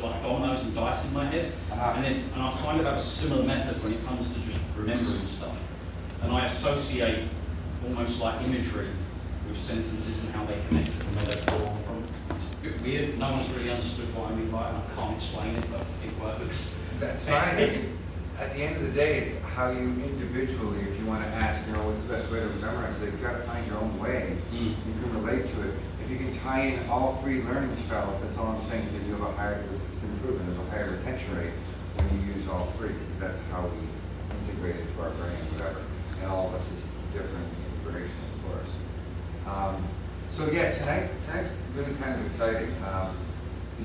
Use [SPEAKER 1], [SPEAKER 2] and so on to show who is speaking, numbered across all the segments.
[SPEAKER 1] like dominoes and dice in my head, and I kind of have a similar method when it comes to just remembering stuff. And I associate almost like imagery with sentences and how they connect to the metaphor. It's a bit weird. No one's really understood what I mean by it, and I can't explain it, but it works.
[SPEAKER 2] That's fine. At the end of the day, it's how you individually, if you want to ask, what's the best way to memorize it, you've got to find your own way. You can relate to it. If you can tie in all three learning styles, that's all I'm saying is that you have a higher, it's been proven, there's a higher retention rate when you use all three, because that's how we integrate it to our brain, whatever. And all of us is different integration, of course. So yeah, tonight's really kind of exciting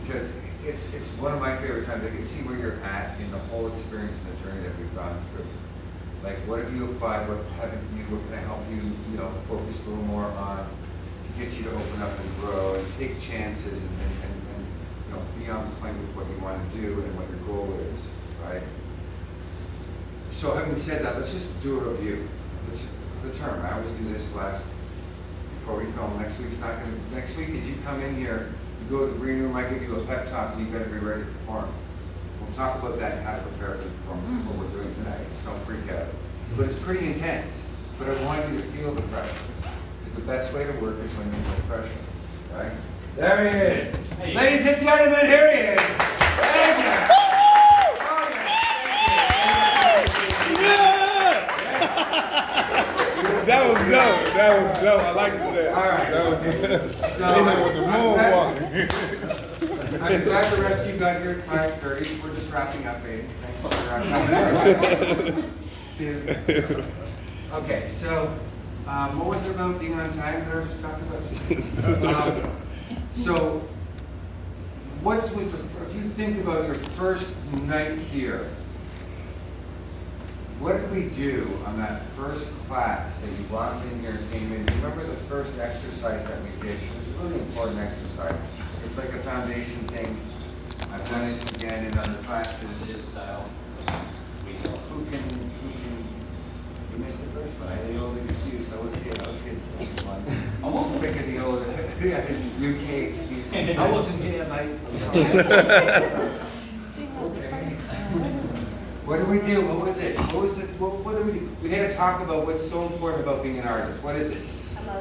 [SPEAKER 2] because it's one of my favorite times. I can see where you're at in the whole experience and the journey that we've gone through. Like, what have you applied? What haven't you? What can I help you? Focus a little more on to get you to open up and grow and take chances and be on point with what you want to do and what your goal is, right? So having said that, let's just do a review of the term. I always do this before we film. Next week as you come in here, you go to the green room, I give you a pep talk and you better be ready to perform. We'll talk about that and how to prepare for the performance. That's what we're doing tonight, so don't freak out. But it's pretty intense, but I want you to feel the pressure. Because the best way to work is when you feel pressure, right? There he is. Hey. Ladies and gentlemen, here he is. Thank you.
[SPEAKER 3] That was dope. I liked that.
[SPEAKER 2] All right.
[SPEAKER 3] That was good.
[SPEAKER 2] So,
[SPEAKER 3] with the moonwalk.
[SPEAKER 2] I'm glad the rest of you got here at 5:30. We're just wrapping up, baby. Thanks for coming. See you. Okay, so what was it about being on time that I was just talking about? So, if you think about your first night here, what did we do on that first class that you walked in here and came in? Do you remember the first exercise that we did? It was a really important exercise. It's like a foundation thing. I've done it again in other classes. You missed the first one. I had the old excuse. I was getting the second one. Almost picking the old UK excuse. I wasn't here, mate. Okay. What did we do? What was it? What did we do? We had to talk about what's so important about being an artist. What is it?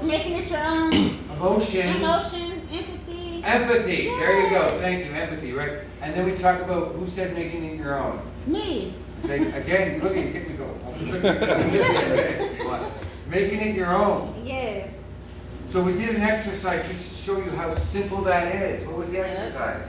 [SPEAKER 4] Making it your own.
[SPEAKER 2] Emotion.
[SPEAKER 4] Empathy.
[SPEAKER 2] Empathy.
[SPEAKER 4] Yay.
[SPEAKER 2] There you go. Thank you. Empathy, right? And then we talk about who said making it your own.
[SPEAKER 4] Me.
[SPEAKER 2] Say, again, look at you, get me going. Making it your own.
[SPEAKER 4] Yes.
[SPEAKER 2] So we did an exercise just to show you how simple that is. What was the exercise?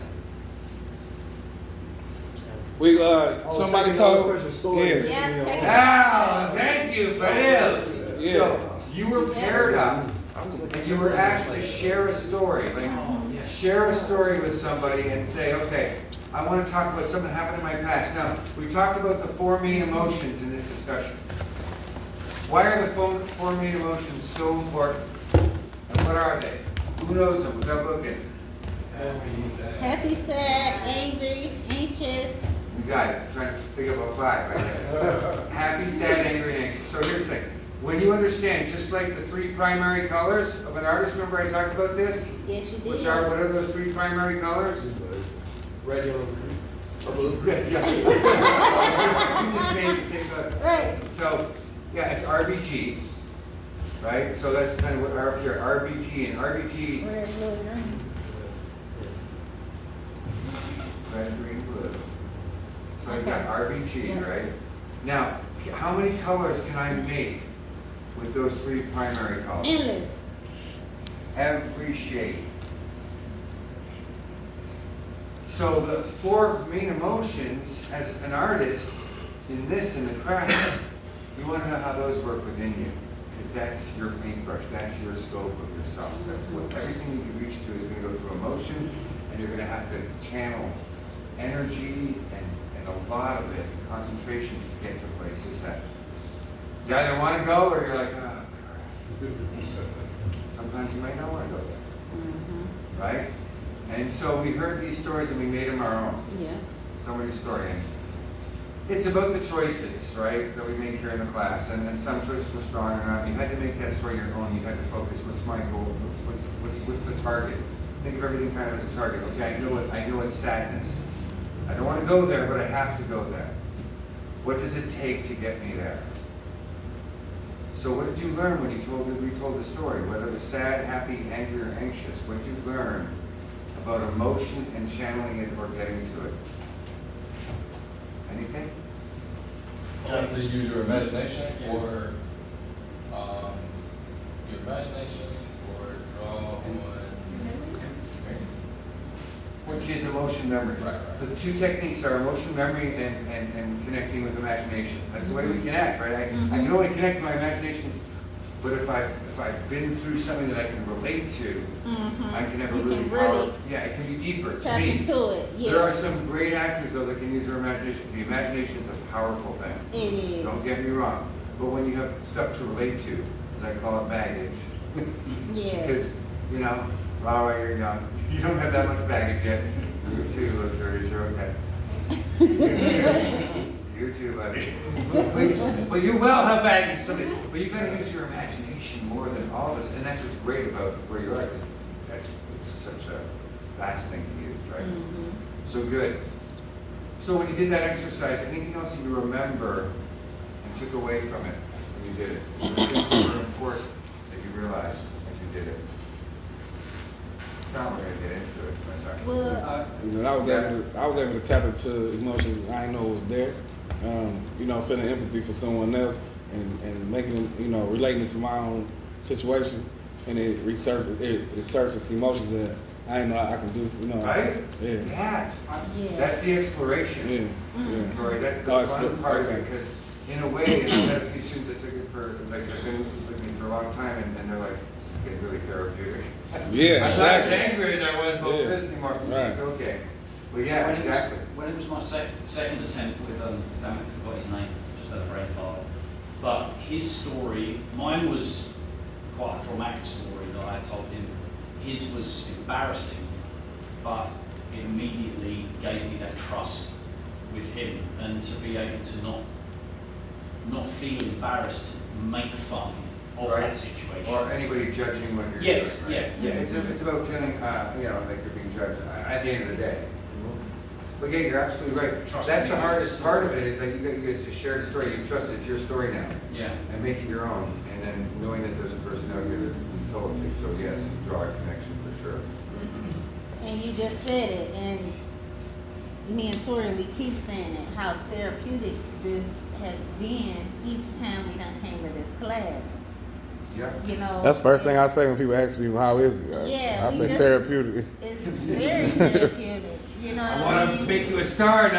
[SPEAKER 3] We somebody told
[SPEAKER 2] Wow, thank you, Fadil.
[SPEAKER 3] Yeah.
[SPEAKER 2] So you were paired up and you were asked to share a story. Share a story with somebody and say, okay, I want to talk about something that happened in my past. Now, we talked about the four main emotions in this discussion. Why are the four main emotions so important? And what are they? Who knows them without looking?
[SPEAKER 4] Happy, sad, angry, anxious.
[SPEAKER 2] You got it. I'm trying to think about five. Right? Happy, sad, angry, and anxious. So here's the thing. When you understand, just like the three primary colors of an artist, remember I talked about this?
[SPEAKER 4] Yes, you did.
[SPEAKER 2] What are those three primary colors?
[SPEAKER 5] Red, yellow, green. Or blue.
[SPEAKER 2] Red, yellow. You just made the same color.
[SPEAKER 4] Right.
[SPEAKER 2] So, yeah, it's RBG. Right? So that's kind of what are up here. RBG and RBG.
[SPEAKER 4] Red, blue, green.
[SPEAKER 2] Red, green, blue. So I've got RBG, right? Now, how many colors can I make with those three primary colors?
[SPEAKER 4] Endless.
[SPEAKER 2] Every shade. So the four main emotions as an artist in the craft, you want to know how those work within you. Because that's your paintbrush, that's your scope of yourself. That's what everything that you reach to is going to go through emotion, and you're going to have to channel energy and a lot of it, concentration to get to places that you either want to go or you're like, oh, crap. Sometimes you might not want to go there. Right? And so we heard these stories and we made them our own.
[SPEAKER 4] Yeah.
[SPEAKER 2] Somebody's story. And it's about the choices, right, that we make here in the class. And then some choices were strong enough. You had to make that story your own. You had to focus. What's my goal? What's the target? Think of everything kind of as a target. Okay, I know it's sadness. I don't want to go there, but I have to go there. What does it take to get me there? So what did you learn when you retold the story? Whether it was sad, happy, angry, or anxious, what did you learn about emotion and channeling it or getting to it? Anything?
[SPEAKER 6] You have to use your imagination or your imagination or draw on experience.
[SPEAKER 2] Which is emotion memory.
[SPEAKER 6] Right.
[SPEAKER 2] So two techniques are emotion memory and connecting with imagination. That's the way we connect, right? I can only connect with my imagination, but if I've been through something that I can relate to, I can have a
[SPEAKER 4] You
[SPEAKER 2] really
[SPEAKER 4] can really
[SPEAKER 2] powerful, yeah, it can be deeper to
[SPEAKER 4] Tap
[SPEAKER 2] me.
[SPEAKER 4] into it, yeah.
[SPEAKER 2] There are some great actors though that can use their imagination. The imagination is a powerful thing.
[SPEAKER 4] It is.
[SPEAKER 2] Don't get me wrong. But when you have stuff to relate to, as I call it, baggage,
[SPEAKER 4] Yeah.
[SPEAKER 2] because, you know, while you're young, you don't have that much baggage yet. You too, luxurious, you're okay. You too, buddy. But you will have baggage someday. But you gotta use your imagination more than all of us, and that's what's great about where you are, because it's such a vast thing to use, right? So good. So when you did that exercise, anything else that you remember and took away from it when you did it? Things that were important that you realized as you did it. Now we're gonna get into it.
[SPEAKER 4] Well,
[SPEAKER 3] You know, I was able to tap into emotions I didn't know was there. You know, feeling empathy for someone else and making them, you know, relating it to my own situation, and it surfaced emotions that I didn't know I can do. You know,
[SPEAKER 2] Right?
[SPEAKER 3] Yeah.
[SPEAKER 2] Yeah.
[SPEAKER 4] yeah.
[SPEAKER 2] That's the exploration.
[SPEAKER 3] Yeah. Yeah.
[SPEAKER 2] Right, that's the
[SPEAKER 3] Oh,
[SPEAKER 2] fun part of it,
[SPEAKER 3] okay.
[SPEAKER 2] because in a way, and I've had a few students that took it for, like, they've been with me for a long time, and they're like, this is getting really therapeutic.
[SPEAKER 3] Yeah,
[SPEAKER 2] I'm not as
[SPEAKER 3] exactly.
[SPEAKER 2] angry as I was about
[SPEAKER 3] Yeah.
[SPEAKER 2] this anymore.
[SPEAKER 3] Right.
[SPEAKER 2] It's okay. Well, yeah,
[SPEAKER 1] When
[SPEAKER 2] exactly.
[SPEAKER 1] When it was my second attempt with, damn it, I forgot his name, just had a brain fart. But his story, mine was quite a traumatic story that I told him. His was embarrassing, but it immediately gave me that trust with him, and to be able to not feel embarrassed, make fun of
[SPEAKER 2] Right.
[SPEAKER 1] that situation.
[SPEAKER 2] Or anybody judging what you're
[SPEAKER 1] Yes,
[SPEAKER 2] doing. Right?
[SPEAKER 1] yeah.
[SPEAKER 2] It's about feeling, you know, like you're being judged at the end of the day. But yeah, you're absolutely right.
[SPEAKER 1] Trust
[SPEAKER 2] That's
[SPEAKER 1] me,
[SPEAKER 2] the hardest
[SPEAKER 1] it's-
[SPEAKER 2] part of it, is that you guys just shared a story, you trust it's your story now.
[SPEAKER 1] Yeah.
[SPEAKER 2] And make it your own, and then knowing that there's a person out here that you told to, so yes, draw a connection for sure.
[SPEAKER 4] And you just said it, and me and Tori, we keep saying it, how therapeutic this has been each time we done came to this class.
[SPEAKER 2] Yeah.
[SPEAKER 4] You know.
[SPEAKER 3] That's the first thing I say when people ask me how is it.
[SPEAKER 4] Yeah,
[SPEAKER 3] I
[SPEAKER 4] we
[SPEAKER 3] say
[SPEAKER 4] just-
[SPEAKER 3] therapeutic.
[SPEAKER 4] It's very therapeutic. You know
[SPEAKER 2] I
[SPEAKER 4] what I
[SPEAKER 2] want
[SPEAKER 4] mean?
[SPEAKER 2] to make you a star,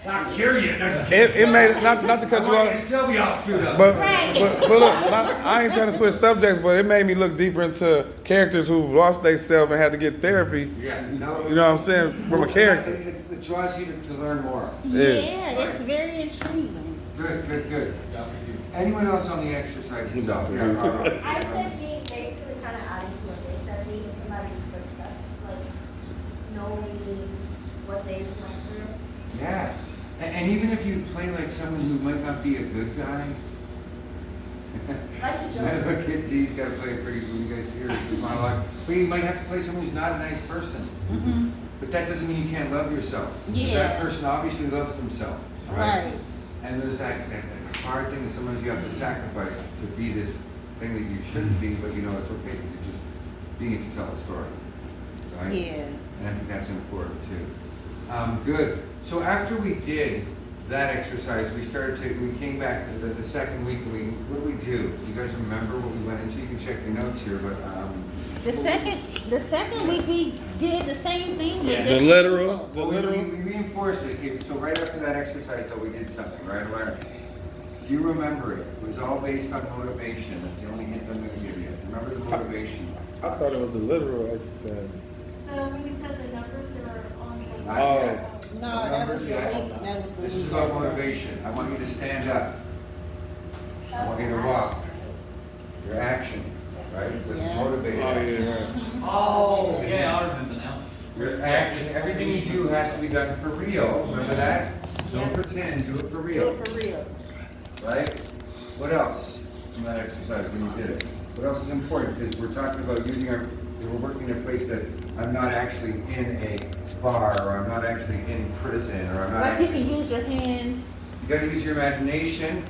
[SPEAKER 2] not cure you.
[SPEAKER 3] It made it not to cut you
[SPEAKER 2] I want you
[SPEAKER 3] off.
[SPEAKER 2] to still be all screwed up.
[SPEAKER 3] But,
[SPEAKER 4] Right.
[SPEAKER 3] but look, I ain't trying to switch subjects, but it made me look deeper into characters who've lost themselves and had to get therapy.
[SPEAKER 2] Yeah, no.
[SPEAKER 3] You know what I'm saying? From a character.
[SPEAKER 2] It draws you to learn more.
[SPEAKER 4] Yeah,
[SPEAKER 3] Yeah.
[SPEAKER 4] it's very intriguing.
[SPEAKER 2] Good. Anyone else on the exercise itself? Yeah,
[SPEAKER 7] I said being basically kind of adding to what they said, being in somebody's footsteps, like knowing what they've went through.
[SPEAKER 2] Yeah. And even if you play like someone who might not be a good guy,
[SPEAKER 7] Like the
[SPEAKER 2] that's
[SPEAKER 7] Joker.
[SPEAKER 2] what kids see. He's got to play a pretty good. You guys hear this monologue, but you might have to play someone who's not a nice person. But that doesn't mean you can't love yourself.
[SPEAKER 4] Yeah.
[SPEAKER 2] That person obviously loves themselves, right?
[SPEAKER 4] Right.
[SPEAKER 2] And there's that hard thing that sometimes you have to sacrifice to be this thing that you shouldn't be, but you know it's okay because you're just being it to tell a story, right?
[SPEAKER 4] Yeah.
[SPEAKER 2] And I think that's important too. Good. So after we did that exercise, we came back to the second week. What did we do? Do you guys remember what we went into? You can check your notes here, but
[SPEAKER 4] The second week we did the same thing with
[SPEAKER 1] Yeah.
[SPEAKER 3] The
[SPEAKER 4] different
[SPEAKER 3] literal,
[SPEAKER 4] people.
[SPEAKER 3] the
[SPEAKER 2] we
[SPEAKER 3] literal.
[SPEAKER 2] reinforced it. Okay, so right after that exercise, though, we did something, right? Do you remember it? It was all based on motivation. That's the only hint I'm going to give you. Remember the motivation?
[SPEAKER 3] I thought it was the literal exercise.
[SPEAKER 7] When we said the numbers, they were on the.
[SPEAKER 2] Not
[SPEAKER 3] Oh.
[SPEAKER 2] yet.
[SPEAKER 4] No, that was the
[SPEAKER 2] Yeah.
[SPEAKER 4] week. That was the
[SPEAKER 2] This
[SPEAKER 4] week.
[SPEAKER 2] is about motivation. I want you to stand up. I want you to walk. Your action, right? That's
[SPEAKER 4] Yeah.
[SPEAKER 2] motivated.
[SPEAKER 3] Oh,
[SPEAKER 2] action.
[SPEAKER 3] yeah, right.
[SPEAKER 1] Oh, yeah, I remember now.
[SPEAKER 2] Your action, everything you do has to be done for real. Remember that? Don't pretend, do it for
[SPEAKER 4] Do
[SPEAKER 2] real.
[SPEAKER 4] it for real.
[SPEAKER 2] Right? What else from that exercise when you did it? What else is important? Because we're talking about using our because we're working in a place that I'm not actually in a bar, or I'm not actually in prison, or I'm not
[SPEAKER 4] Like you
[SPEAKER 2] actually...
[SPEAKER 4] can use your hands.
[SPEAKER 2] You gotta use your imagination,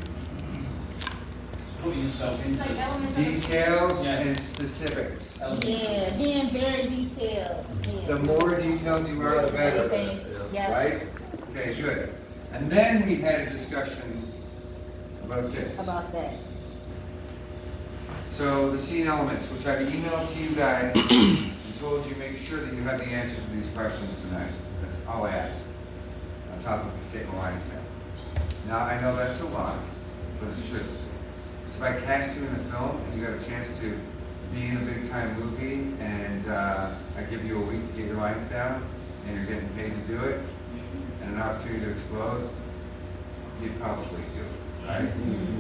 [SPEAKER 1] Putting yourself
[SPEAKER 7] It's like
[SPEAKER 1] into
[SPEAKER 7] elements of a
[SPEAKER 2] details,
[SPEAKER 1] Yeah.
[SPEAKER 2] and specifics.
[SPEAKER 4] Yeah, being very detailed. Yeah.
[SPEAKER 2] The more detailed you are, the better,
[SPEAKER 4] Everything. Yeah.
[SPEAKER 2] right? Okay, good. And then we had a discussion about this.
[SPEAKER 4] About that.
[SPEAKER 2] So the scene elements, which I've emailed to you guys, and told you make sure that you have the answers to these questions tonight. That's all I ask. On top of taking the lines down. Now, I know that's a lot, but it's true. So if I cast you in a film and you got a chance to be in a big time movie and I give you a week to get your lines down and you're getting paid to do it and an opportunity to explode, you'd probably do it, right?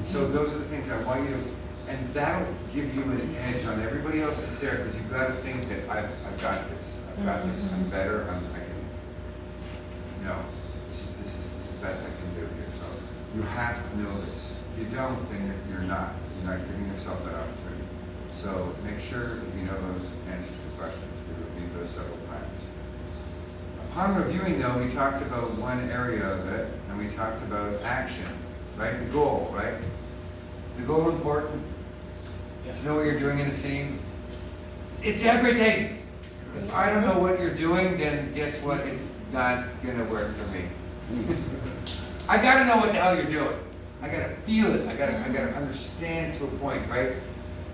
[SPEAKER 2] So those are the things I want you to, and that'll give you an edge on everybody else that's there, because you've got to think that I've got this. I've got this. I'm better. I can, you know, this is the best I can do here. So you have to know this. If you don't, then you're not. You're not giving yourself that opportunity. So make sure that you know those answers to the questions. We reviewed those several times. Upon reviewing, though, we talked about one area of it, and we talked about action, right? The goal, right? Is the goal important?
[SPEAKER 1] Yes.
[SPEAKER 2] To know what you're doing in a scene? It's everything! If I don't know what you're doing, then guess what? It's not gonna work for me. I gotta know what the hell you're doing. I gotta feel it. I gotta understand it to a point, right?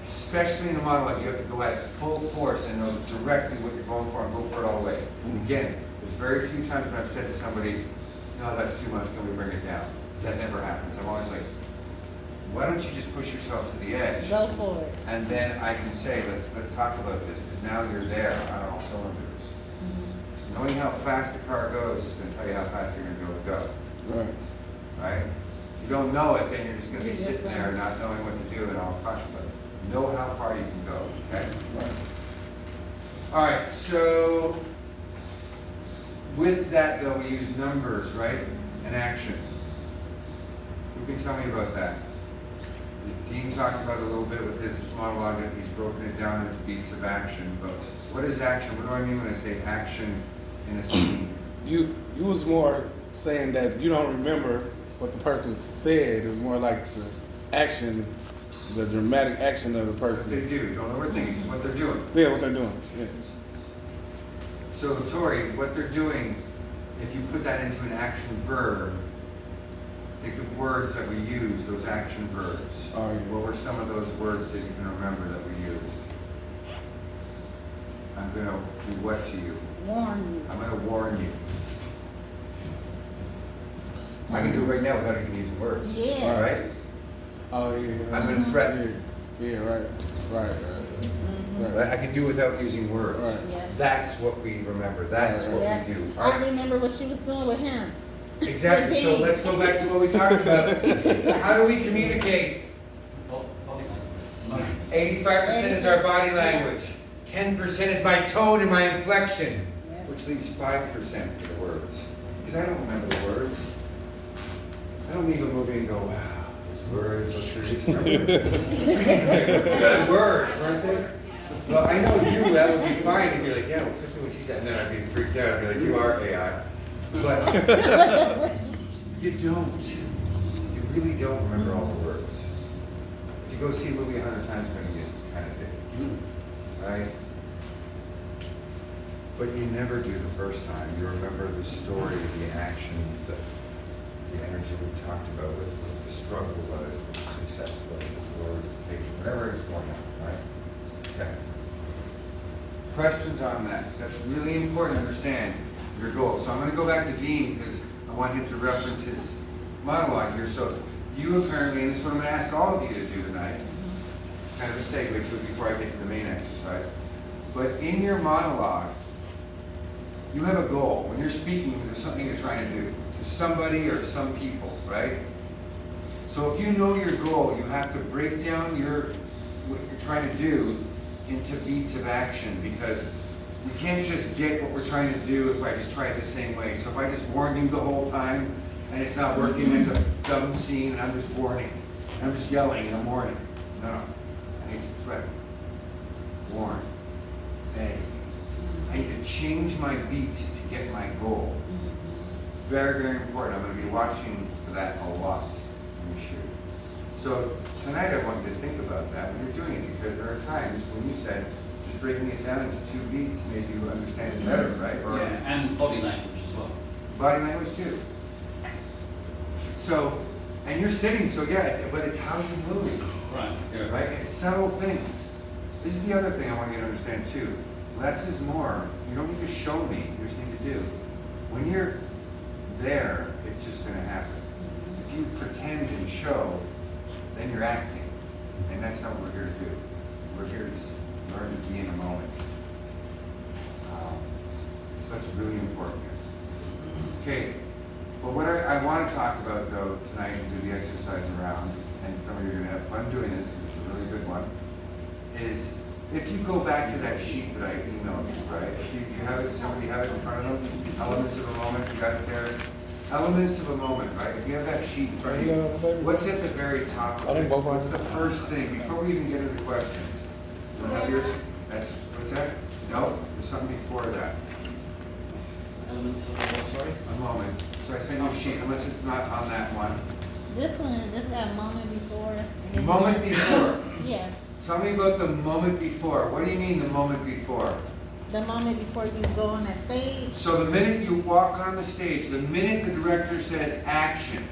[SPEAKER 2] Especially in a monologue, you have to go at it full force and know directly what you're going for and go for it all the way. Again, there's very few times when I've said to somebody, no, that's too much, can we bring it down? That never happens. I'm always like, why don't you just push yourself to the edge?
[SPEAKER 4] Go for it.
[SPEAKER 2] And then I can say, let's talk about this, because now you're there on all cylinders. Knowing how fast the car goes is going to tell you how fast you're going to be able to go.
[SPEAKER 3] Right.
[SPEAKER 2] Right? If you don't know it, then you're just going to be sitting there not knowing what to do and all cautious about it. Know how far you can go, okay?
[SPEAKER 3] Right.
[SPEAKER 2] All right, so with that, though, we use numbers, right? And action. Who can tell me about that? Dean talked about it a little bit with his monologue, that he's broken it down into beats of action, but what is action? What do I mean when I say action in a scene?
[SPEAKER 3] You was more saying that you don't remember what the person said. It was more like the action, the dramatic action of the
[SPEAKER 2] What
[SPEAKER 3] person.
[SPEAKER 2] they do, don't overthink it, just what they're doing.
[SPEAKER 3] Yeah, what they're doing. Yeah.
[SPEAKER 2] So, Tori, what they're doing, if you put that into an action verb, think of words that we use, those action verbs.
[SPEAKER 3] Oh, yeah.
[SPEAKER 2] What were some of those words that you can remember that we used? I'm going to do what to you?
[SPEAKER 4] Warn you.
[SPEAKER 2] I'm going to warn you. I can do it right now without even using words.
[SPEAKER 4] Yeah.
[SPEAKER 2] All right?
[SPEAKER 3] Oh yeah.
[SPEAKER 2] I'm going to threaten.
[SPEAKER 3] Yeah. Right. Right.
[SPEAKER 2] Right? I can do without using words.
[SPEAKER 3] Right.
[SPEAKER 4] Yeah.
[SPEAKER 2] That's what we remember. That's what
[SPEAKER 4] Yeah.
[SPEAKER 2] we do. All
[SPEAKER 4] I
[SPEAKER 2] right?
[SPEAKER 4] remember what she was doing with him.
[SPEAKER 2] Exactly. So let's go back to what we talked about. How do we communicate?
[SPEAKER 1] body language, emotion.
[SPEAKER 2] 85% is our body language. 10% is my tone and my inflection,
[SPEAKER 4] Yeah.
[SPEAKER 2] which leaves 5% for the words. Because I don't remember the words. I don't leave a movie and go, wow, those words, those trees. Good words, weren't they? Well, I know you, that would be fine. You'd be like, yeah, especially when she said, and then I'd be freaked out. I'd be like, you are AI. But you don't. You really don't remember all the words. If you go see a movie 100 times, maybe you kind of did. Right? But you never do the first time. You remember the story, the action, the energy we talked about, what the struggle was, what the success was, the glorification, whatever is going on, right? Okay. Questions on that? 'Cause that's really important to understand your goal. So I'm going to go back to Dean because I want him to reference his monologue here. So you apparently, and this is what I'm going to ask all of you to do tonight, it's kind of a segue to it before I get to the main exercise. But in your monologue, you have a goal. When you're speaking, there's something you're trying to do to somebody or some people, right? So if you know your goal, you have to break down what you're trying to do into beats of action, because we can't just get what we're trying to do if I just try it the same way. So if I just warn you the whole time and it's not working, it's a dumb scene and I'm just warning. And I'm just yelling and I'm warning. No. I need to threaten, warn, vague. I need to change my beats to get my goal. Very, very important. I'm going to be watching for that a lot when we shoot. So tonight I want you to think about that when you're doing it, because there are times when you said just breaking it down into 2 beats made you understand it better, right? Or
[SPEAKER 1] Yeah, and body language as well.
[SPEAKER 2] body language too. So, and you're sitting, so yeah, but it's how you move,
[SPEAKER 1] Right, yeah.
[SPEAKER 2] right? It's subtle things. This is the other thing I want you to understand too. Less is more. You don't need to show me, you just need to do. When you're there, it's just gonna happen. If you pretend and show, then you're acting. And that's not what we're here to do. We're here to just learn to be in a moment. So that's really important here. Okay, but what I want to talk about though tonight and do the exercise around, and some of you are going to have fun doing this because it's a really good one, is if you go back to that sheet that I emailed you, right? If you have it, somebody have it in front of them, elements of a moment, you got it there. Elements of a moment, right? If you have that sheet in front of you, what's at the very top of it? What's the first thing, before we even get into the questions? You don't have yours? That's, what's that? No, there's something before that.
[SPEAKER 1] Elements of what, sorry?
[SPEAKER 2] A moment. So I send you a sheet, unless it's not on that one.
[SPEAKER 4] This one, just that moment before. and then
[SPEAKER 2] Moment
[SPEAKER 4] the-
[SPEAKER 2] before.
[SPEAKER 4] Yeah,
[SPEAKER 2] Tell me about the moment before. What do you mean the moment before?
[SPEAKER 4] the moment before you go on the stage.
[SPEAKER 2] So the minute you walk on the stage, the minute the director says action,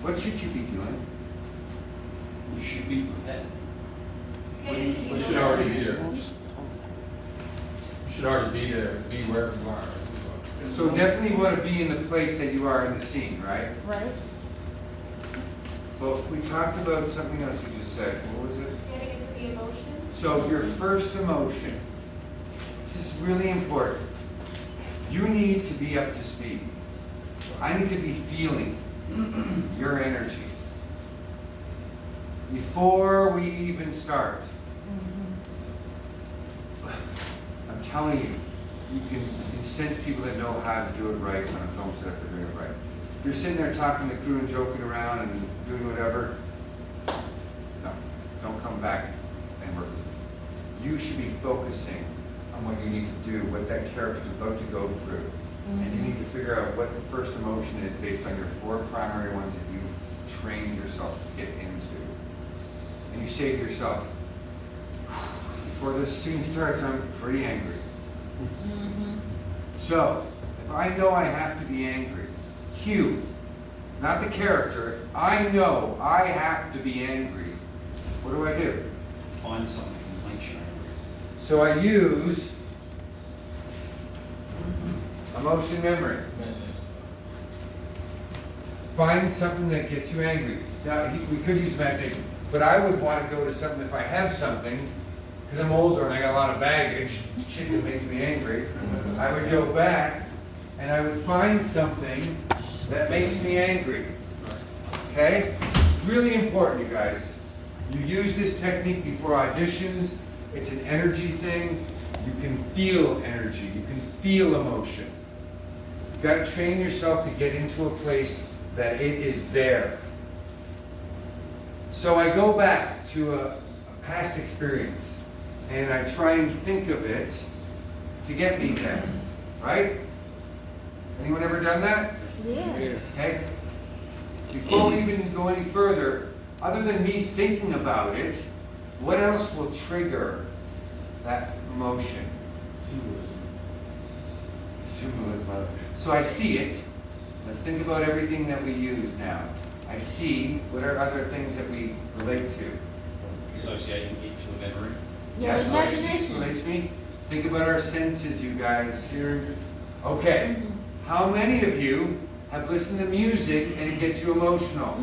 [SPEAKER 2] what should you be doing?
[SPEAKER 1] You should be prepared.
[SPEAKER 6] We should already be there. You should already be there, be where you are.
[SPEAKER 2] So definitely want to be in the place that you are in the scene, right?
[SPEAKER 4] Right?
[SPEAKER 2] But we talked about something else you just said. What was it?
[SPEAKER 7] Getting into the emotion.
[SPEAKER 2] So your first emotion, this is really important. You need to be up to speed. I need to be feeling your energy before we even start. I'm telling you, you can sense people that know how to do it right on a film set if they're doing it right. If you're sitting there talking to the crew and joking around and doing whatever, no, don't come back and work with me. You should be focusing on what you need to do, what that character's about to go through. And you need to figure out what the first emotion is based on your 4 primary ones that you've trained yourself to get into. And you say to yourself, before this scene starts, I'm pretty angry. So, if I know I have to be angry, cue, not the character, if I know I have to be angry, what do?
[SPEAKER 1] Find something that makes you angry.
[SPEAKER 2] So I use emotion memory. Find something that gets you angry. Now, we could use imagination, but I would want to go to something, if I have something, because I'm older and I got a lot of baggage, shit that makes me angry, I would go back and I would find something that makes me angry. Okay? It's really important, you guys. You use this technique before auditions. It's an energy thing. You can feel energy. You can feel emotion. You've got to train yourself to get into a place that it is there. So I go back to a past experience and I try and think of it to get me there. Right? Anyone ever done that?
[SPEAKER 4] Yeah.
[SPEAKER 2] Okay? Before we even go any further, other than me thinking about it, what else will trigger that emotion?
[SPEAKER 1] Symbolism.
[SPEAKER 2] Symbolism. So I see it. Let's think about everything that we use now. I see. What are other things that we relate to?
[SPEAKER 1] Associating it to a memory.
[SPEAKER 4] Your
[SPEAKER 2] Yes, so I see
[SPEAKER 4] imagination.
[SPEAKER 2] relates me. Think about our senses, you guys. Okay.
[SPEAKER 4] Mhm.
[SPEAKER 2] How many of you have listened to music and it gets you emotional?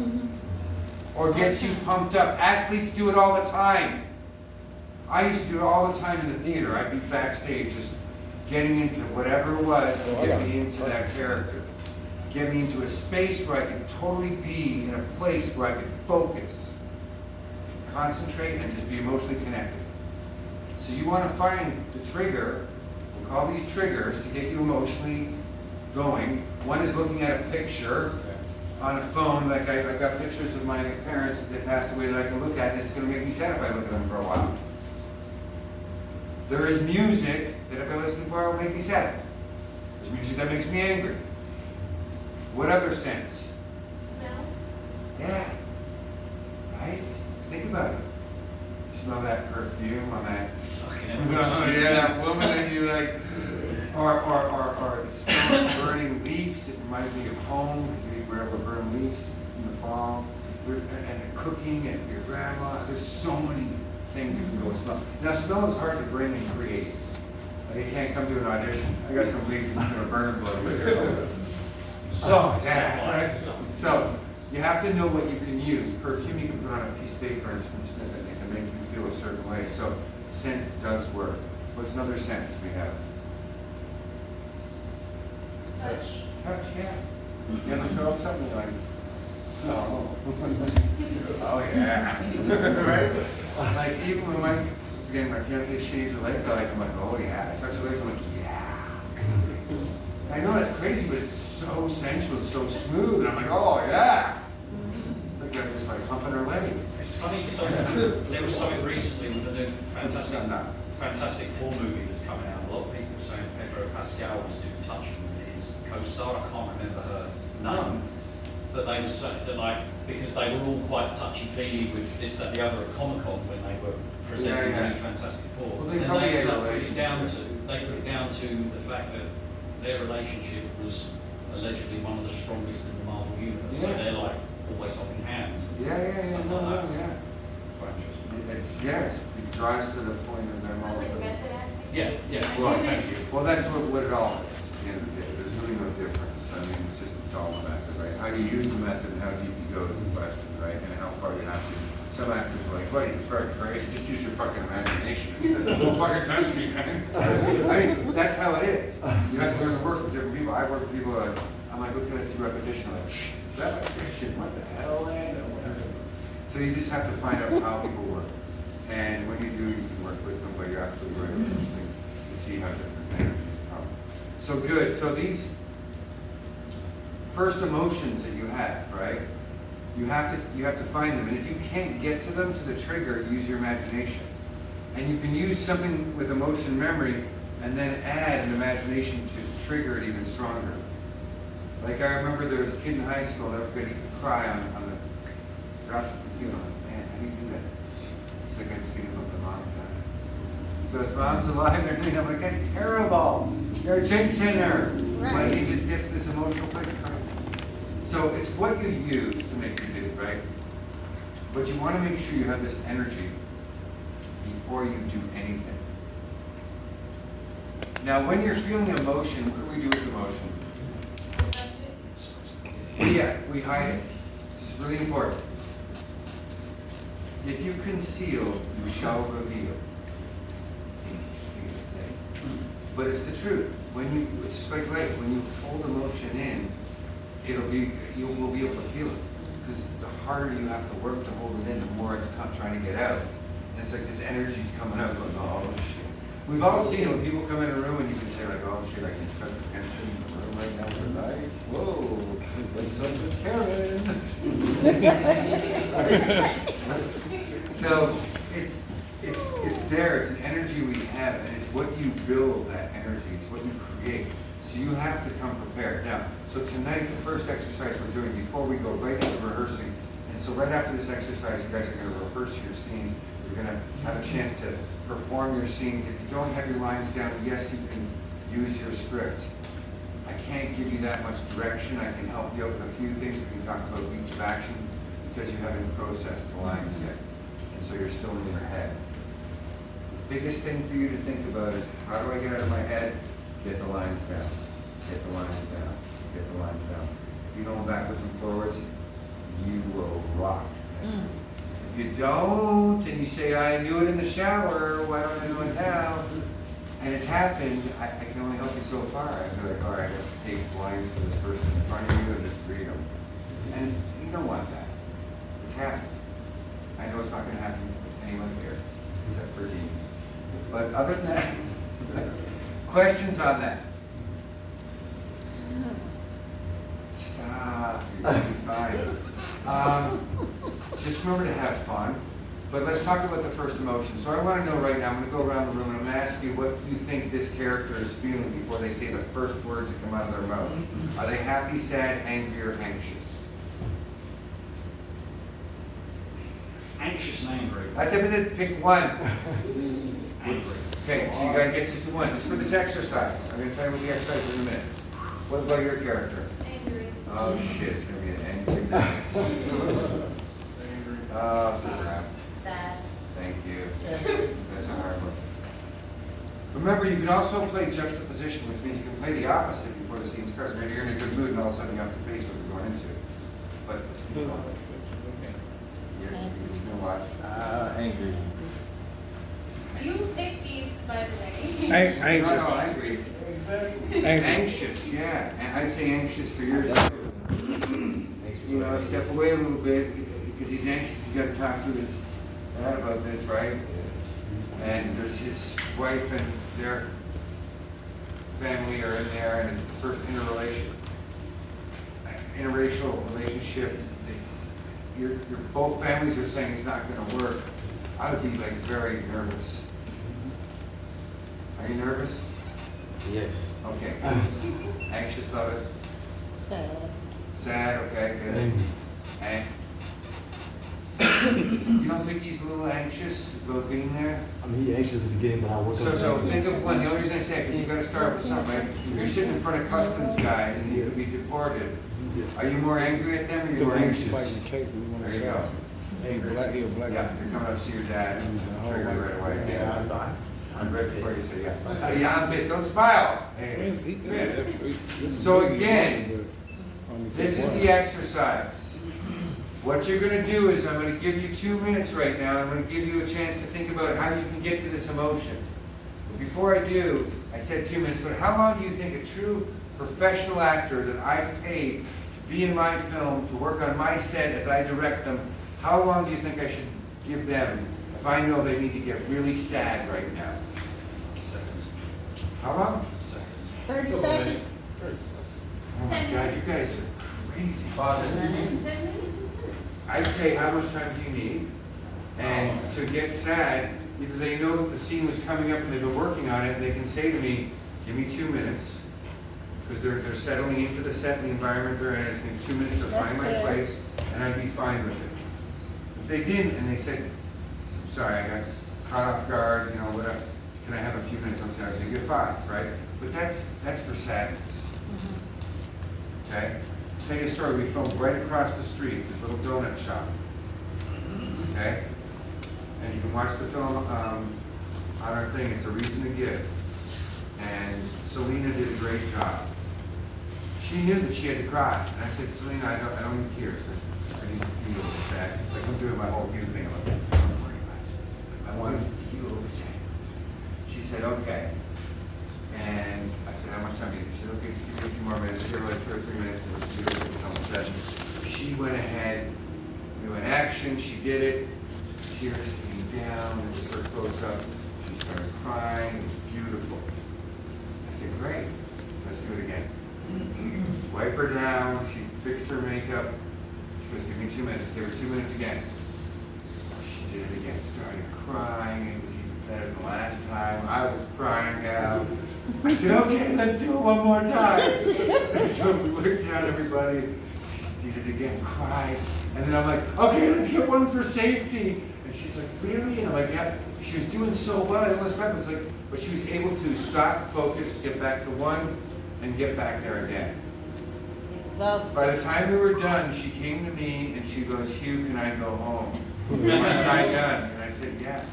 [SPEAKER 2] Or gets you pumped up? Athletes do it all the time. I used to do it all the time in the theater. I'd be backstage just getting into whatever it was to get me into that character. Get me into a space where I could totally be in a place where I could focus, concentrate, and just be emotionally connected. So you want to find the trigger. We'll call these triggers to get you emotionally going. One is looking at a picture on a phone. Like I've got pictures of my parents that passed away that I can look at, and it's going to make me sad if I look at them for a while. There is music that if I listen for, it will make me sad. There's music that makes me angry. What other sense?
[SPEAKER 7] Smell?
[SPEAKER 2] Yeah. Right? Think about it. You smell that perfume on that.
[SPEAKER 1] Fucking
[SPEAKER 2] Yeah, that woman that you like. Or the smell of burning leaves. It reminds me of home because we were able to burn leaves in the fall. And cooking and your grandma. There's so many things that can go with smell. Now, smell is hard to bring and create. Like, you can't come to an audition. I got some leaves I'm gonna burn them blood. So, yeah, right? So, you have to know what you can use. Perfume you can put on a piece of paper and sniff it, and it can make you feel a certain way. So, scent does work. What's another sense we have?
[SPEAKER 7] Touch.
[SPEAKER 2] Touch, yeah. You ever felt something like, oh, oh yeah, right? Like even when my fiance shaves her legs, I'm like, oh yeah. I touch her legs, I'm like, yeah. I know that's crazy, but it's so sensual, it's so smooth, and I'm like, oh yeah. It's like I'm just like humping her leg.
[SPEAKER 1] It's funny, so there was something recently with the new Fantastic Four movie that's coming out. A lot of people were saying Pedro Pascal was too touchy with his co-star. I can't remember her name. But they were saying that, like, because they were all quite touchy-feely with this, that, the other at Comic-Con when they were presenting the new Fantastic Four.
[SPEAKER 2] Well, they
[SPEAKER 1] and
[SPEAKER 2] probably
[SPEAKER 1] they
[SPEAKER 2] had a
[SPEAKER 1] put it down to
[SPEAKER 2] relationship.
[SPEAKER 1] the fact that their relationship was allegedly one of the strongest in the Marvel universe. So
[SPEAKER 2] Yeah.
[SPEAKER 1] they're like always holding hands. Stuff
[SPEAKER 2] No,
[SPEAKER 1] like that.
[SPEAKER 2] yeah.
[SPEAKER 1] Quite interesting.
[SPEAKER 2] It's, yes, it drives to the point of them
[SPEAKER 7] Was
[SPEAKER 2] also.
[SPEAKER 7] it method acting?
[SPEAKER 1] Yeah,
[SPEAKER 2] Well,
[SPEAKER 1] thank you.
[SPEAKER 2] Well, that's what it all is. At the end of the day, there's really no difference. I mean, it's all a method, right? How you use the method and how deep you go is the question, right? And how far you have to. Some actors are like, what, are you fucking crazy? Just use your fucking imagination. Don't fucking touch me, man. I mean, that's how it is. You have to learn to work with different people. I work with people, I'm like, okay, let's do repetition. I'm like, that shit, what the hell, man? So you just have to find out how people work. And when you do, you can work with them, but you're absolutely right. It's interesting to see how different energies come. So good. So these first emotions that you have, right? You have to find them. And if you can't get to them, to the trigger, use your imagination. And you can use something with emotion memory and then add an imagination to trigger it even stronger. Like I remember there was a kid in high school, I'll never forget, he could cry on the, you know, man, how do you do that? He's like, I just think about the mom died. So his mom's alive and everything. I'm like, that's terrible. You're a jinx in her.
[SPEAKER 4] Right.
[SPEAKER 2] Like he just gets this emotional place. So it's what you use to make you do, right? But you want to make sure you have this energy before you do anything. Now, when you're feeling emotion, what do we do with emotion? Yeah, we hide it. This is really important. If you conceal, you shall reveal. Interesting to say. But it's the truth. It's just like life. When you hold emotion in, you will be able to feel it. Because the harder you have to work to hold it in, the more it's trying to get out. And it's like this energy's coming out, going, oh shit. We've all seen it when people come in a room and you can say like, oh shit, I can feel the tension in the room right now for life. Whoa, what's up with Karen? So it's there, it's an energy we have, and it's what you build that energy, it's what you create. So you have to come prepared. Now, so tonight, the first exercise we're doing before we go right into rehearsing, and so right after this exercise, you guys are going to rehearse your scenes. You're going to have a chance to perform your scenes. If you don't have your lines down, yes, you can use your script. I can't give you that much direction. I can help you out with a few things. We can talk about beats of action because you haven't processed the lines yet. And so you're still in your head. The biggest thing for you to think about is, how do I get out of my head? Get the lines down. Get the lines down. Get the lines down. If you go backwards and forwards, you will rock next week. If you don't, and you say, I knew it in the shower, why don't I do it now? And it's happened, I can only help you so far. I'd be like, all right, let's take lines to this person in front of you and just read them. And you don't want that. It's happened. I know it's not going to happen to anyone here, except for Dean. But other than that, questions on that? Stop, you're going to be fine. Just remember to have fun. But let's talk about the first emotion. So I want to know right now, I'm going to go around the room and I'm going to ask you what you think this character is feeling before they say the first words that come out of their mouth. Are they happy, sad, angry, or anxious?
[SPEAKER 1] Anxious and angry.
[SPEAKER 2] At the minute, pick one.
[SPEAKER 1] Angry.
[SPEAKER 2] Okay, so you got to get just to one. Just for this exercise. I'm going to tell you what the exercise is in a minute. What about your character?
[SPEAKER 7] Angry.
[SPEAKER 2] Oh shit, it's going to be an angry minute. Oh crap.
[SPEAKER 7] Sad.
[SPEAKER 2] Thank you. That's a hard one. Remember, you can also play juxtaposition, which means you can play the opposite before the scene starts. Maybe you're in a good mood and all of a sudden you have to face what you're going into. But let's keep going. You're just going to watch.
[SPEAKER 8] Angry.
[SPEAKER 9] You pick these, by the way.
[SPEAKER 3] Anxious.
[SPEAKER 2] No, angry.
[SPEAKER 8] Exactly.
[SPEAKER 2] Anxious, yeah. And I'd say anxious for yours. You know, step away a little bit because he's anxious. He's got to talk to his dad about this, right? And there's his wife and their family are in there, and it's the first interracial relationship. Your both families are saying it's not going to work. I would be like very nervous. Are you nervous?
[SPEAKER 8] Yes.
[SPEAKER 2] Okay. Anxious, love it.
[SPEAKER 4] Sad.
[SPEAKER 2] Sad, okay, good.
[SPEAKER 8] Angry.
[SPEAKER 2] And you don't think he's a little anxious about being there?
[SPEAKER 8] I mean, he's anxious at the beginning, but I work on
[SPEAKER 2] So think of one. The only reason I say it, because you got to start with something. Right? You're sitting in front of customs guys, and you could be deported. Are you more angry at them, or are you more anxious?
[SPEAKER 3] Fighting the case and you want
[SPEAKER 2] There
[SPEAKER 3] to
[SPEAKER 2] you
[SPEAKER 3] get
[SPEAKER 2] go.
[SPEAKER 3] off. He a black
[SPEAKER 2] Yeah,
[SPEAKER 3] guy.
[SPEAKER 2] you're coming up to see your dad, and trigger right away.
[SPEAKER 8] Yeah,
[SPEAKER 2] Yeah. I'm ready before you say yeah. Yeah, I'm pissed. Don't smile. Hey. So again, this is the exercise. What you're going to do is I'm going to give you 2 minutes right now. I'm going to give you a chance to think about how you can get to this emotion. But before I do, I said 2 minutes, but how long do you think a true professional actor that I've paid to be in my film, to work on my set as I direct them, how long do you think I should give them if I know they need to get really sad right now?
[SPEAKER 1] Seconds.
[SPEAKER 2] How long?
[SPEAKER 1] Seconds.
[SPEAKER 4] 30
[SPEAKER 6] Couple
[SPEAKER 4] seconds.
[SPEAKER 6] minutes.
[SPEAKER 2] Oh my
[SPEAKER 9] 10
[SPEAKER 2] God, you
[SPEAKER 9] minutes.
[SPEAKER 2] guys are crazy.
[SPEAKER 6] 5 minutes.
[SPEAKER 9] 10 minutes?
[SPEAKER 2] I'd say, how much time do you need? And to get sad, either they know that the scene was coming up and they've been working on it, and they can say to me, give me 2 minutes, because they're settling into the set and the environment they're in. It's going to be 2 minutes to
[SPEAKER 4] That's
[SPEAKER 2] find my
[SPEAKER 4] fair.
[SPEAKER 2] place, and I'd be fine with it. If they didn't, and they said, I'm sorry, I got caught off guard, you know, whatever, can I have a few minutes? I'll say, I'll give you 5, right? But that's for sadness. Okay? I'll tell you a story. We filmed right across the street, the little donut shop. Okay? And you can watch the film on our thing. It's a reason to give. And Selena did a great job. She knew that she had to cry. And I said, Selena, I don't need tears. I need to feel the sadness. It's like I'm doing my whole human thing. I'm like, don't worry about it. I want to feel the sadness. She said, okay. And I said, how much time do you need? She said, okay, just give me a few more minutes. Give her like 2 or 3 minutes, and we'll do it all of a sudden. She went ahead, we went action, she did it. Tears came down, it was her close up. She started crying, it was beautiful. I said, great, let's do it again. Wipe her down, she fixed her makeup. She goes, give me 2 minutes, give her 2 minutes again. She did it again, started crying, it was even better than last time. I was crying now. I said, okay, let's do it one more time. And so we worked out everybody. She did it again, cried. And then I'm like, okay, let's get one for safety. And she's like, really? And I'm like, yeah. She was doing so well, I didn't want to stop. It's like, but she was able to stop, focus, get back to one, and get back there again.
[SPEAKER 4] Exhausted.
[SPEAKER 2] By the time we were done, she came to me and she goes, Hugh, can I go home? Am I done? And I said, yeah.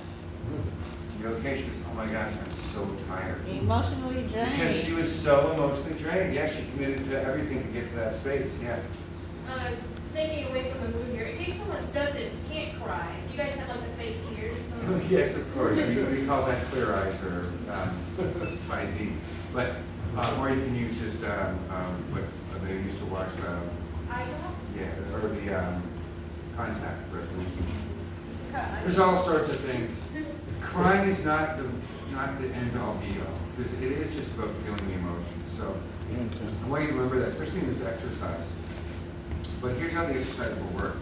[SPEAKER 2] You okay? She goes, oh my gosh, I'm so tired.
[SPEAKER 4] Emotionally
[SPEAKER 2] Because
[SPEAKER 4] drained.
[SPEAKER 2] she was so emotionally drained. Yeah, she committed to everything to get to that space. Yeah.
[SPEAKER 9] Taking away from the mood here, in case someone can't cry, do you guys have like the fake tears?
[SPEAKER 2] Yes, of course. We call that clear eyes or Visine. But, or you can use just what they used to watch,
[SPEAKER 9] Eye drops?
[SPEAKER 2] yeah, or the contact resolution.
[SPEAKER 9] Cut.
[SPEAKER 2] There's all sorts of things. Crying is not the end all be all, because it is just about feeling the emotion. So I want you to remember that, especially in this exercise. But here's how the exercise will work.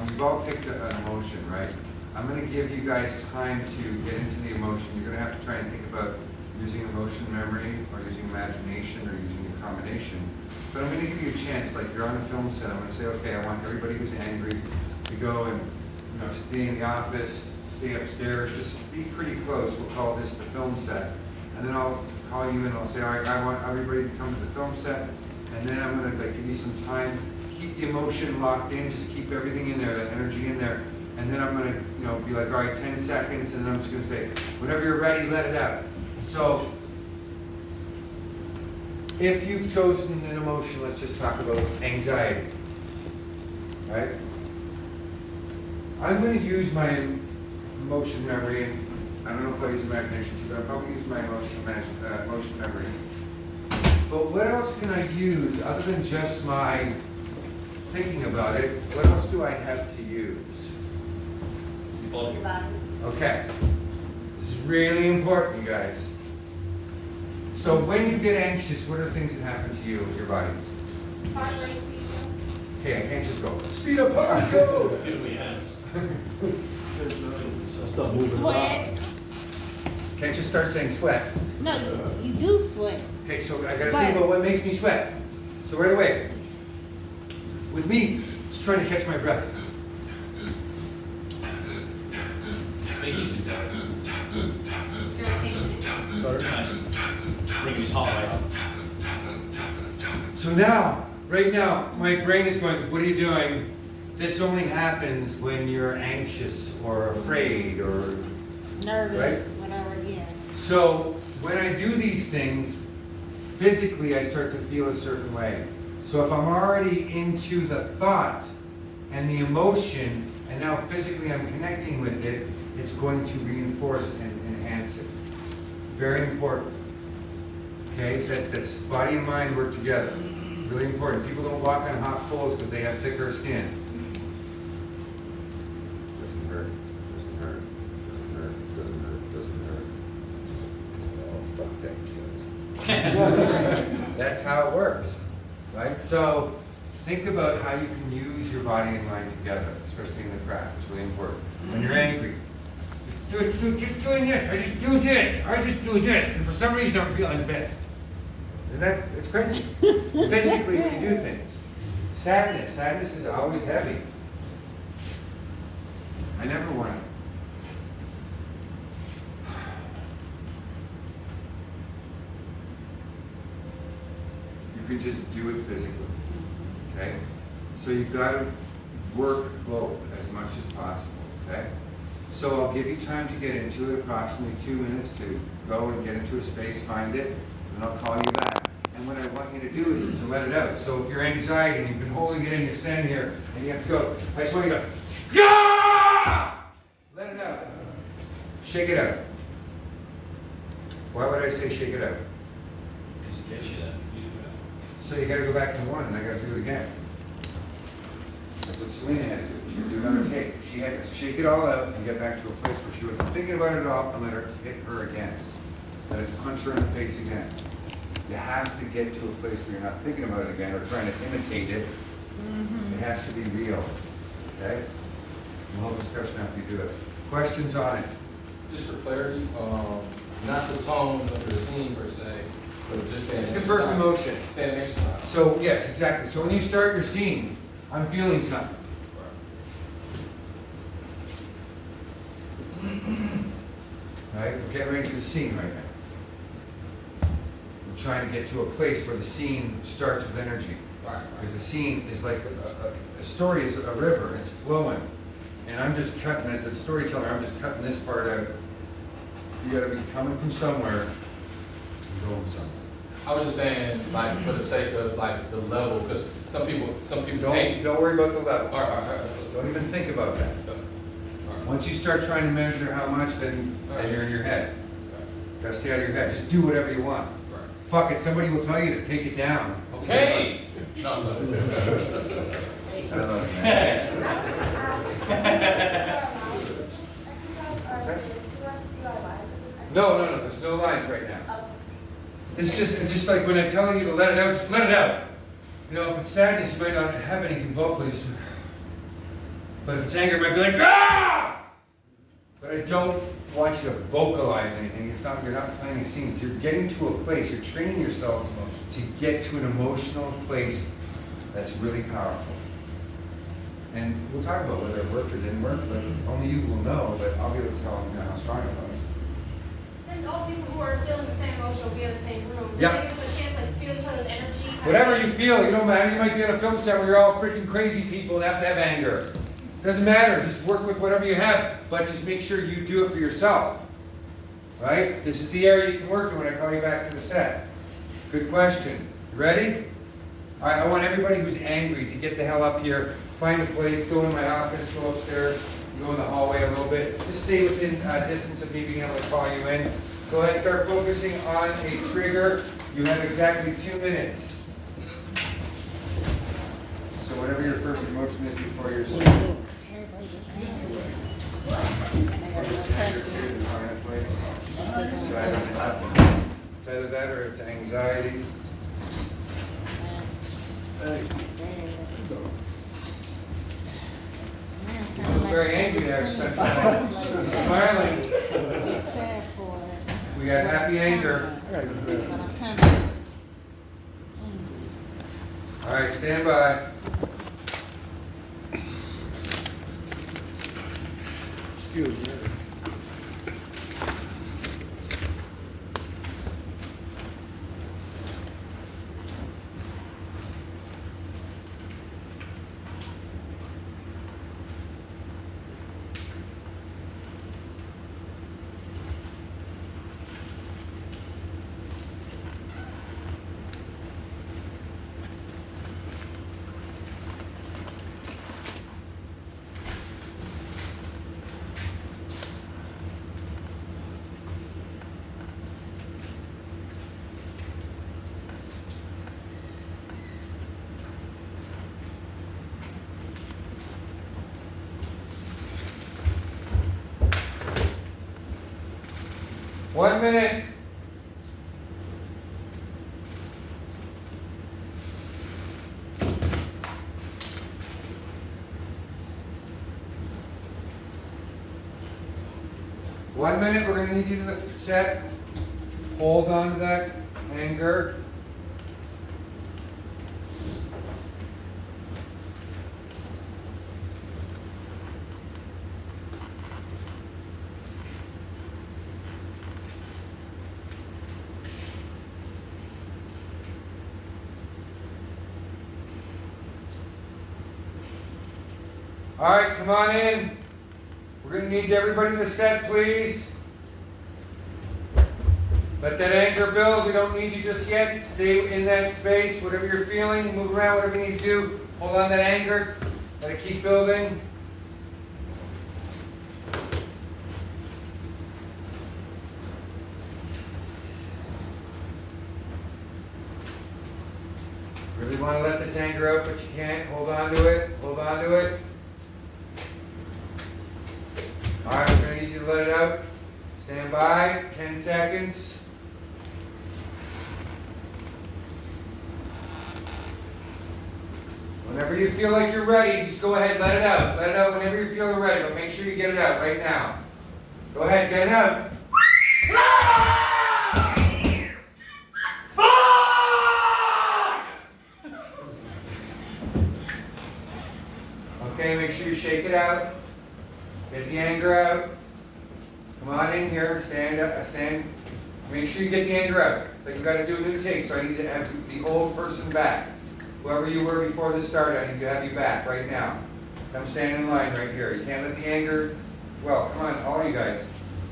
[SPEAKER 2] You've all picked an emotion, right? I'm gonna give you guys time to get into the emotion. You're gonna have to try and think about using emotion memory or using imagination or using a combination. But I'm gonna give you a chance, like you're on a film set, I'm gonna say, okay, I want everybody who's angry to go and, stay in the office, stay upstairs, just be pretty close. We'll call this the film set. And then I'll call you and I'll say, all right, I want everybody to come to the film set. And then I'm gonna give you some time, keep the emotion locked in, just keep everything in there, that energy in there. And then I'm gonna, be like, all right, 10 seconds, and then I'm just gonna say, whenever you're ready, let it out. So, if you've chosen an emotion, let's just talk about anxiety, right? I'm gonna use my emotion memory, and I don't know if I'll use imagination too, but I'll probably use my emotion memory. But what else can I use other than just my thinking about it? What else do I have to use?
[SPEAKER 1] Your body.
[SPEAKER 7] Your body.
[SPEAKER 2] Okay. This is really important, you guys. So when you get anxious, what are things that happen to you with your body?
[SPEAKER 9] Heart rate speeds up.
[SPEAKER 2] Okay, I can't just go, speed up, heart, go!
[SPEAKER 1] Feel my hands.
[SPEAKER 8] Start moving
[SPEAKER 4] Sweat.
[SPEAKER 8] around.
[SPEAKER 2] Can't just start saying sweat.
[SPEAKER 4] No, you do sweat.
[SPEAKER 2] Okay, so I gotta
[SPEAKER 4] But-
[SPEAKER 2] think about what makes me sweat. So right away, with me, just trying to catch my breath.
[SPEAKER 1] Speaking to that.
[SPEAKER 9] Irritation.
[SPEAKER 1] Nice. Bringing his heart rate up.
[SPEAKER 2] So now, right now, my brain is going, what are you doing? This only happens when you're anxious or afraid or...
[SPEAKER 4] Nervous,
[SPEAKER 2] Right.
[SPEAKER 4] whatever, yeah.
[SPEAKER 2] So when I do these things, physically I start to feel a certain way. So if I'm already into the thought and the emotion, and now physically I'm connecting with it, it's going to reinforce and enhance it. Very important. Okay, that's body and mind work together. Really important. People don't walk on hot coals because they have thicker skin. Doesn't hurt. Doesn't hurt. Doesn't hurt. Doesn't hurt. Doesn't hurt. Oh, fuck, that kills. That's how it works, right? So think about how you can use your body and mind together, especially in the craft. It's really important. When you're angry, just doing this. I just do this. I just do this. And for some reason, I'm feeling best. Isn't that? It's crazy. Basically, when you do things. Sadness is always heavy. I never want to. You can just do it physically. Okay? So you've got to work both as much as possible. Okay? So I'll give you time to get into it, approximately 2 minutes to go and get into a space, find it, and I'll call you back. And what I want you to do is to let it out. So if you're anxiety and you've been holding it in, you're standing here, and you have to go, I just want you to go, Gah! Let it out. Shake it out. Why would I say shake it out?
[SPEAKER 1] Because it gets you there. You do that.
[SPEAKER 2] So you gotta go back to one, and I gotta do it again. That's what Selena had to do. She would do another take. She had to shake it all out and get back to a place where she wasn't thinking about it at all, and let her hit her again. Let it punch her in the face again. You have to get to a place where you're not thinking about it again or trying to imitate it.
[SPEAKER 4] Mm-hmm.
[SPEAKER 2] It has to be real. Okay? We'll have a discussion after you do it. Questions on it?
[SPEAKER 6] Just for clarity, not the tone of the scene per se, but just the
[SPEAKER 2] It's the first emotion.
[SPEAKER 6] Stand exercise.
[SPEAKER 2] So, yes, exactly. So when you start your scene, I'm feeling something. Right? We're getting ready to do the scene right now. We're trying to get to a place where the scene starts with energy.
[SPEAKER 6] Right.
[SPEAKER 2] Because the scene is like a story is a river, it's flowing. And I'm just cutting, as the storyteller, I'm just cutting this part out. You gotta be coming from somewhere and going somewhere.
[SPEAKER 6] I was just saying, like, for the sake of like the level, because some people hate.
[SPEAKER 2] Don't worry about the level.
[SPEAKER 6] All right.
[SPEAKER 2] Don't even think about that.
[SPEAKER 6] All right.
[SPEAKER 2] Once you start trying to measure how much, then you're in your head. Gotta stay out of your head. Just do whatever you want.
[SPEAKER 6] Right.
[SPEAKER 2] Fuck it, somebody will tell you to take it down.
[SPEAKER 6] Okay. No.
[SPEAKER 2] I love it, man. No, there's no lines right now. It's just like when I'm telling you to let it out, just let it out. You know, if it's sadness, you might not have anything vocally, just, but if it's anger, it might be like, ah! But I don't want you to vocalize anything. You're not planting scenes. You're getting to a place, you're training yourself to get to an emotional place that's really powerful. And we'll talk about whether it worked or didn't work, but only you will know, but I'll be able to tell you how strong it was.
[SPEAKER 9] Since all people who are feeling the same emotion will be in the same room,
[SPEAKER 2] Yep.
[SPEAKER 9] does it give us a chance to feel each other's energy?
[SPEAKER 2] Whatever you feel, you don't matter. You might be on a film set where you're all freaking crazy people and have to have anger. Doesn't matter. Just work with whatever you have, but just make sure you do it for yourself. Right? This is the area you can work in when I call you back to the set. Good question. You ready? All right, I want everybody who's angry to get the hell up here, find a place, go in my office, go upstairs, go in the hallway a little bit. Just stay within distance of me being able to call you in. Go ahead, start focusing on a trigger. You have exactly 2 minutes. So whatever your first emotion is before your
[SPEAKER 4] Everybody is angry.
[SPEAKER 2] It's either that or it's anxiety. You look very angry there, sunshine. You're smiling.
[SPEAKER 4] It's sad for
[SPEAKER 2] We got happy anger.
[SPEAKER 4] but I'm kind of angry.
[SPEAKER 2] All right, stand by.
[SPEAKER 3] Excuse me.
[SPEAKER 2] One minute. One minute, we're going to need you to the set. Hold on to that anger. All right, come on in. We're going to need everybody to set, please. Let that anger build. We don't need you just yet. Stay in that space. Whatever you're feeling, move around, whatever you need to do. Hold on that anger. Let it keep building. Really want to let this anger out, but you can't. Hold on to it. Hold on to it. All right, we're going to need you to let it out. Stand by, 10 seconds. Whenever you feel like you're ready, just go ahead, let it out. Let it out whenever you feel ready, but make sure you get it out right now. Go ahead, get it out. Okay, make sure you shake it out. Get the anger out. Come on in here. Stand up. Stand. Make sure you get the anger out. So you've got to do a new take. So I need to have the old person back. Whoever you were before this started, I need to have you back right now. Come stand in line right here. You can't let the anger. Well, come on, all you guys.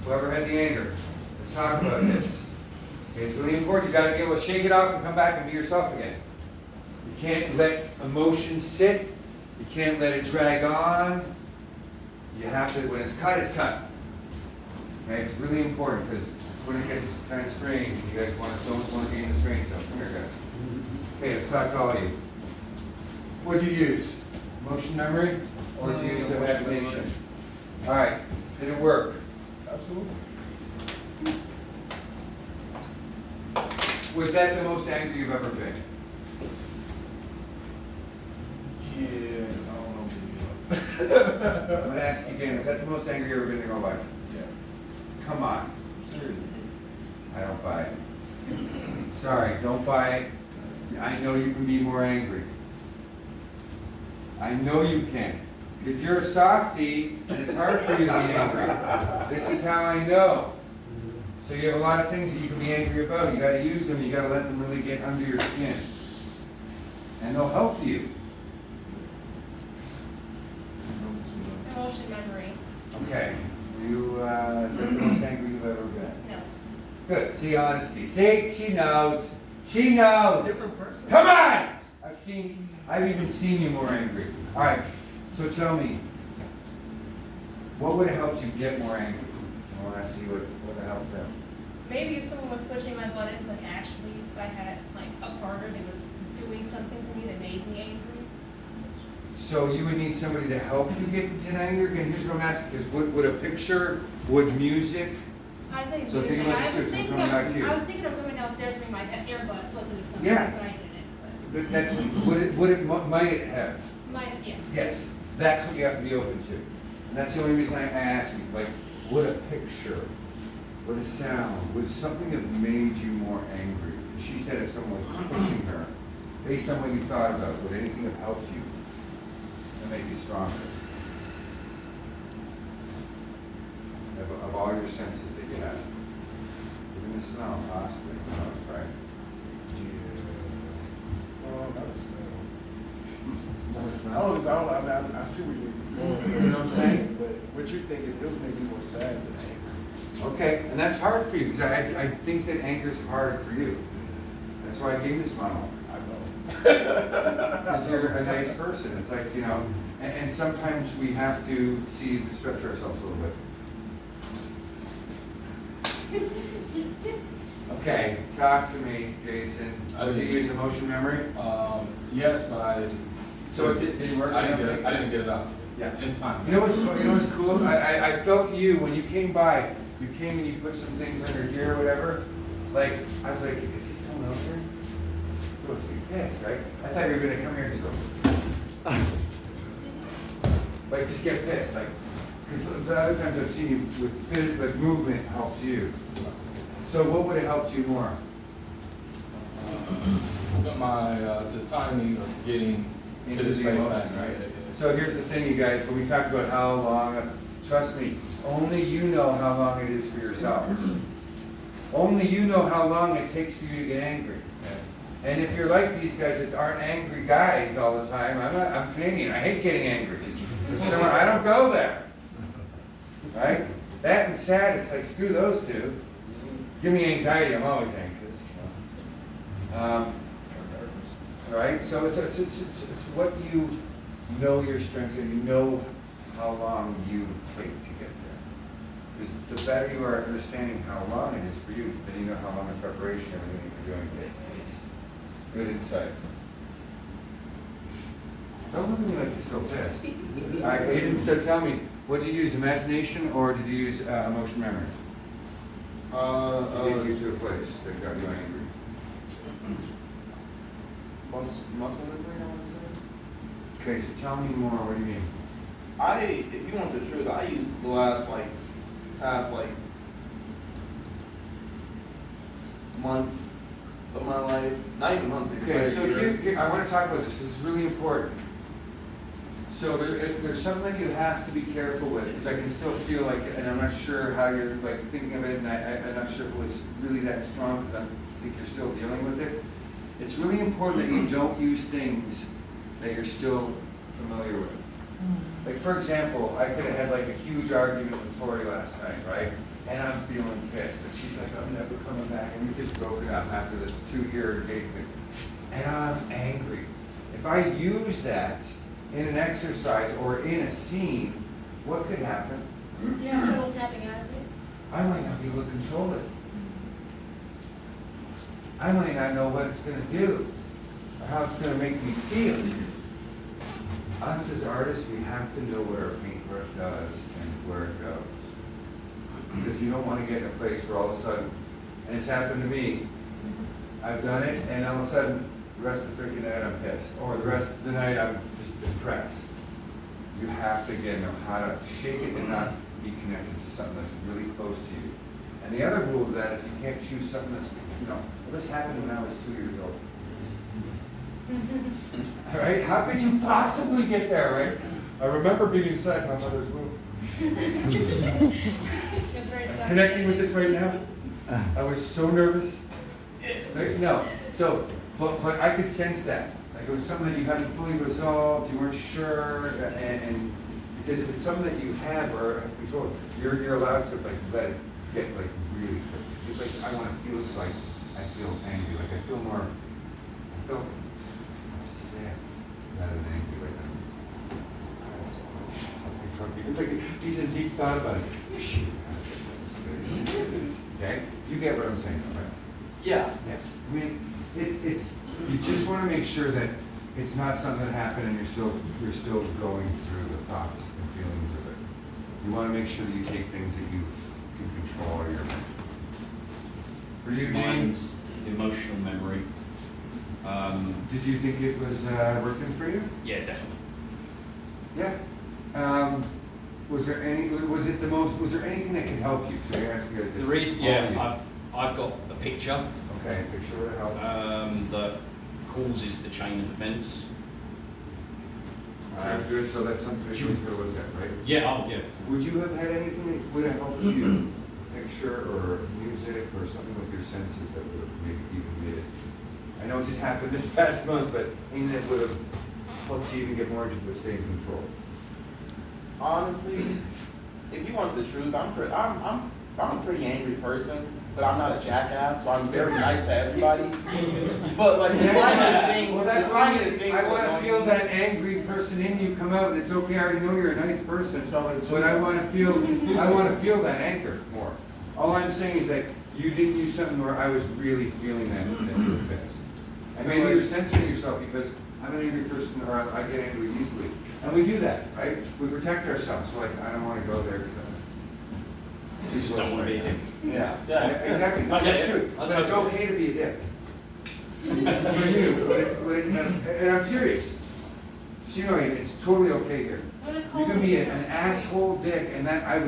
[SPEAKER 2] Whoever had the anger. Let's talk about this. Okay, it's really important. You've got to be able to shake it off and come back and be yourself again. You can't let emotion sit. You can't let it drag on. You have to, when it's cut, it's cut. Okay, it's really important because it's when it gets kind of strange and you guys don't want to be in the strange zone. Come here, guys. Okay, let's talk to all of you. What'd you use? Emotion memory? Or did you use the imagination? All right, did it work?
[SPEAKER 3] Absolutely.
[SPEAKER 2] Was that the most angry you've ever been?
[SPEAKER 3] Yeah, 'cause I don't know.
[SPEAKER 2] I'm going to ask you again, was that the most angry you've ever been in your whole life? Come on.
[SPEAKER 3] Serious.
[SPEAKER 2] I don't buy it. Sorry, don't buy it. I know you can be more angry. I know you can. Because you're a softie, and it's hard for you to be angry. This is how I know. So you have a lot of things that you can be angry about. You gotta use them, you gotta let them really get under your skin. And they'll help you.
[SPEAKER 9] Emotion memory.
[SPEAKER 2] Okay. You, is that the most angry you've ever been?
[SPEAKER 9] No.
[SPEAKER 2] Good. See, honesty. See, she knows. She knows.
[SPEAKER 3] Different person.
[SPEAKER 2] Come on! I've even seen you more angry. All right. So tell me, what would have helped you get more angry? I want to see what would have helped them.
[SPEAKER 9] Maybe if someone was pushing my buttons, like actually, if I had like a partner that was doing something to me that made me angry.
[SPEAKER 2] So you would need somebody to help you get into anger? And here's what I'm asking, because would a picture, would music?
[SPEAKER 9] I say
[SPEAKER 2] So
[SPEAKER 9] music.
[SPEAKER 2] think about
[SPEAKER 9] I
[SPEAKER 2] this
[SPEAKER 9] was
[SPEAKER 2] too,
[SPEAKER 9] thinking
[SPEAKER 2] coming
[SPEAKER 9] of
[SPEAKER 2] back to you.
[SPEAKER 9] I was thinking of going downstairs with my earbuds listening to something,
[SPEAKER 2] Yeah.
[SPEAKER 9] but I didn't.
[SPEAKER 2] But that's, might it have?
[SPEAKER 9] Yes.
[SPEAKER 2] Yes, that's what you have to be open to. And that's the only reason I ask you, like, would a picture, would a sound, would something have made you more angry? She said if someone was pushing her, based on what you thought about, would anything have helped you to make you stronger? Of all your senses that you have. Even the smell, possibly, who knows, right?
[SPEAKER 3] Oh, that was smell.
[SPEAKER 2] No, the
[SPEAKER 3] I
[SPEAKER 2] smell?
[SPEAKER 3] mean, I see what you're going.
[SPEAKER 2] You know what I'm saying?
[SPEAKER 3] But what you're thinking, it would make me more sad than angry.
[SPEAKER 2] Okay, and that's hard for you, because I think that anger's hard for you. That's why I gave this monologue.
[SPEAKER 3] I know.
[SPEAKER 2] Because you're a nice person. It's like, you know, and sometimes we have to stretch ourselves a little bit. Okay, talk to me, Jason. Did you use emotion memory?
[SPEAKER 6] Yes, but I didn't.
[SPEAKER 2] So it didn't work?
[SPEAKER 6] I didn't get it out.
[SPEAKER 2] Yeah.
[SPEAKER 6] In time.
[SPEAKER 2] You know what's cool? I felt you when you came by. You came and you put some things under here or whatever. Like, I was like, if he's coming over here, he's supposed to be pissed, right? I thought you were gonna come here and just go. Like, just get pissed, like, because the other times I've seen you with movement helps you. So what would have helped you more?
[SPEAKER 6] The timing of getting
[SPEAKER 2] Into
[SPEAKER 6] to the
[SPEAKER 2] the
[SPEAKER 6] space
[SPEAKER 2] emotion,
[SPEAKER 6] fast,
[SPEAKER 2] right?
[SPEAKER 6] right?
[SPEAKER 2] So here's the thing, you guys, when we talk about how long, trust me, only you know how long it is for yourself. Only you know how long it takes for you to get angry. And if you're like these guys that aren't angry guys all the time, I'm Canadian, I hate getting angry. Somewhere, I don't go there. Right? That and sad, it's like, screw those two. Give me anxiety, I'm always anxious. Right? So it's what you know your strengths and you know how long you take to get there. Because the better you are at understanding how long it is for you, then you know how long in preparation everything you're doing takes. Good insight. Don't look at me like you're still pissed. All right, Aiden, so tell me, what did you use, imagination or did you use emotion memory? To get you to a place that got you angry.
[SPEAKER 3] Muscle memory, I want to say.
[SPEAKER 2] Okay, so tell me more, what do you mean?
[SPEAKER 10] If you want the truth, I used the last past month of my life, not even month.
[SPEAKER 2] Okay, so
[SPEAKER 10] year.
[SPEAKER 2] here, I want to talk about this because it's really important. So there's something that you have to be careful with, because I can still feel like, and I'm not sure how you're like thinking of it, and I'm not sure if it was really that strong, because I think you're still dealing with it. It's really important that you don't use things that you're still familiar with. Like, for example, I could have had like a huge argument with Tori last night, right? And I'm feeling pissed, and she's like, I'm never coming back, and we just broken up after this 2-year engagement. And I'm angry. If I use that in an exercise or in a scene, what could happen?
[SPEAKER 9] You have trouble snapping out of it?
[SPEAKER 2] I might not be able to control it. I might not know what it's going to do or how it's going to make me feel. Us as artists, we have to know what our paintbrush does and where it goes. Because you don't want to get in a place where all of a sudden, and it's happened to me, I've done it, and all of a sudden, the rest of the freaking night I'm pissed. Or the rest of the night I'm just depressed. You have to, again, know how to shake it and not be connected to something that's really close to you. And the other rule of that is you can't choose something that's, well, this happened when I was 2 years old. All right, how could you possibly get there, right? I remember being inside my mother's womb. Connecting with this right now. I was so nervous. Right? No, so, but I could sense that. Like it was something that you hadn't fully resolved, you weren't sure, and because if it's something that you have or have control of, you're allowed to like let it get like really, like I want to feel it's like I feel angry, like I feel upset rather than angry right now. Like he's in deep thought about it. Okay, you get what I'm saying, right?
[SPEAKER 10] Yeah.
[SPEAKER 2] Yeah. I mean, it's you just want to make sure that it's not something that happened and you're still going through the thoughts and feelings of it. You want to make sure that you take things that you can control or your emotion. For you,
[SPEAKER 1] Mine's
[SPEAKER 2] Dean,
[SPEAKER 1] emotional memory.
[SPEAKER 2] did you think it was working for you?
[SPEAKER 1] Yeah, definitely.
[SPEAKER 2] Yeah. Was there anything that could help you? So I ask you guys this.
[SPEAKER 1] The reason, yeah, I've got a picture
[SPEAKER 2] Okay, picture would help.
[SPEAKER 1] that causes the chain of events.
[SPEAKER 2] Good, so that's something that you could look at, right?
[SPEAKER 1] Yeah, yeah.
[SPEAKER 2] Would you have had anything that would have helped you? Picture or music or something with your senses that would have maybe even made it? I know it just happened this past month, but anything that would have helped you even get more into stay in control?
[SPEAKER 10] Honestly, if you want the truth, I'm a pretty angry person, but I'm not a jackass, so I'm very nice to everybody. But like the tiniest things,
[SPEAKER 2] Well, that's
[SPEAKER 10] the
[SPEAKER 2] why
[SPEAKER 10] tiniest things.
[SPEAKER 2] I
[SPEAKER 10] will
[SPEAKER 2] want to
[SPEAKER 10] annoy
[SPEAKER 2] feel
[SPEAKER 10] me.
[SPEAKER 2] that angry person in you come out. It's okay. I already know you're a nice person, but I want to feel that anger more. All I'm saying is that you didn't use something where I was really feeling that you were pissed. And maybe you're censoring yourself because I'm an angry person or I get angry easily. And we do that, right? We protect ourselves. So like, I don't want to go there because it's too
[SPEAKER 1] Just
[SPEAKER 2] close
[SPEAKER 1] don't want to be a
[SPEAKER 2] right
[SPEAKER 1] dick.
[SPEAKER 2] now.
[SPEAKER 10] Yeah.
[SPEAKER 2] Yeah, exactly.
[SPEAKER 1] I get
[SPEAKER 2] That's
[SPEAKER 1] it.
[SPEAKER 2] true.
[SPEAKER 1] That's
[SPEAKER 2] But it's
[SPEAKER 1] how it
[SPEAKER 2] okay to be a dick. For you, and I'm serious. So, you know, it's totally okay here. You can be an asshole dick, and that I'd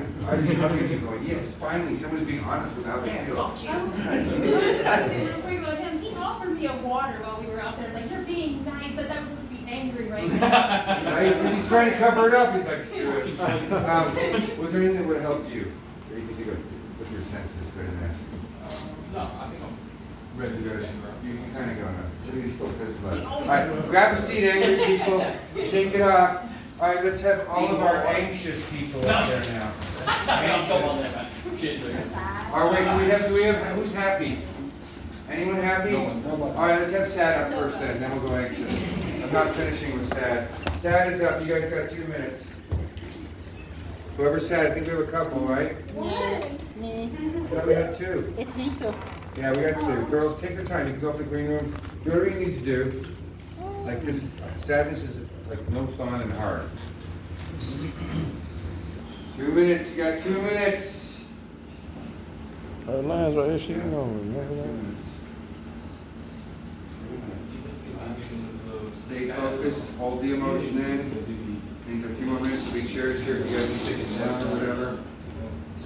[SPEAKER 2] be hugging you going, yes, finally, someone's being honest with how they feel.
[SPEAKER 9] Real quick about him, he offered me a water while we were out there. It's like, you're being nice. I thought I was supposed to be angry right now.
[SPEAKER 2] Right? He's trying to cover it up. He's like, screw it. Was there anything that would have helped you? Or you could think of with your senses to ask you?
[SPEAKER 6] No, I think I'm ready to go down.
[SPEAKER 2] You can kind of go now. He's still pissed about it. All right, grab a seat, angry people. Shake it off. All right, let's have all of our anxious people out there now.
[SPEAKER 1] Come on there, man. Cheers, man.
[SPEAKER 2] All right, do we have, who's happy? Anyone happy?
[SPEAKER 6] No one's-
[SPEAKER 2] All right, let's have sad up first then we'll go anxious. I'm not finishing with sad. Sad is up, you guys got 2 minutes. Whoever's sad, I think we have a couple, right?
[SPEAKER 4] Me.
[SPEAKER 2] I thought we had 2.
[SPEAKER 4] It's me too.
[SPEAKER 2] Yeah, we got 2. Girls, take your time, you can go up to the green room, do whatever you need to do. Like this, sadness is like no fun and hard. 2 minutes, you got 2 minutes.
[SPEAKER 3] Her line's right here. She ain't gonna remember that.
[SPEAKER 2] Stay focused, hold the emotion in. Need a few more minutes to be chairs here. If you guys can take it down or whatever.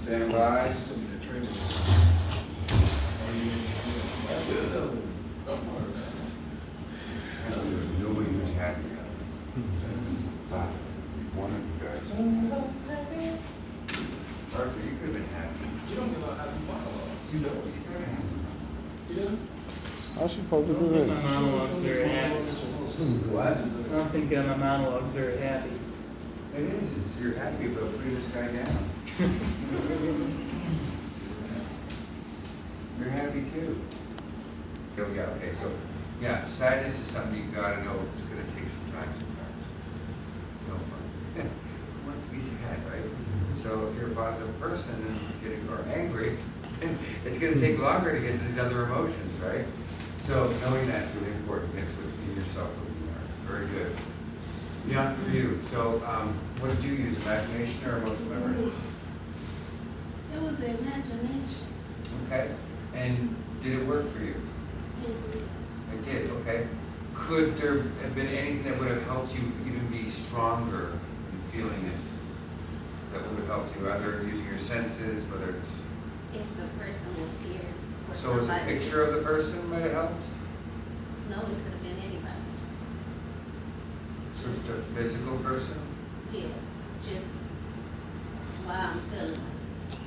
[SPEAKER 2] Stand by. Nobody was happy. But one of you guys. Arthur, you could have been happy.
[SPEAKER 6] You don't give a happy monologue.
[SPEAKER 2] You know, he's kind of happy.
[SPEAKER 6] You know?
[SPEAKER 3] How's she supposed to do
[SPEAKER 5] My
[SPEAKER 3] that?
[SPEAKER 5] monologue's very happy.
[SPEAKER 2] What?
[SPEAKER 5] I don't think my monologue's very happy.
[SPEAKER 2] It is. You're happy about putting this guy down. You're happy too. Here we go. Okay, so yeah, sadness is something you gotta know it's gonna take some time sometimes. It's no fun. Who wants to be sad, right? So if you're a positive person and getting or angry, it's gonna take longer to get to these other emotions, right? So knowing that's really important. It's within yourself who you are. Very good. Yeah, for you. So what did you use? Imagination or emotional memory?
[SPEAKER 4] It was the imagination.
[SPEAKER 2] Okay. And did it work for you? It did, okay. Could there have been anything that would have helped you even be stronger in feeling it? that would have helped you, either using your senses, whether it's,
[SPEAKER 4] If the person was here or
[SPEAKER 2] so is a
[SPEAKER 4] somebody.
[SPEAKER 2] picture of the person might have helped?
[SPEAKER 4] No, it could have been anybody.
[SPEAKER 2] So it's a physical person?
[SPEAKER 4] Yeah, just while I'm feeling like this.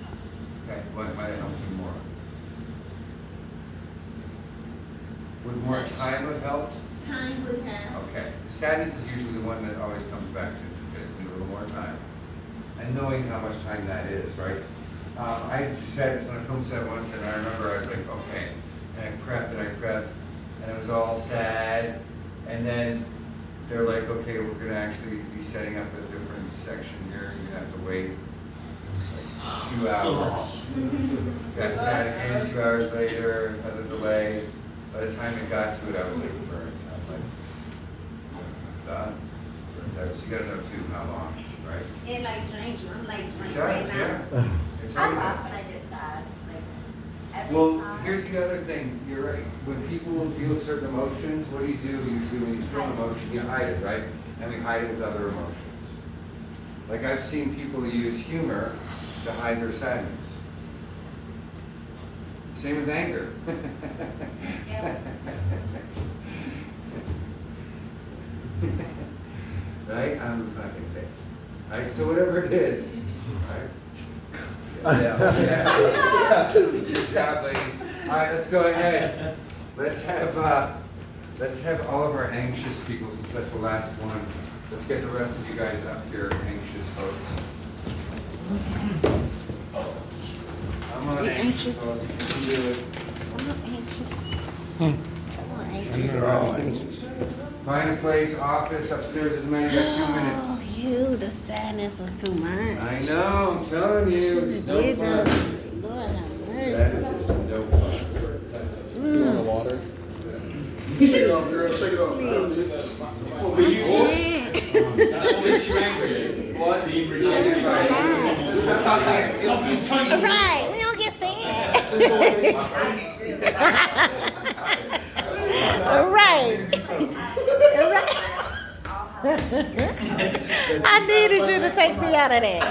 [SPEAKER 2] Okay, what might have helped you more? Would more time have helped?
[SPEAKER 4] Time would have.
[SPEAKER 2] Okay, sadness is usually the one that always comes back to just a little more time. And knowing how much time that is, right? I just had this on a film set once, and I remember I was like, okay, and I prepped, and it was all sad. And then they're like, okay, we're gonna actually be setting up a different section here, you're gonna have to wait like 2 hours. Got sad again 2 hours later, another delay. By the time it got to it, I was like burnt. I'm like, done. Burnt out. So you gotta know too how long, right?
[SPEAKER 4] It like drains you. I'm like
[SPEAKER 2] It
[SPEAKER 4] drained right
[SPEAKER 2] does,
[SPEAKER 4] now.
[SPEAKER 2] yeah. It
[SPEAKER 7] I
[SPEAKER 2] totally
[SPEAKER 7] laugh
[SPEAKER 2] does.
[SPEAKER 7] when I get sad, like, every
[SPEAKER 2] Well,
[SPEAKER 7] time.
[SPEAKER 2] here's the other thing, you're right, when people feel certain emotions, what do? Usually when you feel an emotion, you hide it, right? And we hide it with other emotions. Like I've seen people use humor to hide their sadness. Same with anger.
[SPEAKER 7] Yeah.
[SPEAKER 2] Right? I'm fucking pissed. Right? So whatever it is, right? Yeah. Good job, ladies. All right, let's go ahead. Let's have all of our anxious people, since that's the last one. Let's get the rest of you guys up here, anxious folks. I'm on
[SPEAKER 4] Be
[SPEAKER 2] anxious
[SPEAKER 4] anxious.
[SPEAKER 2] folks. You can do it.
[SPEAKER 4] I'm anxious. I'm anxious.
[SPEAKER 2] You're all anxious. Find a place, office, upstairs, as many as 2 minutes.
[SPEAKER 4] Oh, you, the sadness was too much.
[SPEAKER 2] I know, I'm telling you.
[SPEAKER 4] Should've
[SPEAKER 2] It's no
[SPEAKER 4] did that.
[SPEAKER 2] fun.
[SPEAKER 4] Lord have
[SPEAKER 2] That is
[SPEAKER 4] mercy.
[SPEAKER 2] just no fun.
[SPEAKER 8] You want the water?
[SPEAKER 3] Shake it off, girl. Shake it off.
[SPEAKER 1] What were you for? That makes you angry. What? The
[SPEAKER 4] Right, we don't get sad. Right. I needed you to take me out of that.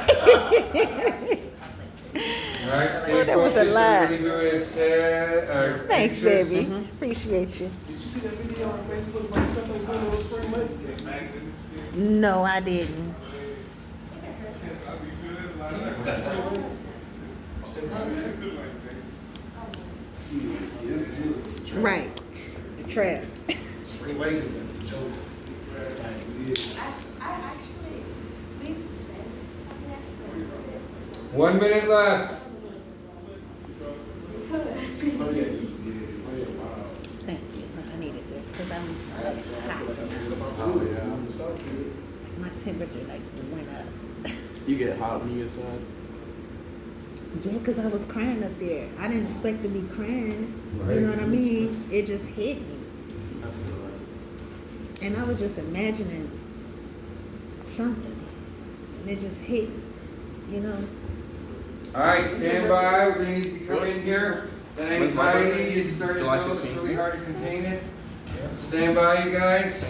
[SPEAKER 2] All right, stay
[SPEAKER 4] Oh, that was a
[SPEAKER 2] focused.
[SPEAKER 4] lot.
[SPEAKER 2] Everybody who is sad,
[SPEAKER 4] Thanks,
[SPEAKER 2] anxious.
[SPEAKER 4] baby. Appreciate you.
[SPEAKER 3] Did you see that video on Facebook about stuff that was going on with spring lake? Yes, magnets.
[SPEAKER 4] No, I didn't. Right. The trap.
[SPEAKER 3] Spring lake is the joke.
[SPEAKER 7] I actually, we've been,
[SPEAKER 2] 1 minute left.
[SPEAKER 3] Oh, yeah, wow.
[SPEAKER 4] Thank you. I needed this because I'm
[SPEAKER 3] I feel like I made it about
[SPEAKER 10] Oh, yeah.
[SPEAKER 3] I'm so cute.
[SPEAKER 4] my temperature like went up.
[SPEAKER 10] You get hot when you get sad?
[SPEAKER 4] Yeah, because I was crying up there. I didn't expect to be crying.
[SPEAKER 2] Right.
[SPEAKER 4] You know what I mean? It just hit me.
[SPEAKER 10] I feel like.
[SPEAKER 4] And I was just imagining something. And it just hit me. You know?
[SPEAKER 2] All right, stand by. We're going to need to come in here. That anxiety is starting to
[SPEAKER 10] July
[SPEAKER 2] build. It's
[SPEAKER 10] 15th.
[SPEAKER 2] really hard to contain it. Stand by, you guys.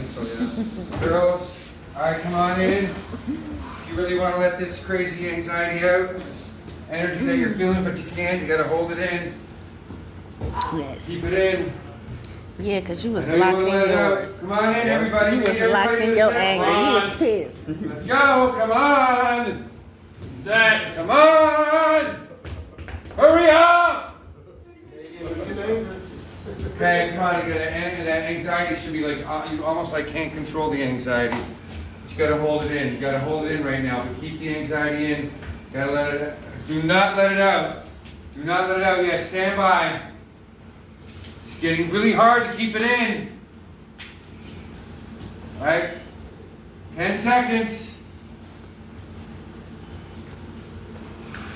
[SPEAKER 2] Girls, all right, come on in. If you really want to let this crazy anxiety out, this energy that you're feeling, but you can't, you got to hold it in.
[SPEAKER 4] Yes.
[SPEAKER 2] Keep it in.
[SPEAKER 4] Yeah, because you
[SPEAKER 2] I
[SPEAKER 4] was
[SPEAKER 2] know you
[SPEAKER 4] locked
[SPEAKER 2] want
[SPEAKER 4] in
[SPEAKER 2] to let it out.
[SPEAKER 4] yours.
[SPEAKER 2] Come on in, everybody.
[SPEAKER 4] You
[SPEAKER 2] We
[SPEAKER 4] was
[SPEAKER 2] need everybody
[SPEAKER 4] locked
[SPEAKER 2] to
[SPEAKER 4] in your
[SPEAKER 2] sit.
[SPEAKER 4] anger.
[SPEAKER 2] Come
[SPEAKER 4] You was
[SPEAKER 2] on.
[SPEAKER 4] pissed.
[SPEAKER 2] Let's go. Come on. Set. Come on. Hurry up. Okay, come on. You gotta, and that anxiety should be like, you almost like can't control the anxiety. But you gotta hold it in. You gotta hold it in right now. But keep the anxiety in. You gotta let it. Do not let it out. Do not let it out yet. Stand by. It's getting really hard to keep it in. All right. 10 seconds.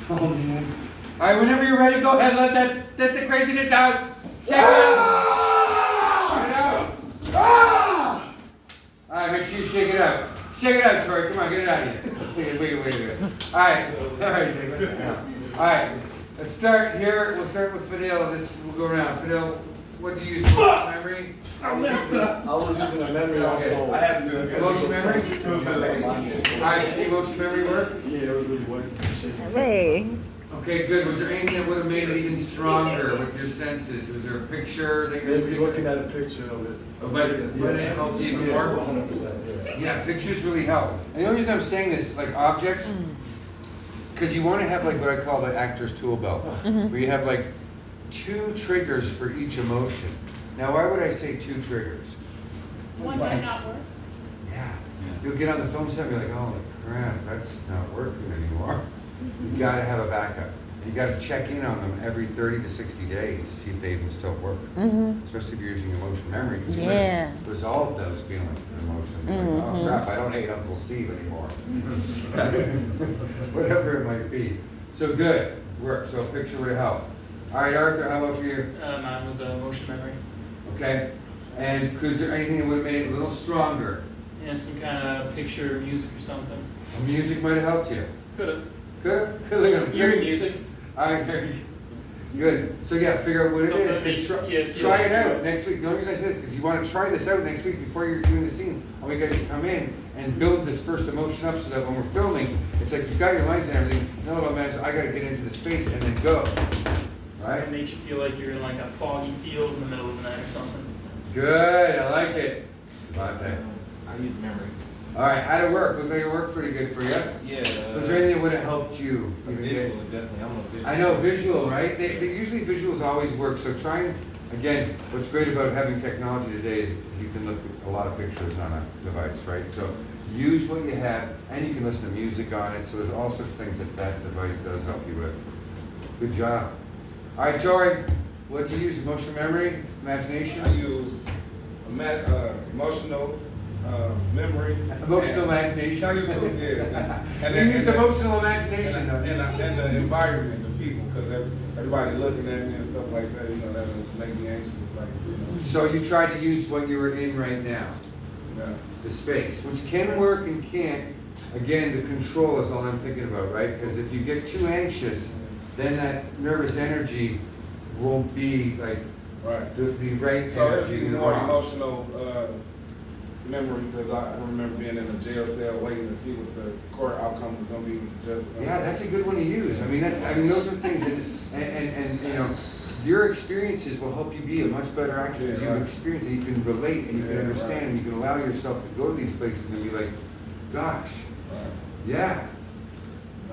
[SPEAKER 2] Oh man. All right, whenever you're ready, go ahead. Let the craziness out. Shake it out. Shake it out. All right, make sure you shake it out. Shake it out, Troy. Come on, get it out of here. Wait. All right. All right. Let's start here. We'll start with Fidel. We'll go around. Fidel, what do you use? memory?
[SPEAKER 8] I was using a memory also.
[SPEAKER 3] I had to do it.
[SPEAKER 2] Emotion memory?
[SPEAKER 8] All
[SPEAKER 2] Alright, did the emotion memory work?
[SPEAKER 8] Yeah, it was really working.
[SPEAKER 4] Wait.
[SPEAKER 2] Okay, good. Was there anything that would have made it even stronger with your senses? Was there a picture that you're
[SPEAKER 8] Maybe looking at a picture of it.
[SPEAKER 2] But it helped you even more?
[SPEAKER 8] 100%, yeah.
[SPEAKER 2] Yeah, pictures really help. And the only reason I'm saying this, like objects, because you want to have like what I call the actor's tool belt, where you have like 2 triggers for each emotion. Now, why would I say 2 triggers?
[SPEAKER 9] One might not work.
[SPEAKER 2] Yeah. You'll get on the film set and be like, holy crap, that's not working anymore. You gotta have a backup. You gotta check in on them every 30 to 60 days to see if they even still work. Especially if you're using emotion memory, because you
[SPEAKER 4] Yeah.
[SPEAKER 2] resolve those feelings and emotions. Like, oh crap, I don't hate Uncle Steve anymore. Whatever it might be. So good work. So a picture would help. All right, Arthur, how about for you?
[SPEAKER 5] Mine was motion memory.
[SPEAKER 2] Okay. And is there anything that would have made it a little stronger?
[SPEAKER 5] Yeah, some kind of picture, music or something.
[SPEAKER 2] Music might have helped you.
[SPEAKER 5] Could have.
[SPEAKER 2] Good. Good. Look at him.
[SPEAKER 5] You're in music.
[SPEAKER 2] All right, there you go. Good. So yeah, figure out what
[SPEAKER 5] Something
[SPEAKER 2] it
[SPEAKER 5] that makes
[SPEAKER 2] is.
[SPEAKER 5] you feel
[SPEAKER 2] Try
[SPEAKER 5] like
[SPEAKER 2] it
[SPEAKER 5] you're-
[SPEAKER 2] out next week. The only reason I say this is because you want to try this out next week before you're doing the scene. I want you guys to come in and build this first emotion up so that when we're filming, it's like you've got your lines and everything. No, man, I got to get into the space and then go. Right?
[SPEAKER 5] It makes you feel like you're in like a foggy field in the middle of the night or something.
[SPEAKER 2] Good. I like it. About that.
[SPEAKER 6] I use memory.
[SPEAKER 2] All right. How'd it work? Looked like it worked pretty good for you.
[SPEAKER 6] Yeah.
[SPEAKER 2] Was there anything that would have helped you?
[SPEAKER 6] Visual, definitely. I'm a visual.
[SPEAKER 2] I know visual, right? They usually visuals always work. So try and again, what's great about having technology today is you can look at a lot of pictures on a device, right? So use what you have, and you can listen to music on it. So there's all sorts of things that that device does help you with. Good job. All right, Tori, what do you use? Emotional memory, imagination?
[SPEAKER 3] I use emotional memory.
[SPEAKER 2] Emotional imagination.
[SPEAKER 3] I use some, yeah.
[SPEAKER 2] You used emotional imagination.
[SPEAKER 3] And the environment, the people, because everybody looking at me and stuff like that, you know, that'll make me anxious. Like, you know.
[SPEAKER 2] So you try to use what you're in right now,
[SPEAKER 3] Yeah.
[SPEAKER 2] the space, which can work and can't. Again, the control is all I'm thinking about, right? Because if you get too anxious, then that nervous energy won't be like
[SPEAKER 3] Right.
[SPEAKER 2] the right
[SPEAKER 3] So it'll
[SPEAKER 2] energy.
[SPEAKER 3] be
[SPEAKER 2] in the
[SPEAKER 3] more
[SPEAKER 2] wrong.
[SPEAKER 3] emotional memory, because I remember being in a jail cell waiting to see what the court outcome was going to be with the judge.
[SPEAKER 2] Yeah, that's a good one to use. I mean, those are things that, and you know, your experiences will help you be a much better actor because
[SPEAKER 3] Yeah,
[SPEAKER 2] you've
[SPEAKER 3] right.
[SPEAKER 2] experienced it, you can relate and you can
[SPEAKER 3] Yeah,
[SPEAKER 2] understand
[SPEAKER 3] right.
[SPEAKER 2] and you can allow yourself to go to these places and be like, gosh,
[SPEAKER 3] Right.
[SPEAKER 2] yeah.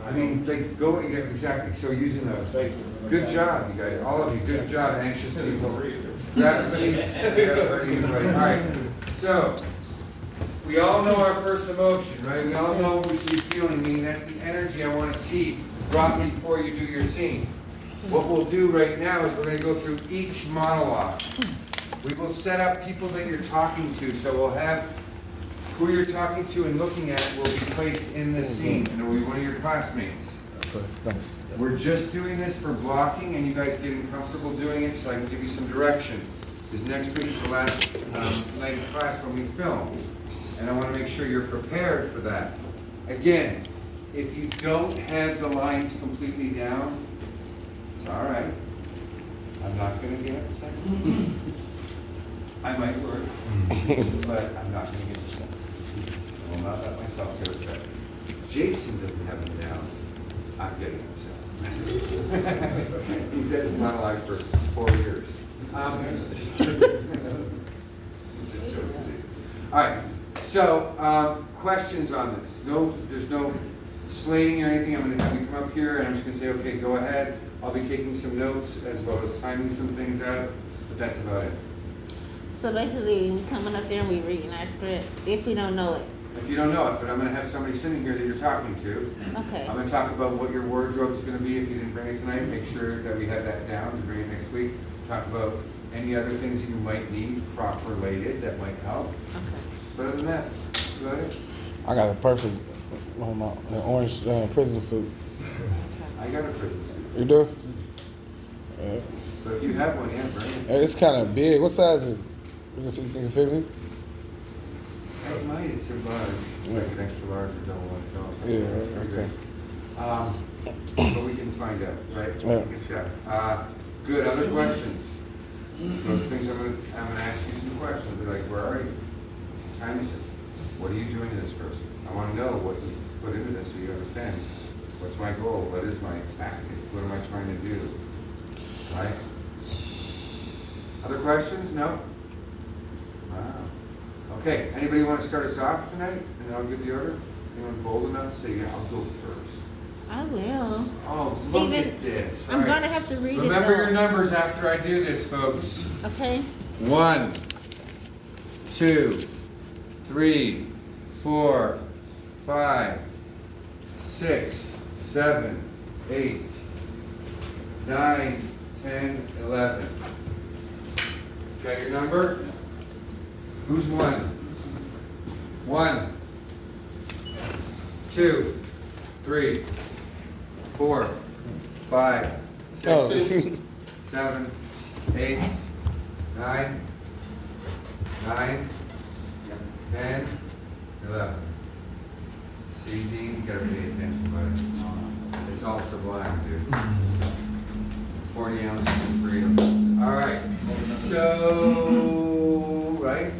[SPEAKER 2] I mean, like, go, yeah, exactly. So using those.
[SPEAKER 3] Thank you.
[SPEAKER 2] Good job, you guys. All of you, good job, anxious people.
[SPEAKER 3] Read.
[SPEAKER 2] Grab a seat. All right. So, we all know our first emotion, right? We all know what we're feeling. I mean, that's the energy I want to see brought before you do your scene. What we'll do right now is we're going to go through each monologue. We will set up people that you're talking to. So we'll have who you're talking to and looking at will be placed in this scene, and it will be one of your classmates. We're just doing this for blocking and you guys getting comfortable doing it so I can give you some direction. Because next week is the last night of class when we film. And I want to make sure you're prepared for that. Again, if you don't have the lines completely down, it's all right. I'm not going to get upset. I might work, but I'm not going to get upset. I will not let myself get upset. Jason doesn't have them down. I'm getting upset. He said his monologue for 4 years. Just joking, Jason. All right. So, questions on this? No, there's no slating or anything. I'm going to have you come up here, and I'm just going to say, okay, go ahead. I'll be taking some notes as well as timing some things out, but that's about it.
[SPEAKER 4] So basically, we coming up there and we reading our script if we don't know it.
[SPEAKER 2] If you don't know it, but I'm going to have somebody sitting here that you're talking to.
[SPEAKER 4] Okay.
[SPEAKER 2] I'm going to talk about what your wardrobe is going to be if you didn't bring it tonight. Make sure that we have that down to bring it next week. Talk about any other things that you might need, prop related, that might help.
[SPEAKER 4] Okay.
[SPEAKER 2] But other than that, that's about it.
[SPEAKER 3] I got a perfect orange prison suit.
[SPEAKER 2] I got a prison suit.
[SPEAKER 3] You do? Yeah.
[SPEAKER 2] But if you have one, yeah, bring it.
[SPEAKER 3] It's kind of big. What size is it? You think it fit me?
[SPEAKER 2] It might, it's a large. It's like an extra large or double XL. So
[SPEAKER 3] Yeah,
[SPEAKER 2] it's pretty
[SPEAKER 3] okay.
[SPEAKER 2] good. But we can find out, right?
[SPEAKER 3] Yeah.
[SPEAKER 2] We can check. Good, other questions? Those things I'm gonna ask you some questions. Be like, where are you? What time is it? What are you doing to this person? I want to know what you put into this so you understand. What's my goal? What is my tactic? What am I trying to do? Right? Other questions? No? Wow. Okay, anybody want to start us off tonight? And then I'll give the order. Anyone bold enough to say, yeah, I'll go first?
[SPEAKER 4] I will.
[SPEAKER 2] Oh, look
[SPEAKER 4] Even-
[SPEAKER 2] at this.
[SPEAKER 4] I'm
[SPEAKER 2] All right.
[SPEAKER 4] gonna have to read
[SPEAKER 2] Remember
[SPEAKER 4] it
[SPEAKER 2] your
[SPEAKER 4] though.
[SPEAKER 2] numbers after I do this, folks.
[SPEAKER 4] Okay?
[SPEAKER 2] 1, 2, 3, 4, 5, 6, 7, 8, 9, 10, 11. Got your number? Who's 1? 1, 2, 3, 4, 5, 6,
[SPEAKER 3] Oh.
[SPEAKER 2] 7, 8, 9, 10, 11. See, Dean, you gotta pay attention, buddy. It's all sublime, dude. 40 ounces of freedom. All right. So, right?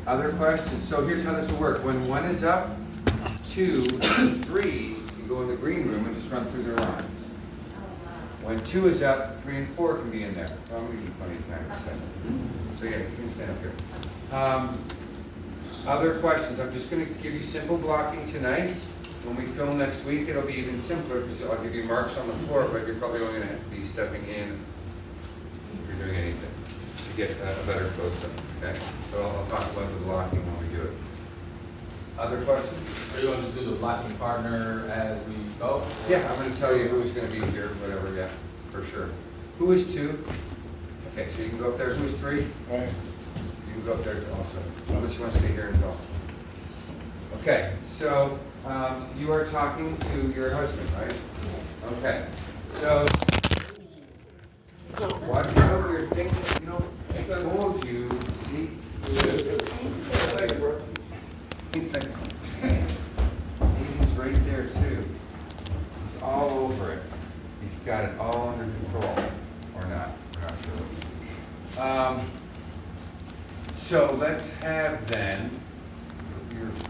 [SPEAKER 2] Other questions? So here's how this will work. When 1 is up, 2, 3, you go in the green room and just run through their lines. When 2 is up, 3 and 4 can be in there. Well, I'm gonna give you plenty of time in a second. So yeah, you can stand up here. Other questions? I'm just gonna give you simple blocking tonight. When we film next week, it'll be even simpler because I'll give you marks on the floor, but you're probably only gonna have to be stepping in if you're doing anything to get a better close-up, okay? But I'll talk about the blocking when we do it. Other questions?
[SPEAKER 6] Are you gonna just do the blocking partner as we go?
[SPEAKER 2] Yeah, I'm gonna tell you who's gonna be here, whatever, yeah, for sure. Who is 2? Okay, so you can go up there. Who is 3?
[SPEAKER 3] Right.
[SPEAKER 2] You can go up there also. Unless you want to stay here and go. Okay, so you are talking to your husband, right? Okay, so watch out your things, you know, I told you, see? He's like, he's right there too. He's all over it. He's got it all under control, or not, we're not sure. So let's have then, let's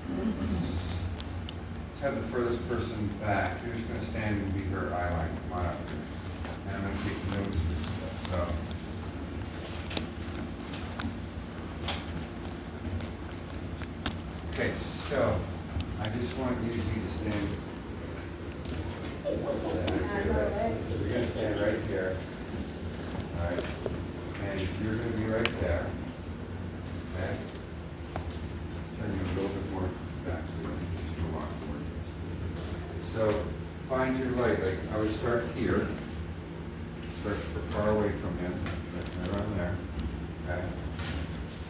[SPEAKER 2] have the furthest person back. You're just gonna stand and be her eye line. Come on up here. And I'm gonna take notes for stuff. So. Okay, so I just want you to stand. You're gonna stand right here. All right. And you're gonna be right there. Okay? Let's turn you a little bit more back so you can walk towards us. So find your light. Like I would start here. Start far away from him. Right around there. Okay.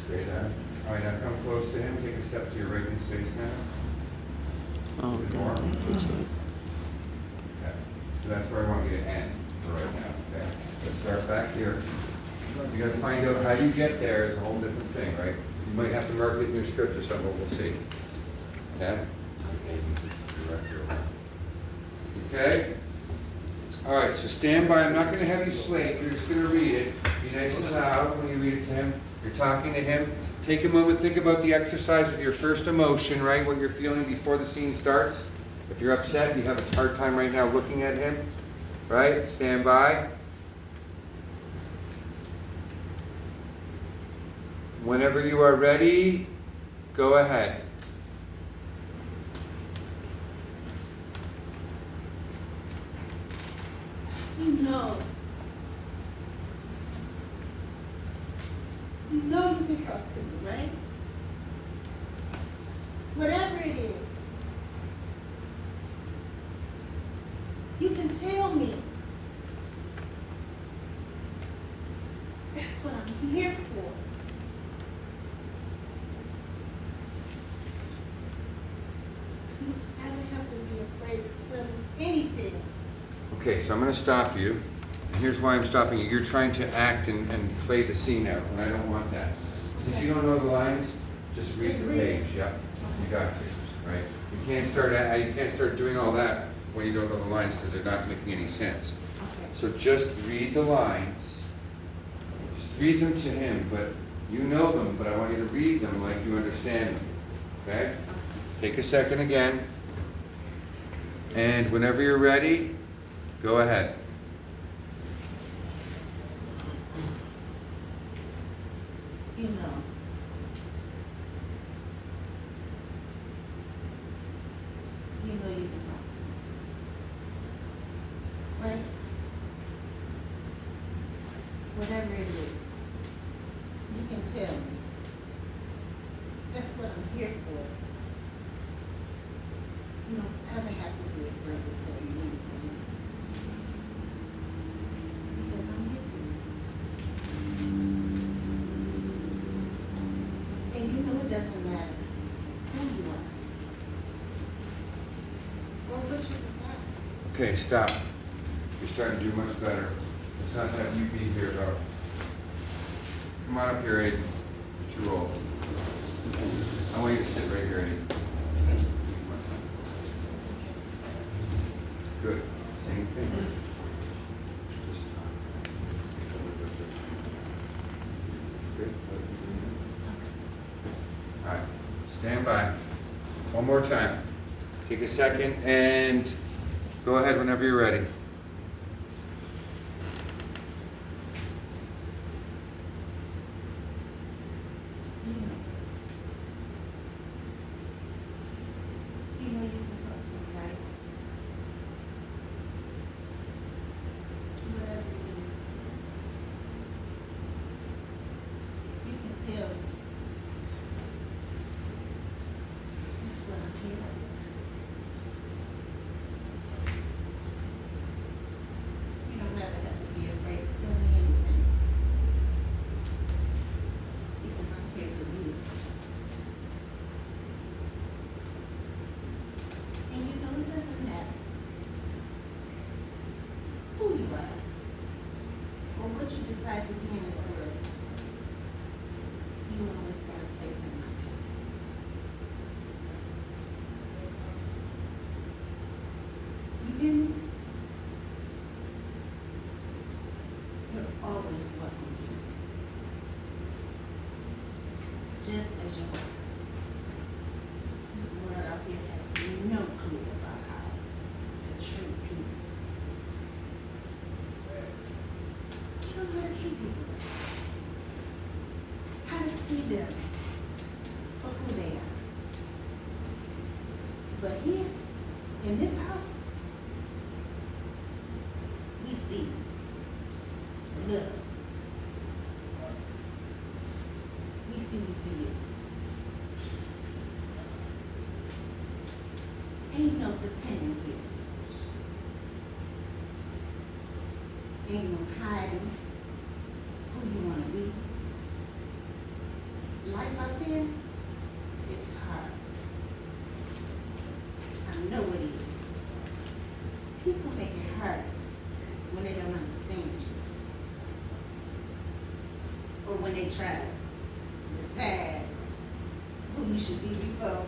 [SPEAKER 2] Stay there. All right, now come close to him. Take a step to your right and space now.
[SPEAKER 3] Oh,
[SPEAKER 2] More.
[SPEAKER 3] okay.
[SPEAKER 2] Okay. So that's where I want you to end for right now. Okay. Let's start back here. You got to find out how you get there is a whole different thing, right? You might have to mark it in your script or something. We'll see. Okay. Okay. All right. So stand by. I'm not going to have you slate. You're just going to read it. Be nice and loud when you read it to him. You're talking to him. Take a moment, think about the exercise with your first emotion, right? What you're feeling before the scene starts. If you're upset, you have a hard time right now looking at him, right? Stand by. Whenever you are ready, go ahead.
[SPEAKER 4] You know you can talk to me, right? Whatever it is. You can tell me. That's what I'm here for. You don't ever have to be afraid to tell me anything.
[SPEAKER 2] Okay, so I'm going to stop you. And here's why I'm stopping you. You're trying to act and play the scene out, and I don't want that. Since you don't know the lines, just read the page. Yep, you got to, right? You can't start doing all that when you don't know the lines because they're not making any sense.
[SPEAKER 4] Okay.
[SPEAKER 2] So just read the lines read them to him, but you know them, but I want you to read them like you understand them. Okay? Take a second again. And whenever you're ready, go ahead.
[SPEAKER 4] You know. You know you can talk to me. Right? Whatever it is, you can tell me. That's what I'm here for. You don't ever have to be afraid to tell me anything. Because I'm here for you. And you know it doesn't matter who you are. Or what you decide.
[SPEAKER 2] Okay, stop. You're starting to do much better. Let's not have you be here, though. Come on up here, Aiden. You're too old. I want you to sit right here, Aiden. Good. Same thing. Just good. All right. Stand by. One more time. Take a second and go ahead whenever you're ready.
[SPEAKER 4] You know you can talk to me, right? Whatever it is. You can tell me. That's what I'm here for. You don't ever have to be afraid to tell me anything. Because I'm here for you. And you know it doesn't matter who you are or what you decide to be in this world. You always got a place in my table. You hear me? You're always welcome here. Just as you are. This world out here has no clue about how to treat people. You don't know how to treat people. How to see them for who they are. But here, in this house, we see love. We see you for you. Ain't no pretending here. Ain't no hiding who you want to be. Life out there, it's hard. I know it is. People make it hard when they don't understand you. Or when they try to decide who you should be before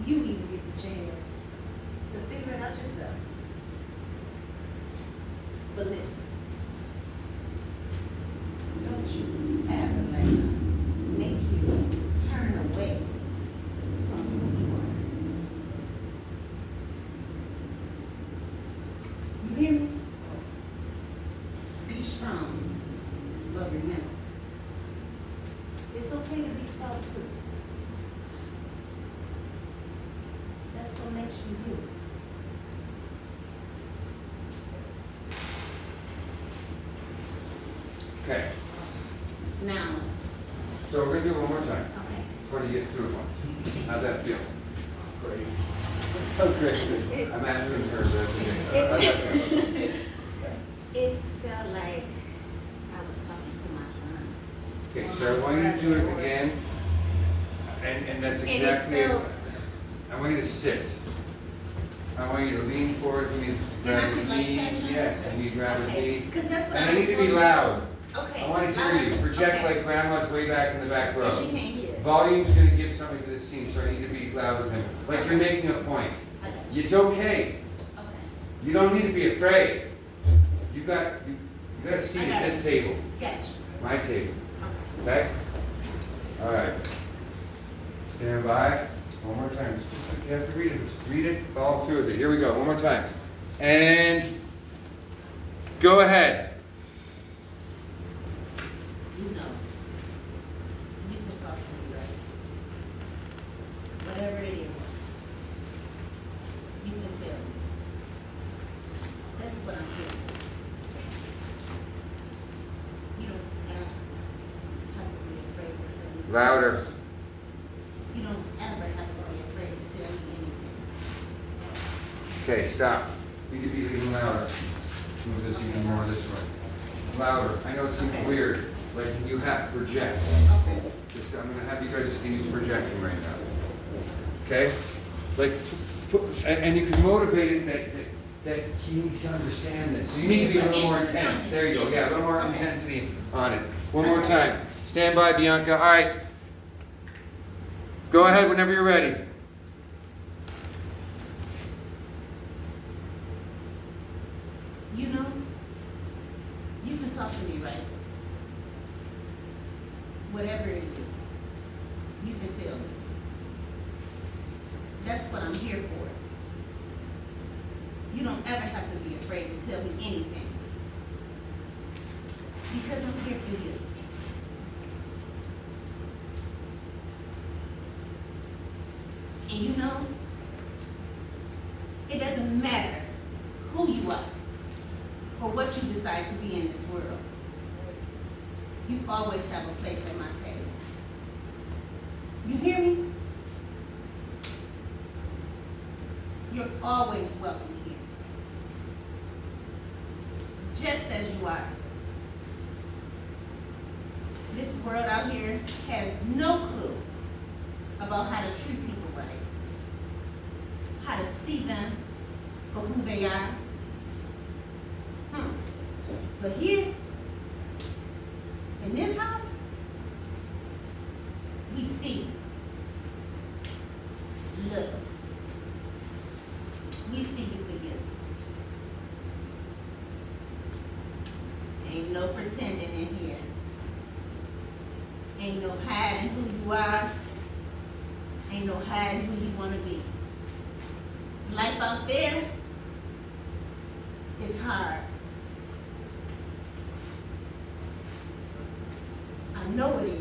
[SPEAKER 4] you even get the chance to figure it out yourself. But listen, don't you ever let them make you turn away from who you are. You hear me? Be strong, but remember, it's okay to be soft too. That's what makes you you.
[SPEAKER 2] Okay.
[SPEAKER 4] Now,
[SPEAKER 2] So we're gonna do it one more time.
[SPEAKER 4] okay.
[SPEAKER 2] Just want to get through it once. How'd that feel?
[SPEAKER 6] Great.
[SPEAKER 2] Oh, great. I'm asking her that. How'd that feel?
[SPEAKER 4] It felt like I was talking to my son.
[SPEAKER 2] Okay, so I want you to do it again. And that's
[SPEAKER 4] And it
[SPEAKER 2] exactly it.
[SPEAKER 4] felt-
[SPEAKER 2] I want you to sit. I want you to lean forward for me to
[SPEAKER 4] And
[SPEAKER 2] grab
[SPEAKER 4] I
[SPEAKER 2] his
[SPEAKER 4] could, like,
[SPEAKER 2] knee.
[SPEAKER 4] touch him?
[SPEAKER 2] Yes, and you grab his
[SPEAKER 4] Okay,
[SPEAKER 2] knee.
[SPEAKER 4] because that's what
[SPEAKER 2] And
[SPEAKER 4] I
[SPEAKER 2] I need
[SPEAKER 4] was
[SPEAKER 2] to be
[SPEAKER 4] gonna do.
[SPEAKER 2] loud.
[SPEAKER 4] Okay.
[SPEAKER 2] I want to hear you.
[SPEAKER 4] loud.
[SPEAKER 2] Project
[SPEAKER 4] Okay.
[SPEAKER 2] like grandma's way back in the back row.
[SPEAKER 4] But she can't hear.
[SPEAKER 2] Volume's gonna give something to the scene, so I need to be loud with him. Like you're making a point.
[SPEAKER 4] I got you.
[SPEAKER 2] It's okay.
[SPEAKER 4] Okay.
[SPEAKER 2] You don't need to be afraid. You got a seat
[SPEAKER 4] I
[SPEAKER 2] at
[SPEAKER 4] got
[SPEAKER 2] this
[SPEAKER 4] you.
[SPEAKER 2] table.
[SPEAKER 4] Got you.
[SPEAKER 2] my tape. Okay? All right. Stand by. One more time. Just, you have to read it. Just read it. Follow through with it. Here we go. One more time. And go ahead.
[SPEAKER 4] You know, you can talk to me, right? Whatever it is, you can tell me. That's what I'm here for. You don't have to be afraid to tell me.
[SPEAKER 2] Louder.
[SPEAKER 4] You don't ever have to be afraid to tell me anything.
[SPEAKER 2] Okay, stop. You can be even louder. Move this even more this way. Louder. I know it seems weird, like you have to project.
[SPEAKER 4] Okay.
[SPEAKER 2] Just, I'm gonna have you guys just use projecting right now. Okay? Like, and you can motivate it that he needs to understand this. So you need to be a little more intense. There you go. Yeah, a little more intensity on it. One more time. Stand by, Bianca. All right. Go ahead whenever you're ready.
[SPEAKER 4] You know, you can talk to me, right? Whatever it is, you can tell me. That's what I'm here for. You don't ever have to be afraid to tell me anything. Because I'm here for you. And you know, it doesn't matter who you are or what you decide to be in this world. You always have a place at my table. You hear me? You're always welcome here. Just as you are. This world out here has no clue about how to treat people right. How to see them for who they are. But here, in this house, we see. Look. We see you for you. Ain't no pretending in here. Ain't no hiding who you are. Ain't no hiding who you want to be. Life out there is hard. I know it is.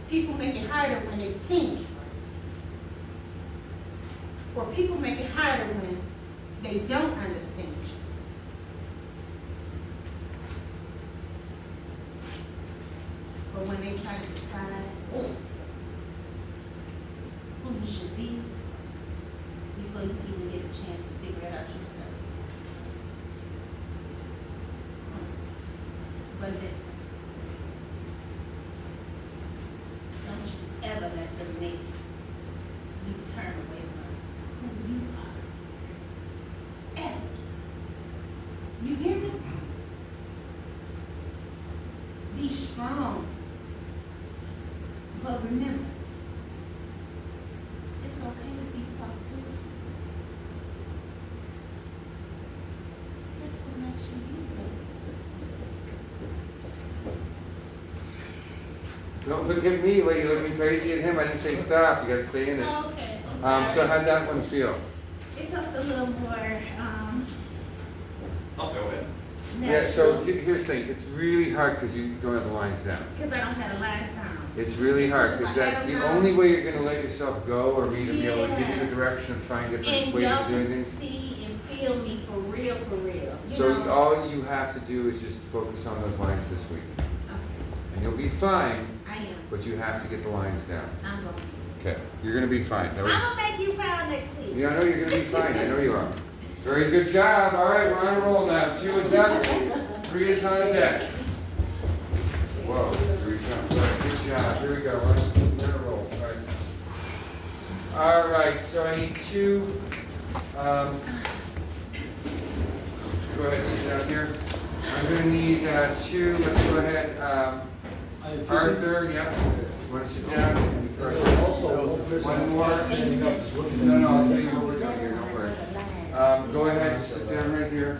[SPEAKER 4] People make it harder when they think. Or people make it harder when they don't understand you. But when they try to decide who you should be, before you even get a chance to figure it out yourself. But listen, don't you ever let them make you turn away from who you are. Ever. You hear me? Be strong. But remember, it's okay to be soft too. That's what makes you you, baby.
[SPEAKER 2] Don't look at me. Wait, you're looking crazy at him. I didn't say stop. You gotta stay in it.
[SPEAKER 4] Oh, okay.
[SPEAKER 2] So how'd that one feel?
[SPEAKER 4] It felt a little more,
[SPEAKER 1] I felt it.
[SPEAKER 2] Yeah, so here's the thing. It's really hard because you don't have the lines down.
[SPEAKER 4] because I don't have the lines down.
[SPEAKER 2] It's really hard because that's the only way you're going to let yourself go, or me to be able to give you the direction of trying different
[SPEAKER 4] And
[SPEAKER 2] ways
[SPEAKER 4] y'all
[SPEAKER 2] of doing
[SPEAKER 4] can
[SPEAKER 2] things.
[SPEAKER 4] see and feel me for real, for real. You
[SPEAKER 2] So
[SPEAKER 4] know?
[SPEAKER 2] all you have to do is just focus on those lines this week.
[SPEAKER 4] Okay,
[SPEAKER 2] And you'll be fine,
[SPEAKER 4] I am.
[SPEAKER 2] but you have to get the lines down.
[SPEAKER 4] I'm going.
[SPEAKER 2] Okay, you're going to be fine. That was,
[SPEAKER 4] I'm gonna make you proud next week.
[SPEAKER 2] yeah, I know you're going to be fine. I know you are. Very good job. All right, we're on a roll now. 2 is up, 3 is on deck. Whoa, here we go. All right, good job. Here we go. We're on a roll. All right. All right, so I need 2. Go ahead, sit down here. I'm going to need 2. Let's go ahead. Arthur, yep. Want to sit down?
[SPEAKER 8] Also, one person
[SPEAKER 2] One more.
[SPEAKER 8] standing up is looking at
[SPEAKER 2] No,
[SPEAKER 8] me.
[SPEAKER 2] no, I'll tell you what we're doing here. Don't worry. Go ahead, just sit down right here.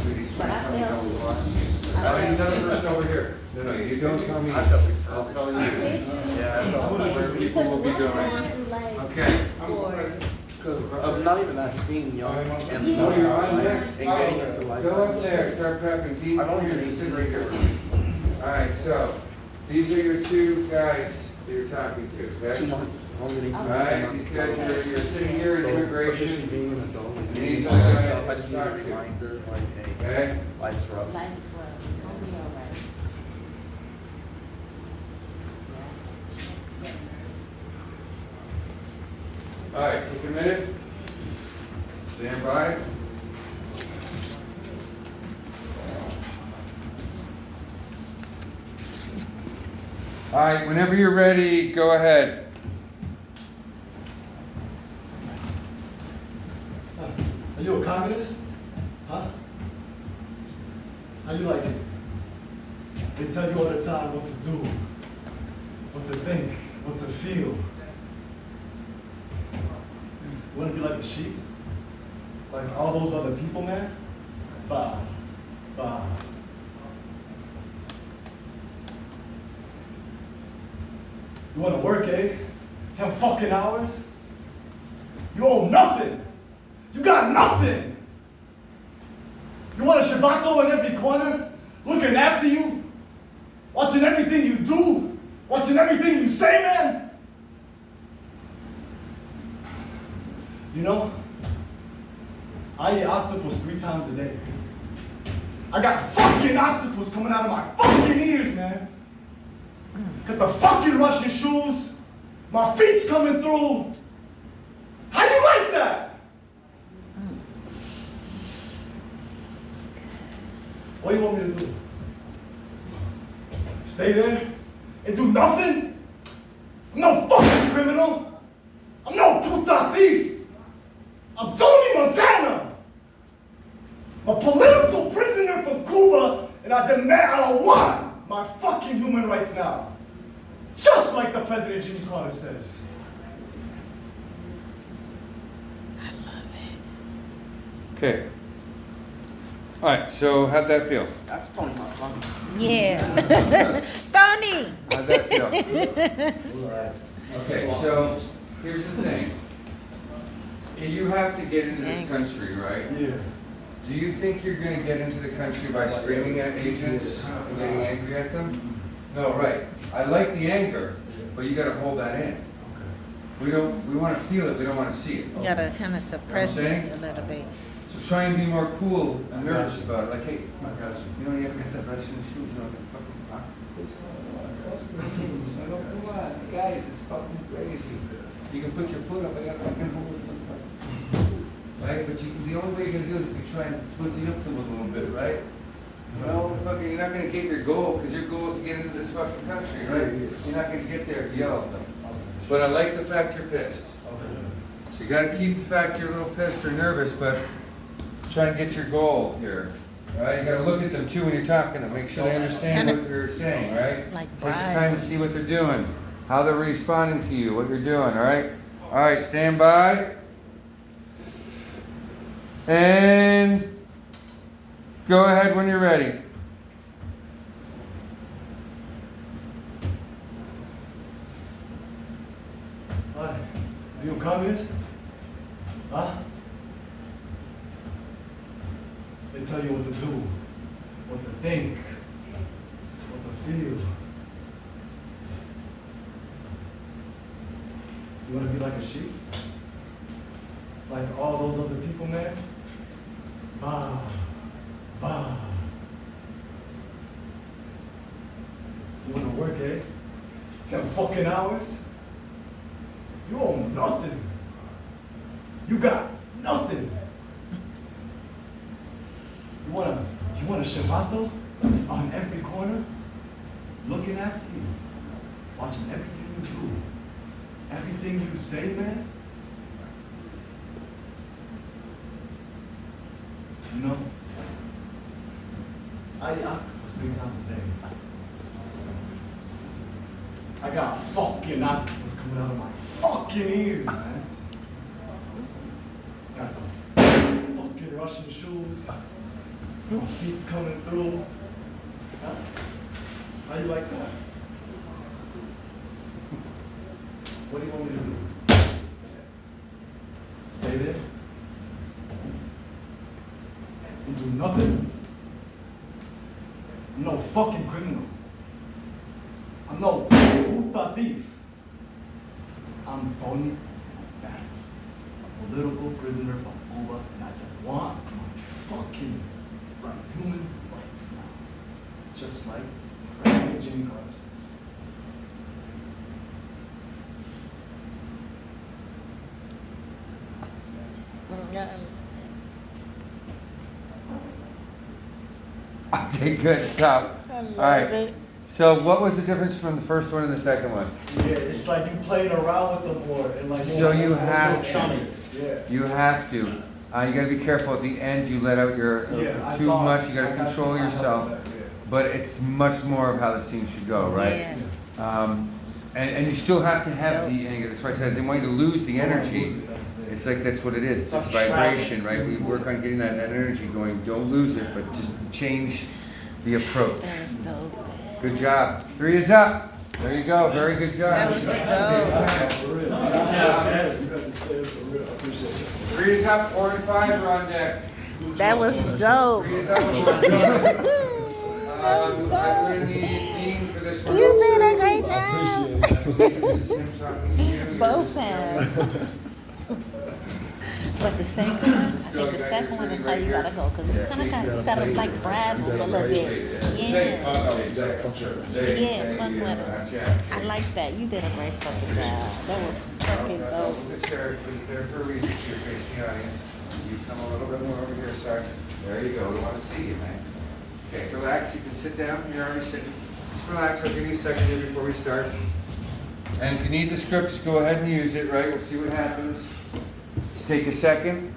[SPEAKER 2] Sweetie's trying to tell me how we walk. he's the other person over here. No, you don't tell me.
[SPEAKER 10] I felt it.
[SPEAKER 2] I'll tell you.
[SPEAKER 10] Yeah, I felt
[SPEAKER 2] Where people will be going. Okay.
[SPEAKER 10] Because not even that, just being young and
[SPEAKER 2] No, you're on
[SPEAKER 10] and
[SPEAKER 2] next.
[SPEAKER 10] getting into life.
[SPEAKER 2] Go up there, start prepping. Deep.
[SPEAKER 10] I've only been
[SPEAKER 2] You're
[SPEAKER 10] 18
[SPEAKER 2] sitting right here. All right, so these are your two guys that you're talking to, okay?
[SPEAKER 10] 2 months. I've only been 18
[SPEAKER 2] All
[SPEAKER 10] months.
[SPEAKER 2] right, these guys you're sitting here in
[SPEAKER 10] So,
[SPEAKER 2] immigration.
[SPEAKER 10] officially being an adult and
[SPEAKER 2] And
[SPEAKER 10] doing
[SPEAKER 2] these
[SPEAKER 10] all
[SPEAKER 2] are the
[SPEAKER 10] that
[SPEAKER 2] guys
[SPEAKER 10] stuff, I
[SPEAKER 2] to
[SPEAKER 10] just need a
[SPEAKER 2] talk to.
[SPEAKER 10] reminder, like, hey,
[SPEAKER 2] Okay.
[SPEAKER 10] life's rough.
[SPEAKER 4] Life is well, it's gonna be all right.
[SPEAKER 2] All right, take a minute. Stand by. All right, whenever you're ready, go ahead.
[SPEAKER 8] Are you a communist? Huh? How you like it? They tell you all the time what to do, what to think, what to feel. You wanna be like a sheep? Like all those other people, man? Bah, bah. You wanna work, eh? 10 fucking hours? You owe nothing! You got nothing! You want a Shibato in every corner? Looking after you? Watching everything you do? Watching everything you say, man? You know, I eat octopus 3 times a day. I got fucking octopus coming out of my fucking ears, man. Got the fucking Russian shoes. My feet's coming through. How you like that? What do you want me to do? Stay there and do nothing? I'm no fucking criminal. I'm no puta thief. I'm Tony Montana. I'm a political prisoner from Cuba, and I want my fucking human rights now. Just like the President Jimmy Carter says.
[SPEAKER 2] Okay. All right, so how'd that feel?
[SPEAKER 10] That's Tony Montana.
[SPEAKER 11] Yeah. Tony!
[SPEAKER 2] How'd that feel? Okay, so here's the thing. You have to get into this country, right?
[SPEAKER 8] Yeah.
[SPEAKER 2] Do you think you're going to get into the country by screaming at agents and getting angry at them? No, right. I like the anger, but you got to hold that in. We want to feel it. We don't want to see it.
[SPEAKER 11] You gotta kind of suppress
[SPEAKER 2] You know what I'm
[SPEAKER 11] it
[SPEAKER 2] saying?
[SPEAKER 11] a little bit.
[SPEAKER 2] So try and be more cool and nervous about it. Like, hey,
[SPEAKER 8] I got you.
[SPEAKER 2] you know, you haven't got that Russian shoes. You know, that fucking. Come on, guys, it's fucking crazy. You can put your foot up. I got fucking holes in the fucking. Right, but the only way you're gonna do it is if you try and pussy up them a little bit, right? No, fucking, you're not gonna get your goal because your goal is to get into this fucking country, right? You're not gonna get there if you yell at them. But I like the fact you're pissed. So you gotta keep the fact you're a little pissed or nervous, but try and get your goal here. All right, you gotta look at them too when you're talking to them. Make sure they understand what you're saying, right?
[SPEAKER 11] Like
[SPEAKER 2] Take the
[SPEAKER 11] bribe.
[SPEAKER 2] time to see what they're doing, how they're responding to you, what you're doing, all right? All right, stand by. And go ahead when you're ready.
[SPEAKER 8] Hi. Are you a communist? Huh? They tell you what to do, what to think, what to feel. You want to be like a sheep? Like all those other people, man? Bah, bah. You want to work, eh? 10 fucking hours? You own nothing. You got nothing. You want a Shivato on every corner, looking after you, watching everything you do, everything you say, man. You know, I eat octopus 3 times a day. I got fucking octopus coming out of my fucking ears, man. Got the fucking Russian shoes. My feet's coming through. How you like that? What do you want me to do? Stay there? And do nothing? I'm no fucking criminal. I'm no puta thief. I'm Tony Montana, a political prisoner from Cuba, and I don't want my fucking human rights now. Just like President Jimmy Carter says.
[SPEAKER 2] Okay, good, stop. All right. So what was the difference from the first one and the second one?
[SPEAKER 8] Yeah, it's like you playing around with them more and like.
[SPEAKER 2] So you have
[SPEAKER 8] to. Yeah.
[SPEAKER 2] You have to. You gotta be careful at the end, you let out your,
[SPEAKER 8] I
[SPEAKER 2] too
[SPEAKER 8] saw
[SPEAKER 2] much,
[SPEAKER 8] it.
[SPEAKER 2] you gotta
[SPEAKER 8] I got
[SPEAKER 2] control
[SPEAKER 8] you. I
[SPEAKER 2] yourself.
[SPEAKER 8] know that, yeah.
[SPEAKER 2] But it's much more of how the scene should go, right?
[SPEAKER 11] Yeah.
[SPEAKER 2] And you still have to have the anger. That's why I said I didn't want you to lose the energy. It's like that's what it is. It's vibration, right? We work on getting that energy going. Don't lose it, but just change the approach.
[SPEAKER 11] That was dope.
[SPEAKER 2] Good job. 3 is up. There you go. Very good job.
[SPEAKER 11] That was dope.
[SPEAKER 8] For real. You got to stay for real. I appreciate it.
[SPEAKER 2] 3 is up. 4 and 5 are on deck.
[SPEAKER 11] That was dope.
[SPEAKER 2] 3 is up. 4 and 5. I'm gonna need Dean for this one.
[SPEAKER 11] You did a great job.
[SPEAKER 2] This is him talking to you.
[SPEAKER 11] Both times. But the second one, I think the second one is how you gotta go, cause you you gotta like bribe them a little bit. Yeah. Yeah, fuck with them. I like that. You did a great fucking job. That was fucking dope.
[SPEAKER 2] There for a reason. You're facing the audience. You come a little bit more over here, sir. There you go. We want to see you, man. Okay, relax. You can sit down. You're already sitting. Just relax. I'll give you a second here before we start. And if you need the script, just go ahead and use it, right? We'll see what happens. Just take a second.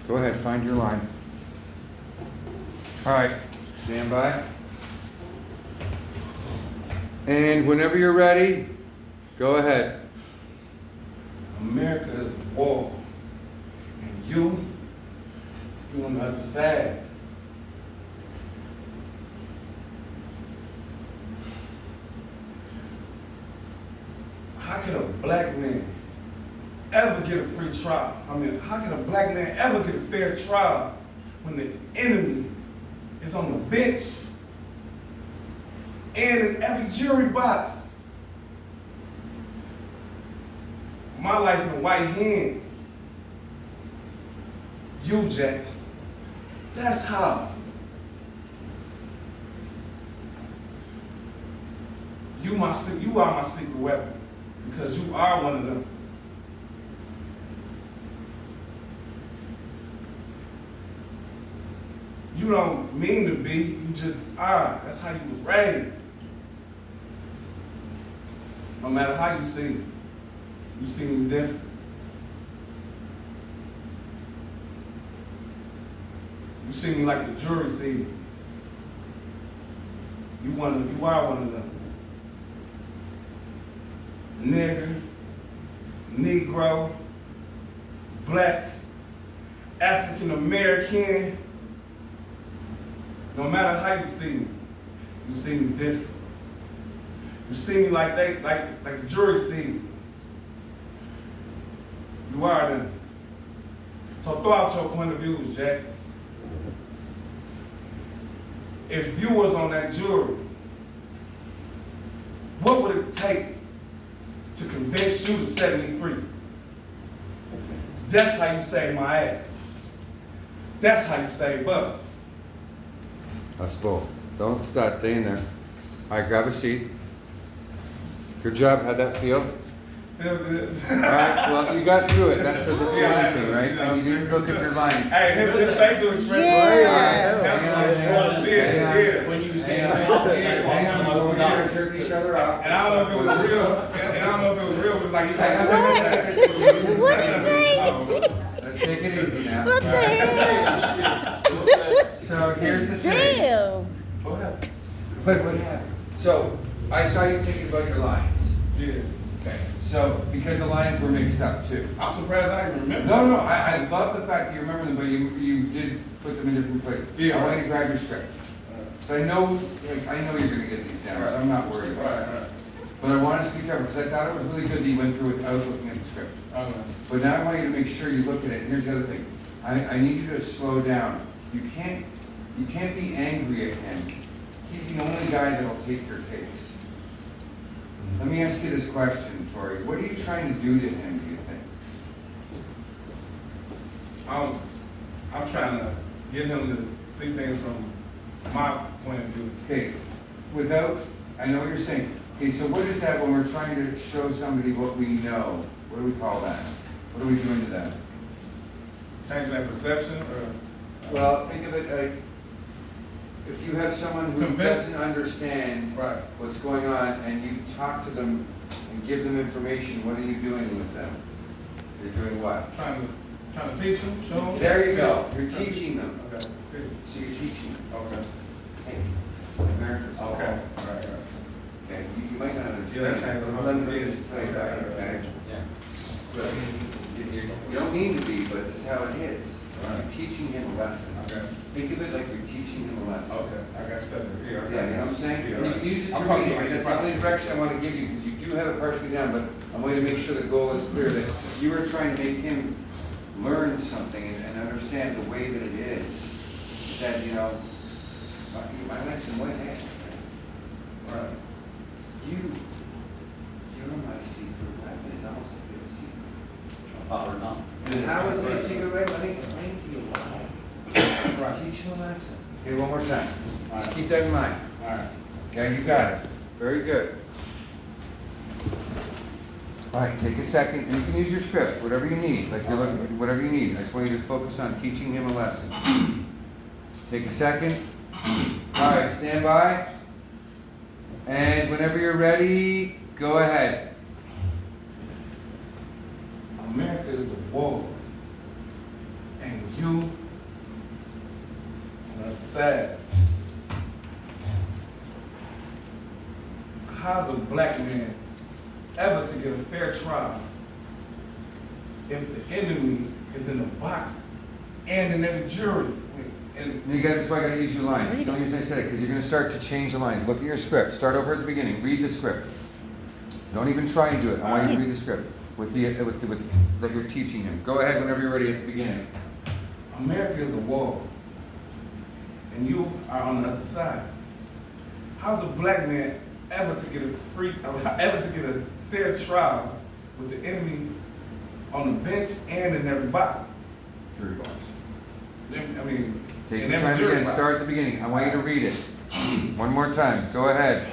[SPEAKER 2] Go ahead, find your line. All right, stand by. And whenever you're ready, go ahead.
[SPEAKER 3] America is a war, and you on the other side. How can a black man ever get a free trial? I mean, how can a black man ever get a fair trial when the enemy is on the bench and in every jury box? My life in white hands. You, Jack. That's how. You are my secret weapon because you are one of them. You don't mean to be, you just are. That's how you was raised. No matter how you see me. You see me different. You see me like the jury sees me. You are one of them. Nigger, Negro, Black, African American. No matter how you see me different. You see me like the jury sees me. You are them. So throw out your point of views, Jack. If you was on that jury, what would it take to convince you to set me free? That's how you save my ass. That's how you save us.
[SPEAKER 2] Us both. Don't stop. Stay in there. All right, grab a seat. Good job. How'd that feel?
[SPEAKER 3] Feel good.
[SPEAKER 2] All right. Well, you got through it. That's the
[SPEAKER 3] Yeah,
[SPEAKER 2] thing, right?
[SPEAKER 3] yeah.
[SPEAKER 2] And you didn't look at your lines.
[SPEAKER 3] Hey, his facial expression. Yeah.
[SPEAKER 1] When you was
[SPEAKER 2] Hang
[SPEAKER 1] hanging
[SPEAKER 2] on.
[SPEAKER 1] around,
[SPEAKER 2] Hang on. Before we start jerking each other off.
[SPEAKER 3] And I don't know if it was real. And I don't know if it was real, but it's like he tried to say
[SPEAKER 11] What did he
[SPEAKER 2] Let's take it easy now.
[SPEAKER 11] What the hell?
[SPEAKER 2] So here's the thing.
[SPEAKER 11] Damn.
[SPEAKER 3] What happened?
[SPEAKER 2] What happened? So I saw you thinking about your lines.
[SPEAKER 3] Yeah.
[SPEAKER 2] Okay. So, because the lines were mixed up too.
[SPEAKER 3] I'm surprised I even remember.
[SPEAKER 2] No, I love the fact that you remember them, but you did put them in different places.
[SPEAKER 3] Yeah.
[SPEAKER 2] I want you to grab your script. So I know you're gonna get these down, so I'm not worried about it.
[SPEAKER 3] Right.
[SPEAKER 2] But I want us to be careful, because I thought it was really good that you went through it without looking at the script.
[SPEAKER 3] Okay.
[SPEAKER 2] But now I want you to make sure you look at it, and here's the other thing. I need you to slow down. You can't be angry at him. He's the only guy that'll take your case. Let me ask you this question, Tori. What are you trying to do to him, do you think?
[SPEAKER 3] I'm trying to get him to see things from my point of view.
[SPEAKER 2] Okay, I know what you're saying. Okay, so what is that when we're trying to show somebody what we know? What do we call that? What are we doing to that?
[SPEAKER 3] Changing that perception, or
[SPEAKER 2] Well, think of it like, if you have someone who
[SPEAKER 3] Convince-
[SPEAKER 2] doesn't understand
[SPEAKER 3] right.
[SPEAKER 2] what's going on and you talk to them and give them information, what are you doing with them? So you're doing what?
[SPEAKER 3] Trying to teach them, show them.
[SPEAKER 2] There you go. You're teaching them.
[SPEAKER 3] Okay. Teach.
[SPEAKER 2] So you're teaching them.
[SPEAKER 3] Okay.
[SPEAKER 2] Hey, America's all.
[SPEAKER 3] Okay. All right.
[SPEAKER 2] Okay, you might not understand.
[SPEAKER 3] Yeah, that's right.
[SPEAKER 2] Let me just tell you that, okay? But you don't mean to be, but this is how it is. You're teaching him a lesson.
[SPEAKER 3] Okay.
[SPEAKER 2] Think of it like you're teaching him a lesson.
[SPEAKER 3] Okay. I got studied. Yeah. Okay.
[SPEAKER 2] Yeah, you know what I'm saying?
[SPEAKER 3] Yeah,
[SPEAKER 2] And you
[SPEAKER 3] right.
[SPEAKER 2] can use it
[SPEAKER 3] I'm
[SPEAKER 2] to
[SPEAKER 3] talking
[SPEAKER 2] read
[SPEAKER 3] to
[SPEAKER 2] it,
[SPEAKER 3] you
[SPEAKER 2] that's the only direction I want to give you, because you do have it partially down, but I want you to make sure the goal is clear, that you are trying to make him learn something and understand the way that it is. That, my lesson went ahead.
[SPEAKER 3] Right.
[SPEAKER 2] You're my secret weapon. It's almost like a secret.
[SPEAKER 1] Father, no.
[SPEAKER 2] And how is it a secret weapon? Let me explain to you why.
[SPEAKER 3] Right.
[SPEAKER 2] Teach him a lesson. Okay, one more time.
[SPEAKER 3] All right.
[SPEAKER 2] Just keep that in mind.
[SPEAKER 3] All right.
[SPEAKER 2] Okay, you got it. Very good. All right, take a second, and you can use your script, whatever you need, like you're looking, whatever you need. I just want you to focus on teaching him a lesson. Take a second. All right, stand by. And whenever you're ready, go ahead.
[SPEAKER 3] America is a war, and you are sad. How's a black man ever to get a fair trial if the enemy is in the box and in every jury? And
[SPEAKER 2] That's why I gotta use your lines. It's the only reason I said it, because you're gonna start to change the lines. Look at your script. Start over at the beginning. Read the script. Don't even try and do it. I want you to read the script with that you're teaching him. Go ahead whenever you're ready at the beginning.
[SPEAKER 3] America is a war, and you are on the other side. How's a black man ever to get a fair trial with the enemy on the bench and in every box?
[SPEAKER 2] 3 bars.
[SPEAKER 3] I mean,
[SPEAKER 2] Take
[SPEAKER 3] in
[SPEAKER 2] your
[SPEAKER 3] every
[SPEAKER 2] time
[SPEAKER 3] jury
[SPEAKER 2] again.
[SPEAKER 3] box.
[SPEAKER 2] Start at the beginning. I want you to read it. One more time. Go ahead.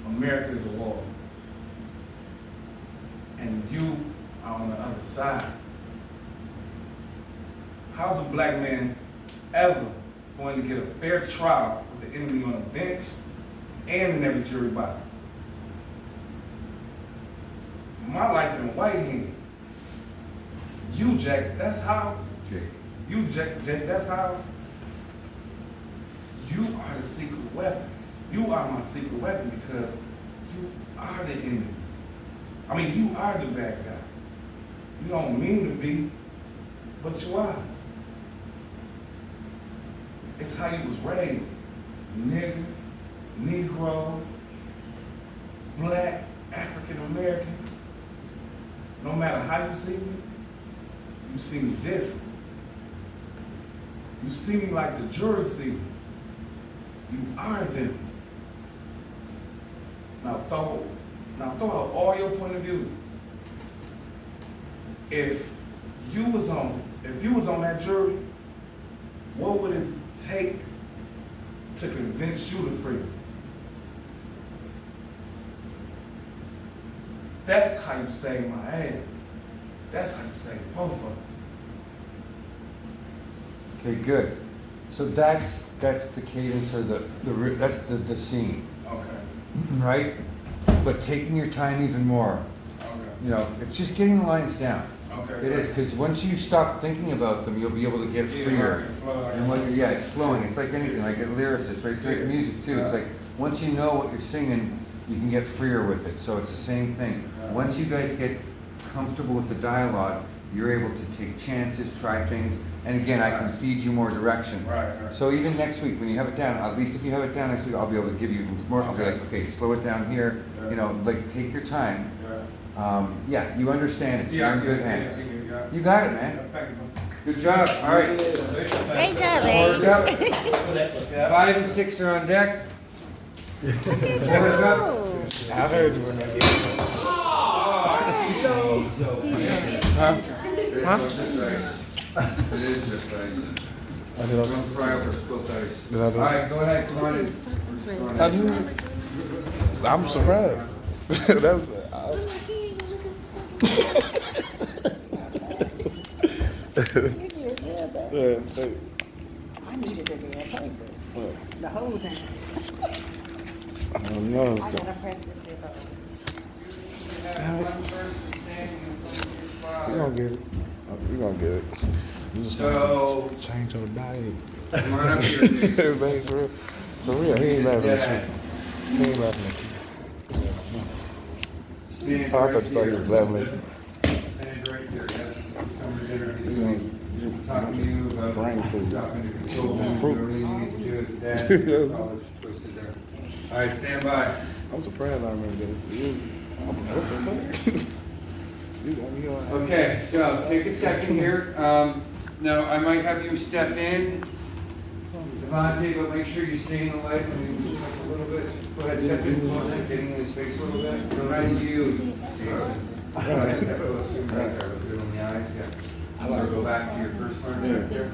[SPEAKER 3] America is a war, and you are on the other side. How's a black man ever going to get a fair trial with the enemy on a bench and in every jury box? My life in white hands. You, Jack, that's how.
[SPEAKER 2] Jake.
[SPEAKER 3] You, Jack, that's how. You are the secret weapon. You are my secret weapon because you are the enemy. I mean, you are the bad guy. You don't mean to be, but you are. It's how you was raised. Nigger, Negro, Black, African American. No matter how you see me different. You see me like the jury see me. You are them. Now throw out all your point of view. If you was on that jury, what would it take to convince you to free? That's how you save my ass. That's how you save both of us.
[SPEAKER 2] Okay, good. So that's the cadence or that's the scene,
[SPEAKER 3] Okay.
[SPEAKER 2] right? But taking your time even more.
[SPEAKER 3] Okay.
[SPEAKER 2] It's just getting the lines down.
[SPEAKER 3] Okay.
[SPEAKER 2] It is, because once you stop thinking about them, you'll be able to get freer. It's flowing. It's like anything, like a lyricist, right? It's like music too. It's like once you know what you're singing, you can get freer with it. So it's the same thing. Once you guys get comfortable with the dialogue, you're able to take chances, try things, and again, I can feed you more direction.
[SPEAKER 3] Right.
[SPEAKER 2] So even next week, when you have it down, at least if you have it down next week, I'll be able to give you more. I'll be like, okay, slow it down here. You know, like take your time. Yeah, you understand it. So you're in good hands. You got it, man. Good job. All right.
[SPEAKER 11] Great job,
[SPEAKER 2] Fours
[SPEAKER 11] babe.
[SPEAKER 2] up. 5 and 6 are on deck. Fours up.
[SPEAKER 3] I heard you when I did.
[SPEAKER 2] It is just ice.
[SPEAKER 3] I did all
[SPEAKER 2] Don't cry over spilled ice.
[SPEAKER 3] Did I
[SPEAKER 2] All
[SPEAKER 3] do-
[SPEAKER 2] right, go ahead. Come on in.
[SPEAKER 3] I knew. I'm surprised. That was. Yeah,
[SPEAKER 11] I needed it in paper the whole time.
[SPEAKER 3] I don't know.
[SPEAKER 11] I gotta practice it.
[SPEAKER 3] You gonna get it. You gonna get it. You just
[SPEAKER 2] So,
[SPEAKER 3] change your diet.
[SPEAKER 2] come on up here, Jason.
[SPEAKER 3] Man, for real, he ain't laughing at you. He ain't laughing at you.
[SPEAKER 2] Stand
[SPEAKER 3] Oh, I
[SPEAKER 2] right
[SPEAKER 3] thought you
[SPEAKER 2] here.
[SPEAKER 3] was laughing at you.
[SPEAKER 2] Stand right there. Yes. Come to dinner. He's talking to you about
[SPEAKER 3] Brain food.
[SPEAKER 2] talking to control.
[SPEAKER 3] Fruit.
[SPEAKER 2] Whatever you need to do as a dad.
[SPEAKER 3] Yes.
[SPEAKER 2] All this twisted there. All right, stand by.
[SPEAKER 3] I'm surprised I remember that. You got me on.
[SPEAKER 2] Okay, so take a second here. Now, I might have you step in, Devontae, but make sure you stay in the light when you move up a little bit. Go ahead, step in closer, getting in his face a little bit. Go right into you, Jason. Go ahead, step closer, right there, look good in the eyes, yeah. So go back to your first one right there. Right,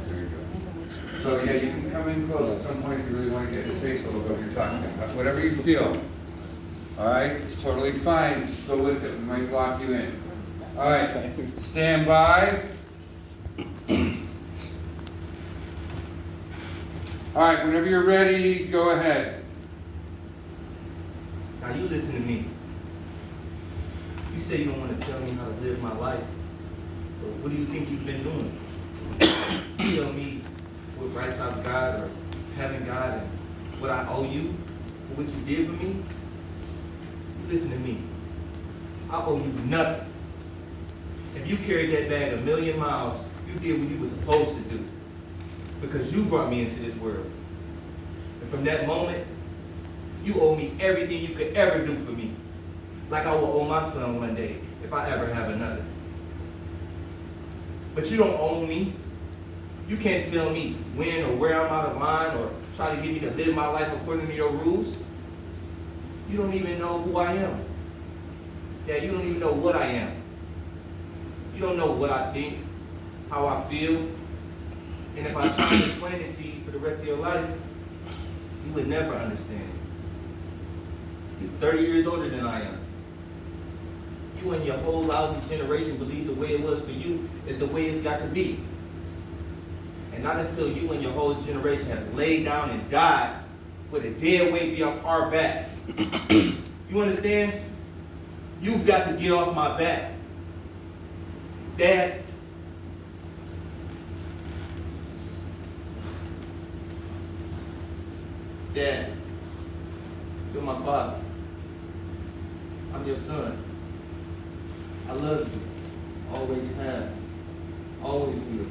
[SPEAKER 2] there you go. So yeah, you can come in close at some point if you really want to get in his face a little bit when you're talking about whatever you feel. All right, it's totally fine. Just go with it. We might block you in. All right, stand by. All right, whenever you're ready, go ahead.
[SPEAKER 8] Now you listen to me. You say you don't want to tell me how to live my life, but what do you think you've been doing? You tell me what rights I've got or having God and what I owe you for what you did for me. You listen to me. I owe you nothing. If you carried that bag a million miles, you did what you were supposed to do because you brought me into this world. And from that moment, you owe me everything you could ever do for me. Like I will owe my son one day if I ever have another. But you don't own me. You can't tell me when or where I'm out of line or try to get me to live my life according to your rules. You don't even know who I am. Yeah, you don't even know what I am. You don't know what I think, how I feel. And if I try to explain it to you for the rest of your life, you would never understand. You're 30 years older than I am. You and your whole lousy generation believe the way it was for you is the way it's got to be. And not until you and your whole generation have laid down and died with a dead weight be off our backs. You understand? You've got to get off my back. Dad, you're my father. I'm your son. I love you. Always have. Always will.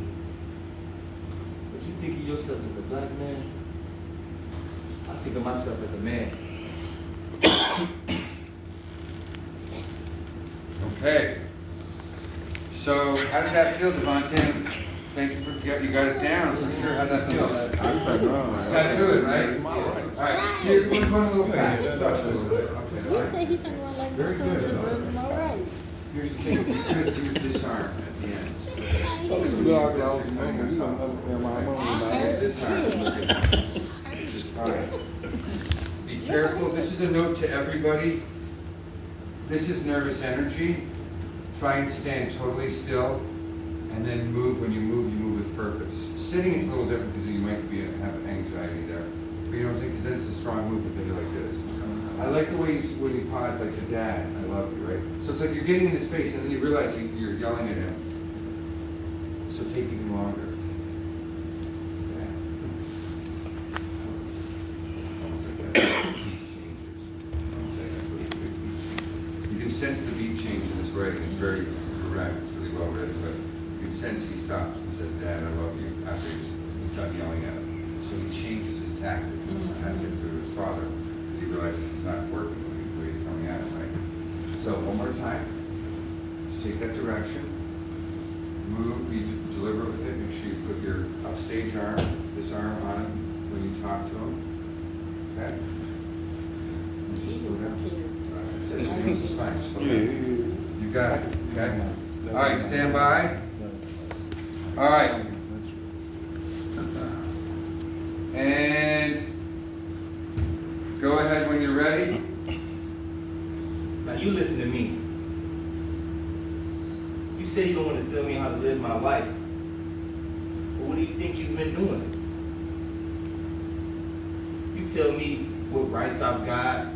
[SPEAKER 8] But you think of yourself as a black man? I think of myself as a man.
[SPEAKER 2] Okay. So how did that feel, Devontae? Thank you for you got it down for sure. How'd that feel?
[SPEAKER 3] I said no.
[SPEAKER 2] Got through it, right? All right. So you're going a little fast. Just a little bit. Okay.
[SPEAKER 11] He
[SPEAKER 2] All right.
[SPEAKER 11] said he can run like
[SPEAKER 2] Very
[SPEAKER 11] this
[SPEAKER 2] good.
[SPEAKER 11] and run him all right.
[SPEAKER 2] Here's the thing. You could use this arm at the end.
[SPEAKER 3] You don't understand my mom.
[SPEAKER 2] Here's this arm. All right. Be careful. This is a note to everybody. This is nervous energy. Try and stand totally still, and then move. When you move with purpose. Sitting is a little different because you might have anxiety there. But you know what I'm saying? Because then it's a strong movement. Then you're like this. I like the way when you pod like your dad. I love you, right? So it's like you're getting in his face, and then you realize you're yelling at him. So take even longer. Yeah. Almost like that. sense the beat change in this writing. It's very correct. It's really well written, but you can sense he stops and says, "Dad, I love you," after he's done yelling at him. So he changes his tactic on how to get through to his father, because he realizes it's not working the way he's coming at him, right? So one more time, just take that direction, move, be deliberate with it, make sure you put your upstage arm, this arm on him when you talk to him, okay? And just slow down. It's fine, just slow down. You got it, okay? All right, stand by. All right. And go ahead when you're ready.
[SPEAKER 12] Now you listen to me. You say you don't want to tell me how to live my life. But what do you think you've been doing? You tell me what rights I've got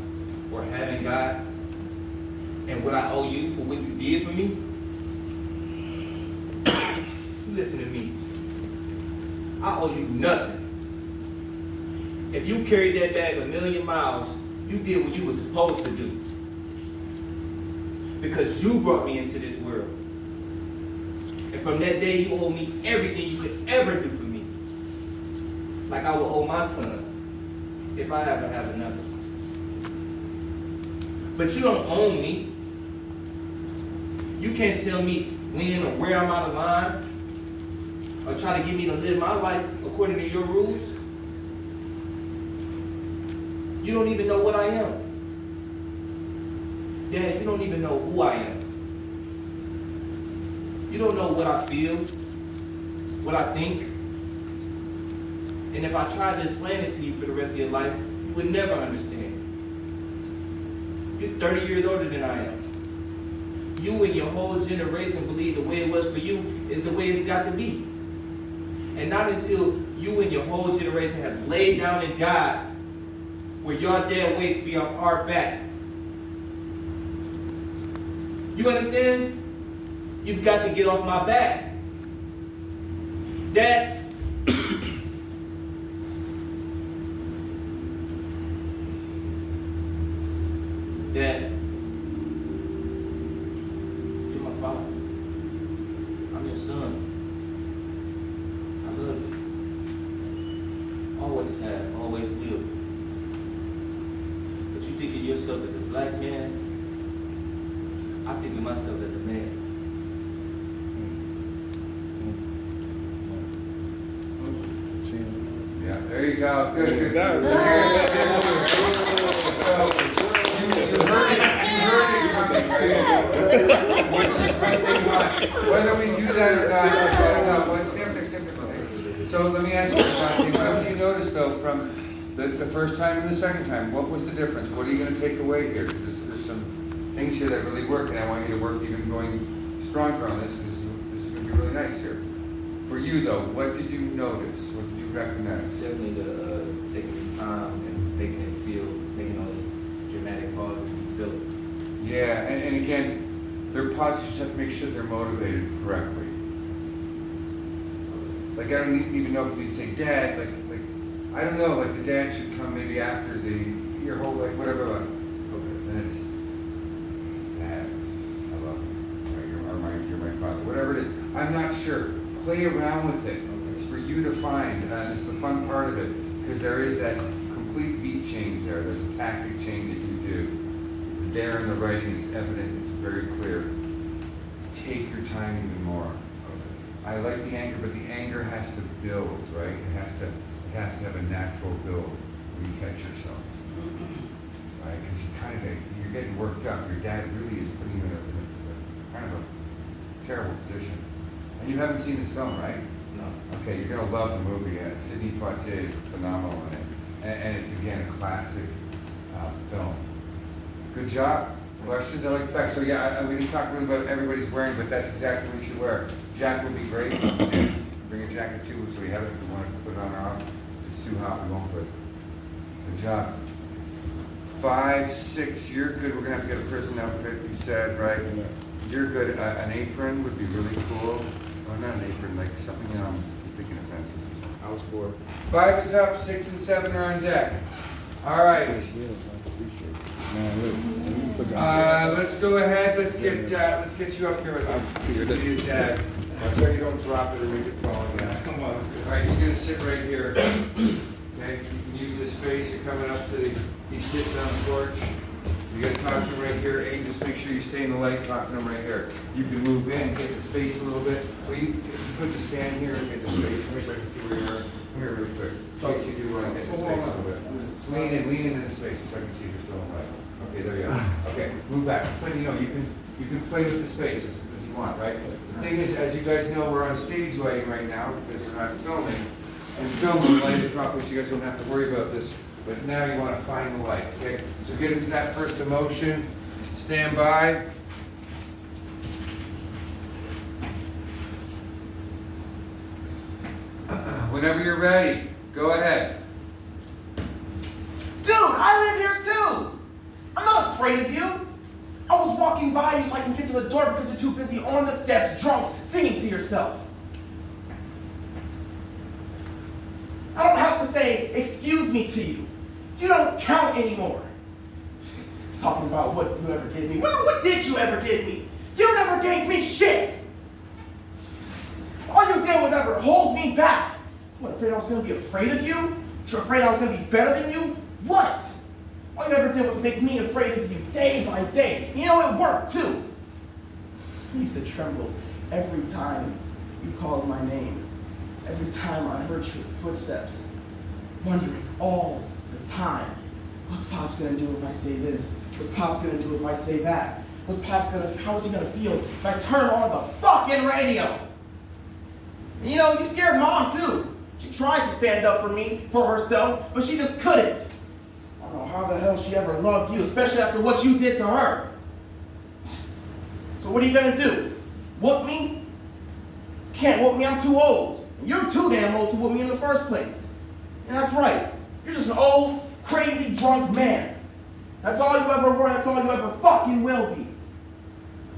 [SPEAKER 12] or haven't got, and what I owe you for what you did for me. You listen to me. I owe you nothing. If you carried that bag 1,000,000 miles, you did what you were supposed to do. Because you brought me into this world. And from that day, you owe me everything you could ever do for me. Like I will owe my son, if I ever have another. But you don't own me. You can't tell me when or where I'm out of line, or try to get me to live my life according to your rules. You don't even know what I am. Dad, you don't even know who I am. You don't know what I feel, what I think. And if I tried to explain it to you for the rest of your life, you would never understand. You're 30 years older than I am. You and your whole generation believe the way it was for you is the way it's got to be. And not until you and your whole generation have laid down and died where your dead weights be off our back. You understand? You've got to get off my back. Dad, Dad, you're my father. I'm your son. I love you. Always have, always will. But you think of yourself as a black man, I think of myself as a man.
[SPEAKER 2] Yeah, there you go. Good, good. So you heard it from the which is what they want. Whether we do that or not, no, it's different. So let me ask you something. What did you notice though from the first time and the second time? What was the difference? What are you going to take away here? Because there's some things here that really work, and I want you to work even going stronger on this, because this is going to be really nice here. For you though, what did you notice? What did you recognize?
[SPEAKER 12] Definitely taking your time and making those dramatic pauses and feel it.
[SPEAKER 2] Yeah, and again, their pauses, you just have to make sure they're motivated correctly. Like I don't even know if you need to say dad, like I don't know, like the dad should come maybe after your whole life, whatever, like, and it's, Dad, I love you, right? You're my father, whatever it is. I'm not sure. Play around with it. It's for you to find. It's the fun part of it, because there is that complete beat change there. There's a tactic change that you do. It's there in the writing. It's evident. It's very clear. Take your time even more. I like the anger, but the anger has to build, right? It has to have a natural build when you catch yourself, right? Because you're getting worked up. Your dad really is putting you in a kind of a terrible position. And you haven't seen this film, right?
[SPEAKER 12] No.
[SPEAKER 2] Okay, you're gonna love the movie. Sidney Poitier is phenomenal in it, and it's again a classic film. Good job. Questions? I like the fact. So yeah, we didn't talk really about what everybody's wearing, but that's exactly what you should wear. Jacket would be great. Bring a jacket too, so we have it if we want to put it on or off. If it's too hot, we won't. But good job. 5, 6. You're good. We're gonna have to get a prison outfit. You said, right?
[SPEAKER 3] Yeah.
[SPEAKER 2] You're good. An apron would be really cool. Oh, not an apron, like something. I'm thinking of fences or something.
[SPEAKER 3] I was 4.
[SPEAKER 2] 5 is up. 6 and 7 are on deck. All right.
[SPEAKER 3] Yeah, I appreciate it. Man, look.
[SPEAKER 2] Let's go ahead. Let's get you up here with his dad. I'm sure you don't drop it or make it fall again. Come on. All right, he's gonna sit right here. Okay, you can use this space. You're coming up to he's sitting on the porch. You gotta talk to him right here. Aiden, just make sure you stay in the light. Talking to him right here. You can move in, get the space a little bit. Well, you could just stand here and get the space. Let me so I can see where you are. Come here really quick. In case you do want to get the space a little bit. Just lean in the space so I can see if you're still in light. Okay, there you go. Okay, move back. So you know you can play with the space as you want, right? The thing is, as you guys know, we're on stage lighting right now because we're not filming. And film will light it properly, so you guys don't have to worry about this. But now you want to find the light, okay? So get into that first emotion. Stand by. Whenever you're ready, go ahead.
[SPEAKER 10] Dude, I live here too. I'm not afraid of you. I was walking by you so I can get to the door because you're too busy on the steps, drunk, singing to yourself. I don't have to say, excuse me to you. You don't count anymore. Talking about what you ever gave me. What did you ever give me? You never gave me shit. All you did was ever hold me back. What, afraid I was going to be afraid of you? You're afraid I was going to be better than you? What? All you ever did was make me afraid of you day by day. You know, it worked too. I used to tremble every time you called my name. Every time I heard your footsteps. Wondering all the time, what's Pops gonna do if I say this? What's Pops gonna do if I say that? How is he gonna feel if I turn on the fucking radio? And you know, you scared Mom too. She tried to stand up for me, for herself, but she just couldn't. I don't know how the hell she ever loved you, especially after what you did to her. So what are you gonna do? Whoop me? Can't whoop me, I'm too old. You're too damn old to whoop me in the first place. And that's right. You're just an old, crazy, drunk man. That's all you ever were, that's all you ever fucking will be.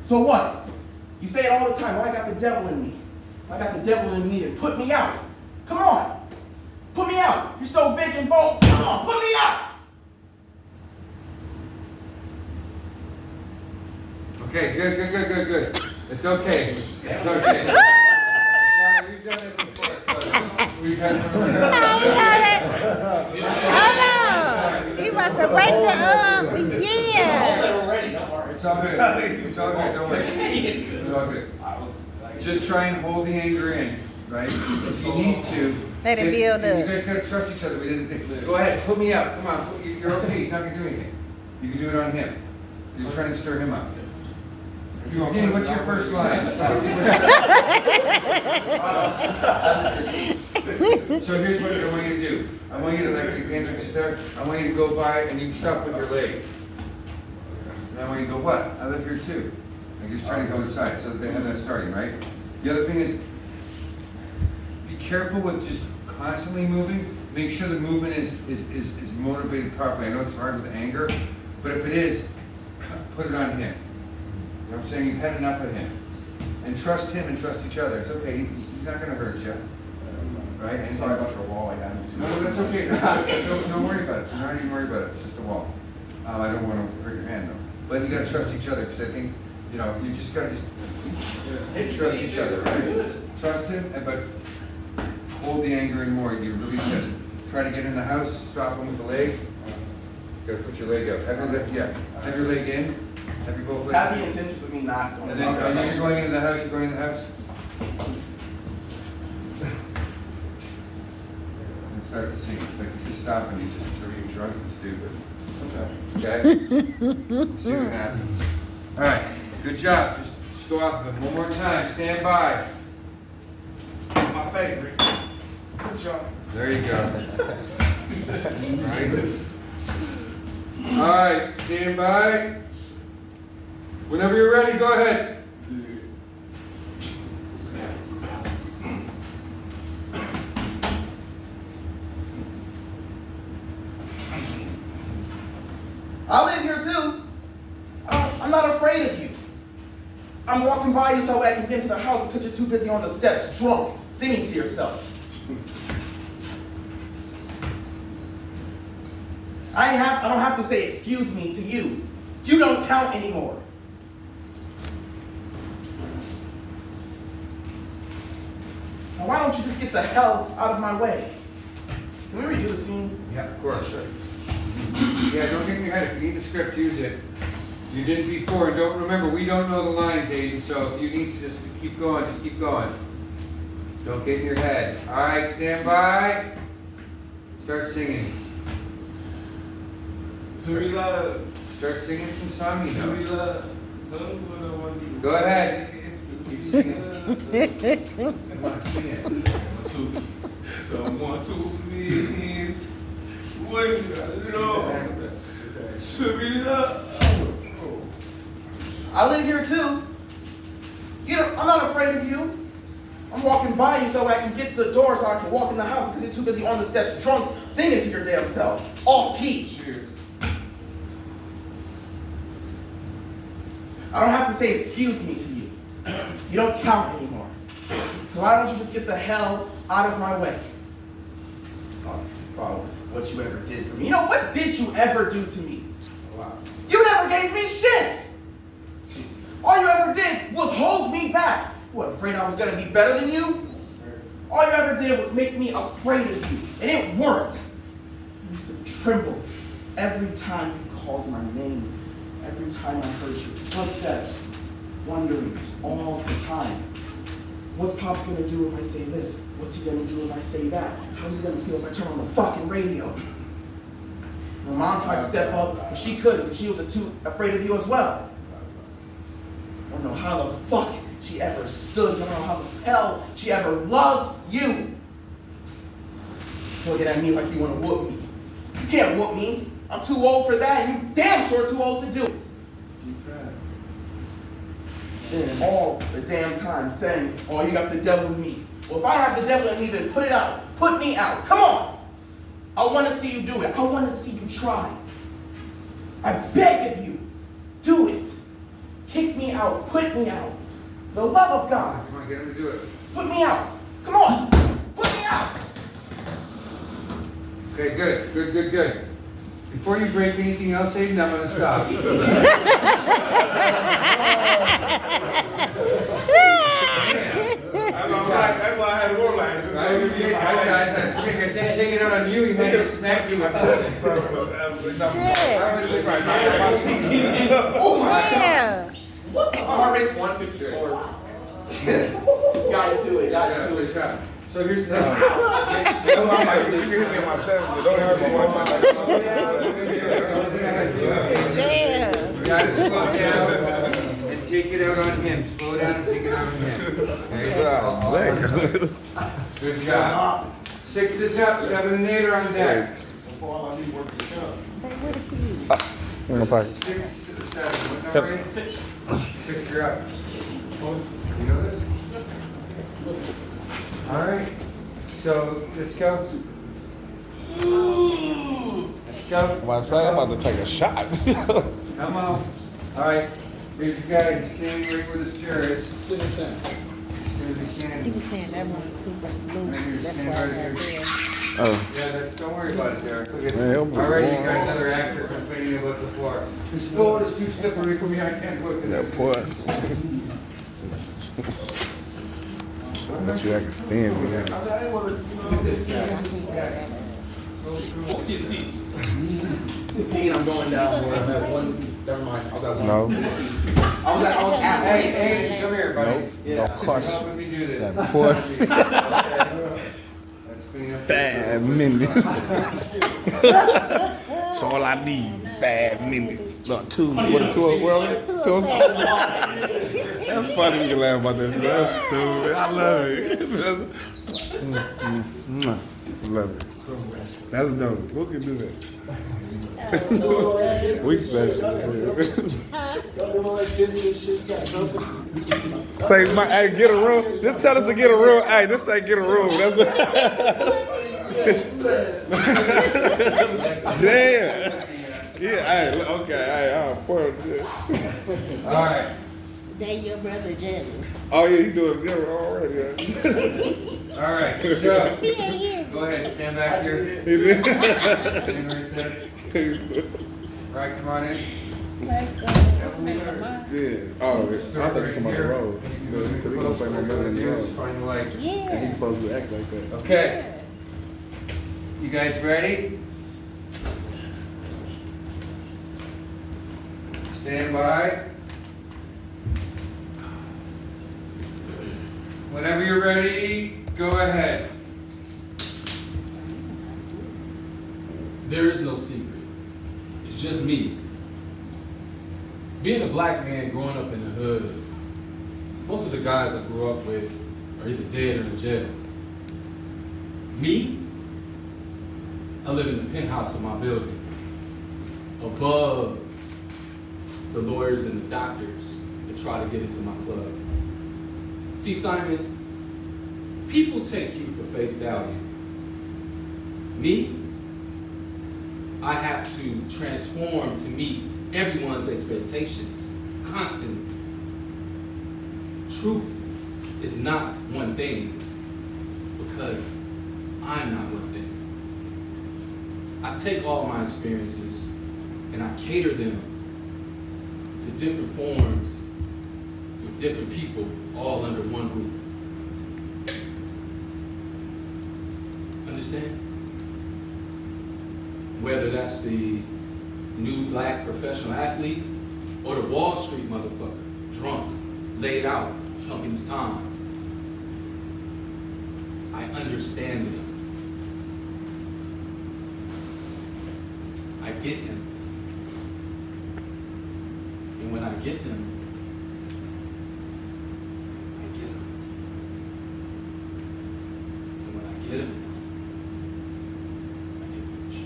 [SPEAKER 10] So what? You say it all the time, well, I got the devil in me. I got the devil in me, then put me out. Come on. Put me out. You're so big and bold. Come on, put me out.
[SPEAKER 2] Okay, good. It's okay. It's okay. We've done this before. We've had
[SPEAKER 11] Oh no! He about to break the yeah.
[SPEAKER 2] It's all good. It's all good. Don't worry. It's all good. Just try and hold the anger in, right? If you need to.
[SPEAKER 11] Let it build up.
[SPEAKER 2] You guys gotta trust each other. We didn't think. Go ahead, put me up. Come on, you're okay. He's not gonna do anything. You can do it on him. You're trying to stir him up. Danny, what's your first line? So here's what I want you to do. I want you to, like, the entrance is there. I want you to go by and you can stop with your leg. And I want you to go, what? I live here too. I'm just trying to go inside. So they have that starting, right? The other thing is, be careful with just constantly moving. Make sure the movement is motivated properly. I know it's hard with anger, but if it is, put it on him. You know what I'm saying? You've had enough of him. And trust him and trust each other. It's okay. He's not going to hurt you. Right? And
[SPEAKER 10] Sorry about your wall. I got it too.
[SPEAKER 2] No, that's okay. Don't worry about it. Do not even worry about it. It's just a wall. I don't want to hurt your hand, though. But you got to trust each other because I think, you know, you just got to trust each other, right? Trust him, but hold the anger in more. You really just try to get in the house, stop him with the leg. You got to put your leg up. Have your leg in. Have your both legs.
[SPEAKER 10] Have the intentions of me not going.
[SPEAKER 2] And then you're going into the house. You're going in the house. And start to sing. It's like he's just stopping. He's just being drunk and stupid. Okay. See what happens. All right. Good job. Just go off of him one more time. Stand by.
[SPEAKER 12] My favorite. Good job.
[SPEAKER 2] There you go. All right. Stand by. Whenever you're ready, go ahead.
[SPEAKER 10] I live here too. I'm not afraid of you. I'm walking by you so I can get into the house because you're too busy on the steps, drunk, singing to yourself. I don't have to say excuse me to you. You don't count anymore. Now why don't you just get the hell out of my way? Can we redo the scene?
[SPEAKER 2] Yeah, of course. Yeah, don't get in your head. If you need the script, use it. You didn't before, and don't remember, we don't know the lines, Aiden, so if you need to just keep going, just keep going. Don't get in your head. All right, stand by. Start singing. Start singing some song, you know. Go ahead. Keep singing. Come on, sing it.
[SPEAKER 6] Someone to me when to be loved.
[SPEAKER 10] I live here too. You know, I'm not afraid of you. I'm walking by you so I can get to the door so I can walk in the house because you're too busy on the steps drunk singing to your damn self. Off key.
[SPEAKER 6] Cheers.
[SPEAKER 10] I don't have to say excuse me to you. You don't count anymore. So why don't you just get the hell out of my way? Talk about what you ever did for me. You know, what did you ever do to me?
[SPEAKER 6] Wow.
[SPEAKER 10] You never gave me shit! All you ever did was hold me back. What, afraid I was gonna be better than you? All you ever did was make me afraid of you. And it worked. I used to tremble every time you called my name. Every time I heard your footsteps. Wondering all the time. What's Pop gonna do if I say this? What's he gonna do if I say that? How's he gonna feel if I turn on the fucking radio? My mom tried to step up, but she couldn't because she was too afraid of you as well. I don't know how the fuck she ever stood. I don't know how the hell she ever loved you. Looking at me like you want to whoop me. You can't whoop me. I'm too old for that, and you damn sure too old to do it. And all the damn time saying, oh, you got the devil in me. Well, if I have the devil in me, then put it out. Put me out. Come on. I want to see you do it. I want to see you try. I beg of you, do it. Kick me out. Put me out. For the love of God.
[SPEAKER 2] Come on, get him to do it.
[SPEAKER 10] Put me out. Come on. Put me out.
[SPEAKER 2] Okay, good. Before you break anything else, Aiden, I'm going to stop.
[SPEAKER 6] That's why I had to go like this.
[SPEAKER 2] I said take it out on you, he might have snapped you with something.
[SPEAKER 10] Oh my
[SPEAKER 11] Yeah.
[SPEAKER 10] God. What the heart rate's 154. Got into it.
[SPEAKER 2] Good job. So here's the thing.
[SPEAKER 3] You can hit me on my chest, but don't hurt me.
[SPEAKER 11] Damn.
[SPEAKER 2] You gotta slow down and take it out on him. Slow down and take it out on him. Good job. 6 is up, 7 and 8 are on deck.
[SPEAKER 3] In my pocket.
[SPEAKER 2] 6, 7. What number is it? 6, you're up. You know this? All right. So let's go. Let's go.
[SPEAKER 3] I'm about to take a shot.
[SPEAKER 2] Come on. All right. Here's your guy. He's standing right where this chair is. Sit and stand.
[SPEAKER 11] He was saying that one was super loose. That's why I got there.
[SPEAKER 3] Oh.
[SPEAKER 2] Yeah, don't worry about it, Derek. Look at
[SPEAKER 3] Man, it'll be
[SPEAKER 2] already you
[SPEAKER 3] warm.
[SPEAKER 2] got another actor complaining about the floor. This floor is too slippery for me. I can't look at
[SPEAKER 3] That
[SPEAKER 2] this.
[SPEAKER 3] puss. I bet you I can stand with that.
[SPEAKER 6] What is this?
[SPEAKER 10] I'm going down where I'm at one. Never mind. I was at one.
[SPEAKER 3] No.
[SPEAKER 10] I was at
[SPEAKER 2] Hey, come here, buddy.
[SPEAKER 3] Nope. No puss.
[SPEAKER 2] Help me do this.
[SPEAKER 3] That puss.
[SPEAKER 2] Let's clean up.
[SPEAKER 3] 5 minutes. That's all I need. 5 minutes. Look, 2. What? 2? Well, 2. That's funny. You can laugh about that. That's stupid. I love it. Love it. That's dope. Who can do that? We special. Say, hey, get a room. Just tell us to get a room. Hey, just say get a room. That's damn. Yeah, hey, okay, hey,
[SPEAKER 2] All right.
[SPEAKER 11] That your brother jealous.
[SPEAKER 3] oh yeah, you doing good already.
[SPEAKER 2] All right. So,
[SPEAKER 11] He ain't here.
[SPEAKER 2] go ahead. Stand back here.
[SPEAKER 3] He did.
[SPEAKER 2] Stand right there. All right, come on in.
[SPEAKER 3] Yeah. Oh, I thought you were talking about the road. Because he gonna play my brother in the road.
[SPEAKER 2] Find like.
[SPEAKER 3] And he supposed to act like that.
[SPEAKER 2] Okay. You guys ready? Stand by. Whenever you're ready, go ahead.
[SPEAKER 6] There is no secret. It's just me. Being a black man growing up in the hood, most of the guys I grew up with are either dead or in jail. Me, I live in the penthouse of my building, above the lawyers and the doctors that try to get into my club. See, Simon, people take you for face value. Me, I have to transform to meet everyone's expectations constantly. Truth is not one thing because I'm not one thing. I take all my experiences and I cater them to different forms with different people all under one roof. Understand? Whether that's the new black professional athlete or the Wall Street motherfucker, drunk, laid out, pumping his time. I understand them. I get them. And when I get them, I get them. And when I get them, I get rich.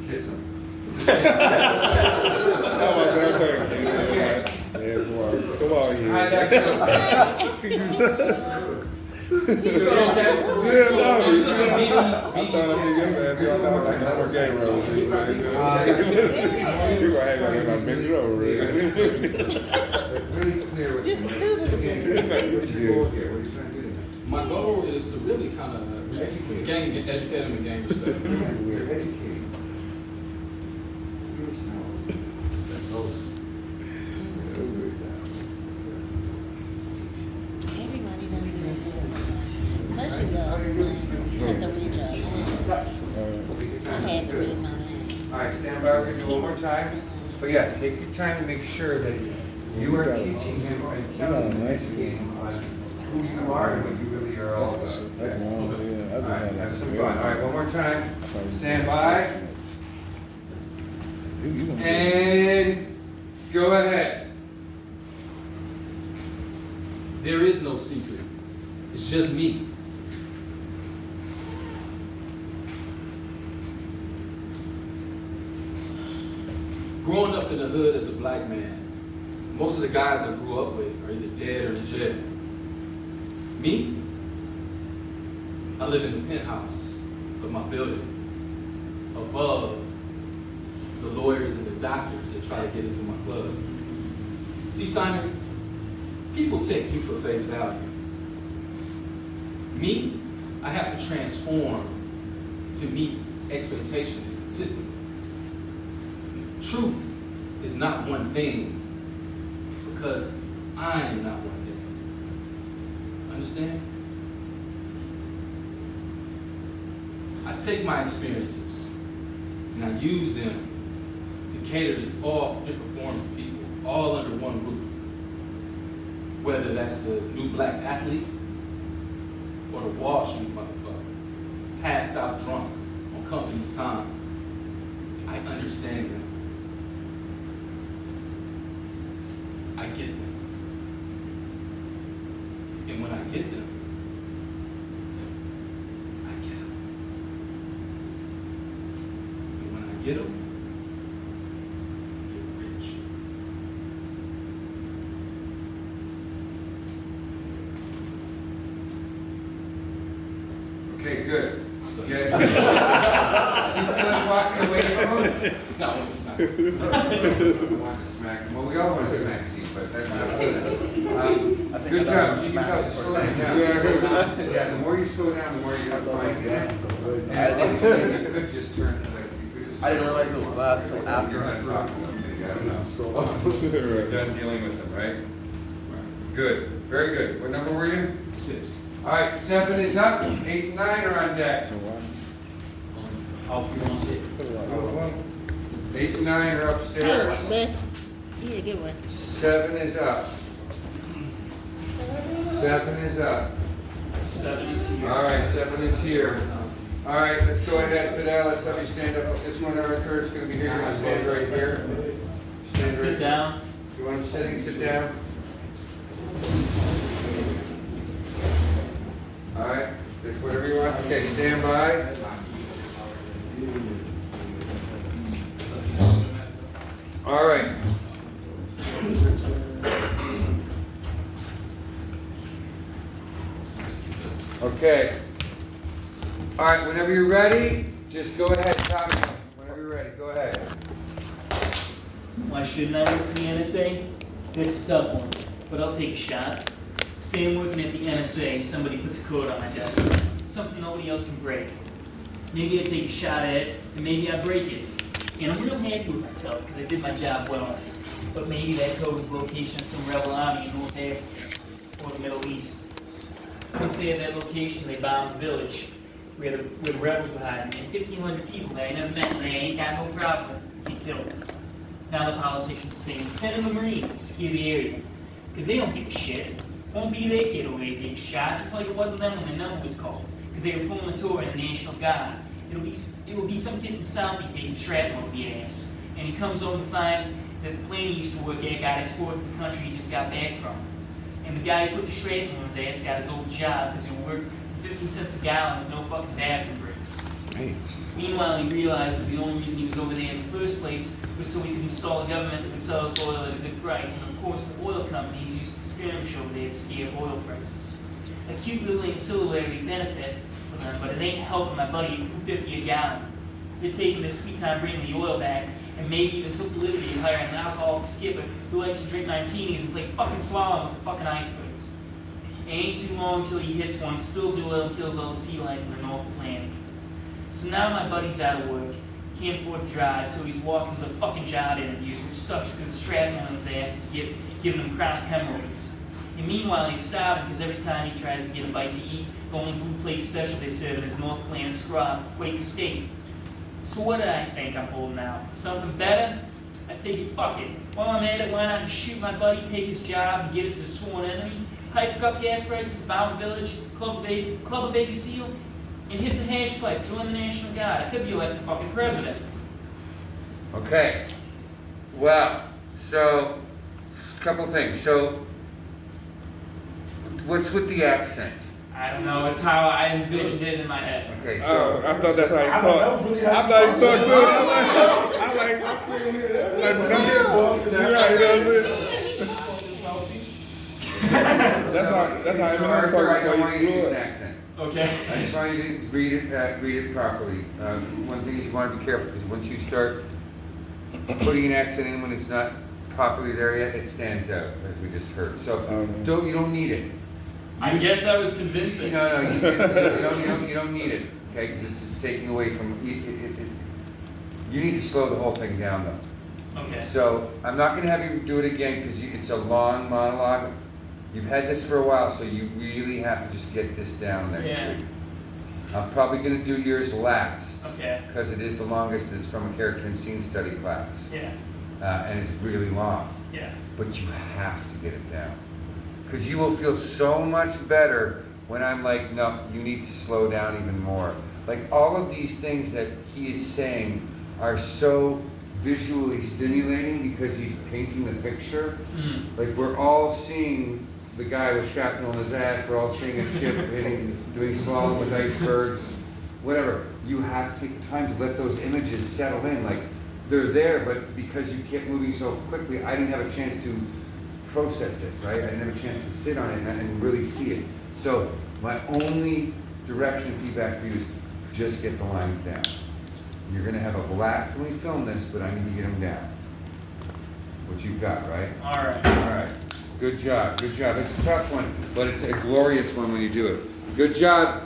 [SPEAKER 2] Kiss him.
[SPEAKER 3] How about that thing? Yeah, come on,
[SPEAKER 2] How'd
[SPEAKER 3] yeah.
[SPEAKER 2] that feel?
[SPEAKER 3] Yeah, no, I'm trying to be good, man. You know, like no more game road. You gonna hang out in my bench road,
[SPEAKER 2] Really clear with
[SPEAKER 11] Just
[SPEAKER 2] me.
[SPEAKER 11] two.
[SPEAKER 2] What's your goal here? What are you trying to do tonight?
[SPEAKER 6] My goal is to really kind of educate them and gain respect.
[SPEAKER 2] You're educating. Yours now.
[SPEAKER 11] Everybody done do this. Especially y'all. I had to read your lines. I had to read my lines.
[SPEAKER 2] All right, stand by. We're gonna do one more time. But yeah, take your time to make sure that you are teaching him and telling him, educating him on who you are and what you really are all about.
[SPEAKER 3] That's long, yeah.
[SPEAKER 2] All right, have some fun. All right, one more time. Stand by. And go ahead.
[SPEAKER 6] There is no secret. It's just me. Growing up in the hood as a black man, most of the guys I grew up with are either dead or in jail. Me, I live in the penthouse of my building, above the lawyers and the doctors that try to get into my club. See, Simon, people take you for face value. Me, I have to transform to meet expectations consistently. Truth is not one thing because I am not one thing. Understand? I take my experiences and I use them to cater to all different forms of people, all under one roof. Whether that's the new black athlete or the Wall Street motherfucker, passed out drunk on company's time. I understand them. I get them. And when I get them, I get them. And when I get them,
[SPEAKER 2] Okay, good. Yeah. You feel like walking away from him?
[SPEAKER 6] No, it's not.
[SPEAKER 2] I wanted to smack him. Well, we all want to smack Steve, but that's not good. Good job. So you can tell to slow it down. Yeah, the more you slow down, the more you're going to find it. And you could just turn, like, you could just.
[SPEAKER 10] I didn't realize it was last till after
[SPEAKER 2] You're
[SPEAKER 10] I
[SPEAKER 2] not talking to them, maybe. I don't know. You're done dealing with them, right? Good. Very good. What number were you?
[SPEAKER 6] 6.
[SPEAKER 2] All right, 7 is up. 8 and 9 are on deck.
[SPEAKER 1] How you want to see it?
[SPEAKER 2] 8 and 9 are upstairs.
[SPEAKER 11] Yeah, good one.
[SPEAKER 2] 7 is up. 7 is up.
[SPEAKER 1] 7 is here.
[SPEAKER 2] All right, 7 is here. All right, let's go ahead, Fidel. Let's have you stand up. This one, Arthur, is going to be here. You're going to stand right here. Stand
[SPEAKER 1] Sit
[SPEAKER 2] right.
[SPEAKER 1] down.
[SPEAKER 2] You want sitting? Sit down. All right, that's whatever you want. Okay, stand by. All right. Okay. All right, whenever you're ready, just go ahead, Tommy. Whenever you're ready, go ahead.
[SPEAKER 5] Why shouldn't I work for the NSA? It's a tough one, but I'll take a shot. Say I'm working at the NSA, somebody puts a code on my desk. Something nobody else can break. Maybe I take a shot at it, and maybe I break it. And I'm real happy with myself because I did my job well. But maybe that code was the location of some rebel army in North Africa or the Middle East. Let's say at that location they bombed a village where the rebels were hiding, and 1,500 people that I never met, and they ain't got no problem get killed. Now the politicians are saying, send in the Marines to secure the area. Because they don't give a shit. Won't be their kid away being shot, just like it wasn't them when their number was called. Because they were pulling a tour in the National Guard. It will be some kid from Southie taking shrapnel up the ass. And he comes home to find that the plane he used to work at got exported to the country he just got back from. And the guy who put the shrapnel in his ass got his old job because he worked 15 cents a gallon with no fucking bathroom breaks. Meanwhile, he realizes the only reason he was over there in the first place was so he could install a government that would sell us oil at a good price. And of course, the oil companies used to skirmish over there to scare oil prices. A cute little ancillary benefit for them, but it ain't helping my buddy at $2.50 a gallon. They're taking their sweet time bringing the oil back, and maybe even took the liberty of hiring an alcoholic skipper who likes to drink martinis and play fucking slalom with the fucking icebergs. It ain't too long till he hits one, spills the oil, and kills all the sea life in the North Atlantic. So now my buddy's out of work, can't afford to drive, so he's walking to the fucking job interviews, which sucks because the shrapnel in his ass is giving him chronic hemorrhoids. And meanwhile, he's starving because every time he tries to get a bite to eat, the only blue plate special they serve in his North Atlantic scrub, Quaker Steak. So what did I think I'm holding out for? Something better? I figured, fuck it. While I'm at it, why not just shoot my buddy, take his job, and give it to the sworn enemy, hype up gas prices, bomb a village, club a baby seal, and hit the hash pipe, join the National Guard. I could be elected fucking president.
[SPEAKER 2] Okay. Well, so, a couple things. So, what's with the accent?
[SPEAKER 5] I don't know, it's how I envisioned it in my head.
[SPEAKER 2] Okay, so.
[SPEAKER 3] I thought that's how you
[SPEAKER 8] That
[SPEAKER 3] talk.
[SPEAKER 8] was really
[SPEAKER 3] I
[SPEAKER 8] how
[SPEAKER 3] thought you
[SPEAKER 8] you
[SPEAKER 3] talked
[SPEAKER 8] talk.
[SPEAKER 3] good. I'm like, that's how
[SPEAKER 2] So,
[SPEAKER 3] Eminem
[SPEAKER 2] Arthur, I don't
[SPEAKER 3] talk
[SPEAKER 2] want you to
[SPEAKER 3] before
[SPEAKER 2] use
[SPEAKER 3] you
[SPEAKER 2] an
[SPEAKER 3] blew it.
[SPEAKER 2] accent.
[SPEAKER 5] Okay.
[SPEAKER 2] I just want you to read it properly. One thing is you want to be careful because once you start putting an accent in when it's not properly there yet, it stands out, as we just heard. So you don't need it.
[SPEAKER 5] I guess I was convincing.
[SPEAKER 2] No, you don't need it, okay? Because it's taking away from you need to slow the whole thing down though.
[SPEAKER 5] Okay.
[SPEAKER 2] So I'm not going to have you do it again because it's a long monologue. You've had this for a while, so you really have to just get this down next week. I'm probably going to do yours last.
[SPEAKER 5] Okay.
[SPEAKER 2] Because it is the longest and it's from a character and scene study class.
[SPEAKER 5] Yeah.
[SPEAKER 2] And it's really long.
[SPEAKER 5] Yeah.
[SPEAKER 2] But you have to get it down. Because you will feel so much better when I'm like, no, you need to slow down even more. Like all of these things that he is saying are so visually stimulating because he's painting the picture. Like we're all seeing the guy with shrapnel in his ass, we're all seeing a ship doing slalom with icebergs, whatever. You have to take the time to let those images settle in. Like they're there, but because you kept moving so quickly, I didn't have a chance to process it, right? I didn't have a chance to sit on it and really see it. So my only direction feedback for you is just get the lines down. You're gonna have a blast when we film this, but I need to get them down. What you've got, right?
[SPEAKER 5] All right.
[SPEAKER 2] All right. Good job. Good job. It's a tough one, but it's a glorious one when you do it. Good job.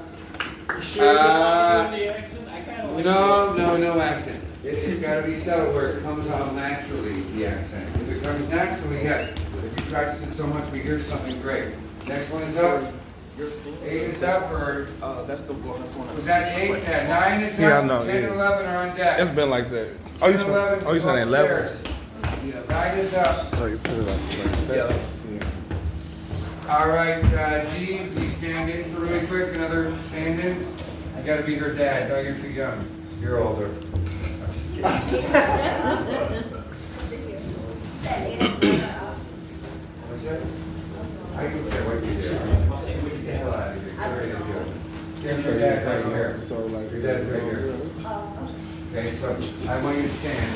[SPEAKER 5] You sure you don't want me doing the accent? I kind of like the accent.
[SPEAKER 2] No accent. It's got to be settled where it comes out naturally, the accent. If it comes naturally, yes. If you practice it so much, we hear something great. Next one is up. 8 is up, or
[SPEAKER 10] That's the one. That's the one.
[SPEAKER 2] was that 8? Yeah, 9 is up.
[SPEAKER 3] Yeah, I know,
[SPEAKER 2] 10 and
[SPEAKER 3] yeah.
[SPEAKER 2] 11 are on deck.
[SPEAKER 3] It's been like that.
[SPEAKER 2] 10 and 11
[SPEAKER 3] you saying 11?
[SPEAKER 2] upstairs. 9 is up.
[SPEAKER 3] So you put it like that. Yeah.
[SPEAKER 2] All right, G, you stand in for really quick. Another stand in. You got to be her dad. No, you're too young. You're older. I'm just kidding. What's that? I can say what you do.
[SPEAKER 1] I'll say we can
[SPEAKER 2] Get the hell out of here. Get ready to do it. Stand
[SPEAKER 3] So
[SPEAKER 2] your
[SPEAKER 3] it's
[SPEAKER 2] dad
[SPEAKER 3] like
[SPEAKER 2] right here.
[SPEAKER 3] so like
[SPEAKER 2] Your dad's right here. Okay, so I want you to stand.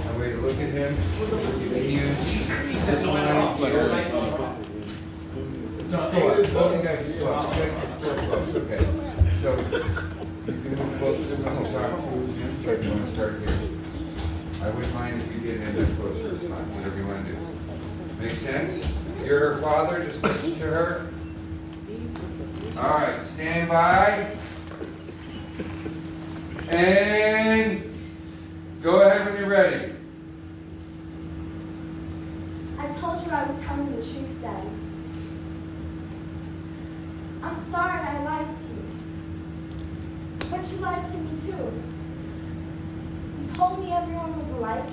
[SPEAKER 2] I want you to look at him. He used this one right here. Just go up. Both of you guys just go up. Okay. So you can move closer to him and talk to him. Or if you want to start here. I wouldn't mind if you did end up closer. It's fine. Whatever you want to do. Make sense? You're her father. Just listen to her. All right. Stand by. And go ahead when you're ready.
[SPEAKER 7] I told you I was telling the truth, Daddy. I'm sorry I lied to you. But you lied to me too. You told me everyone was alike,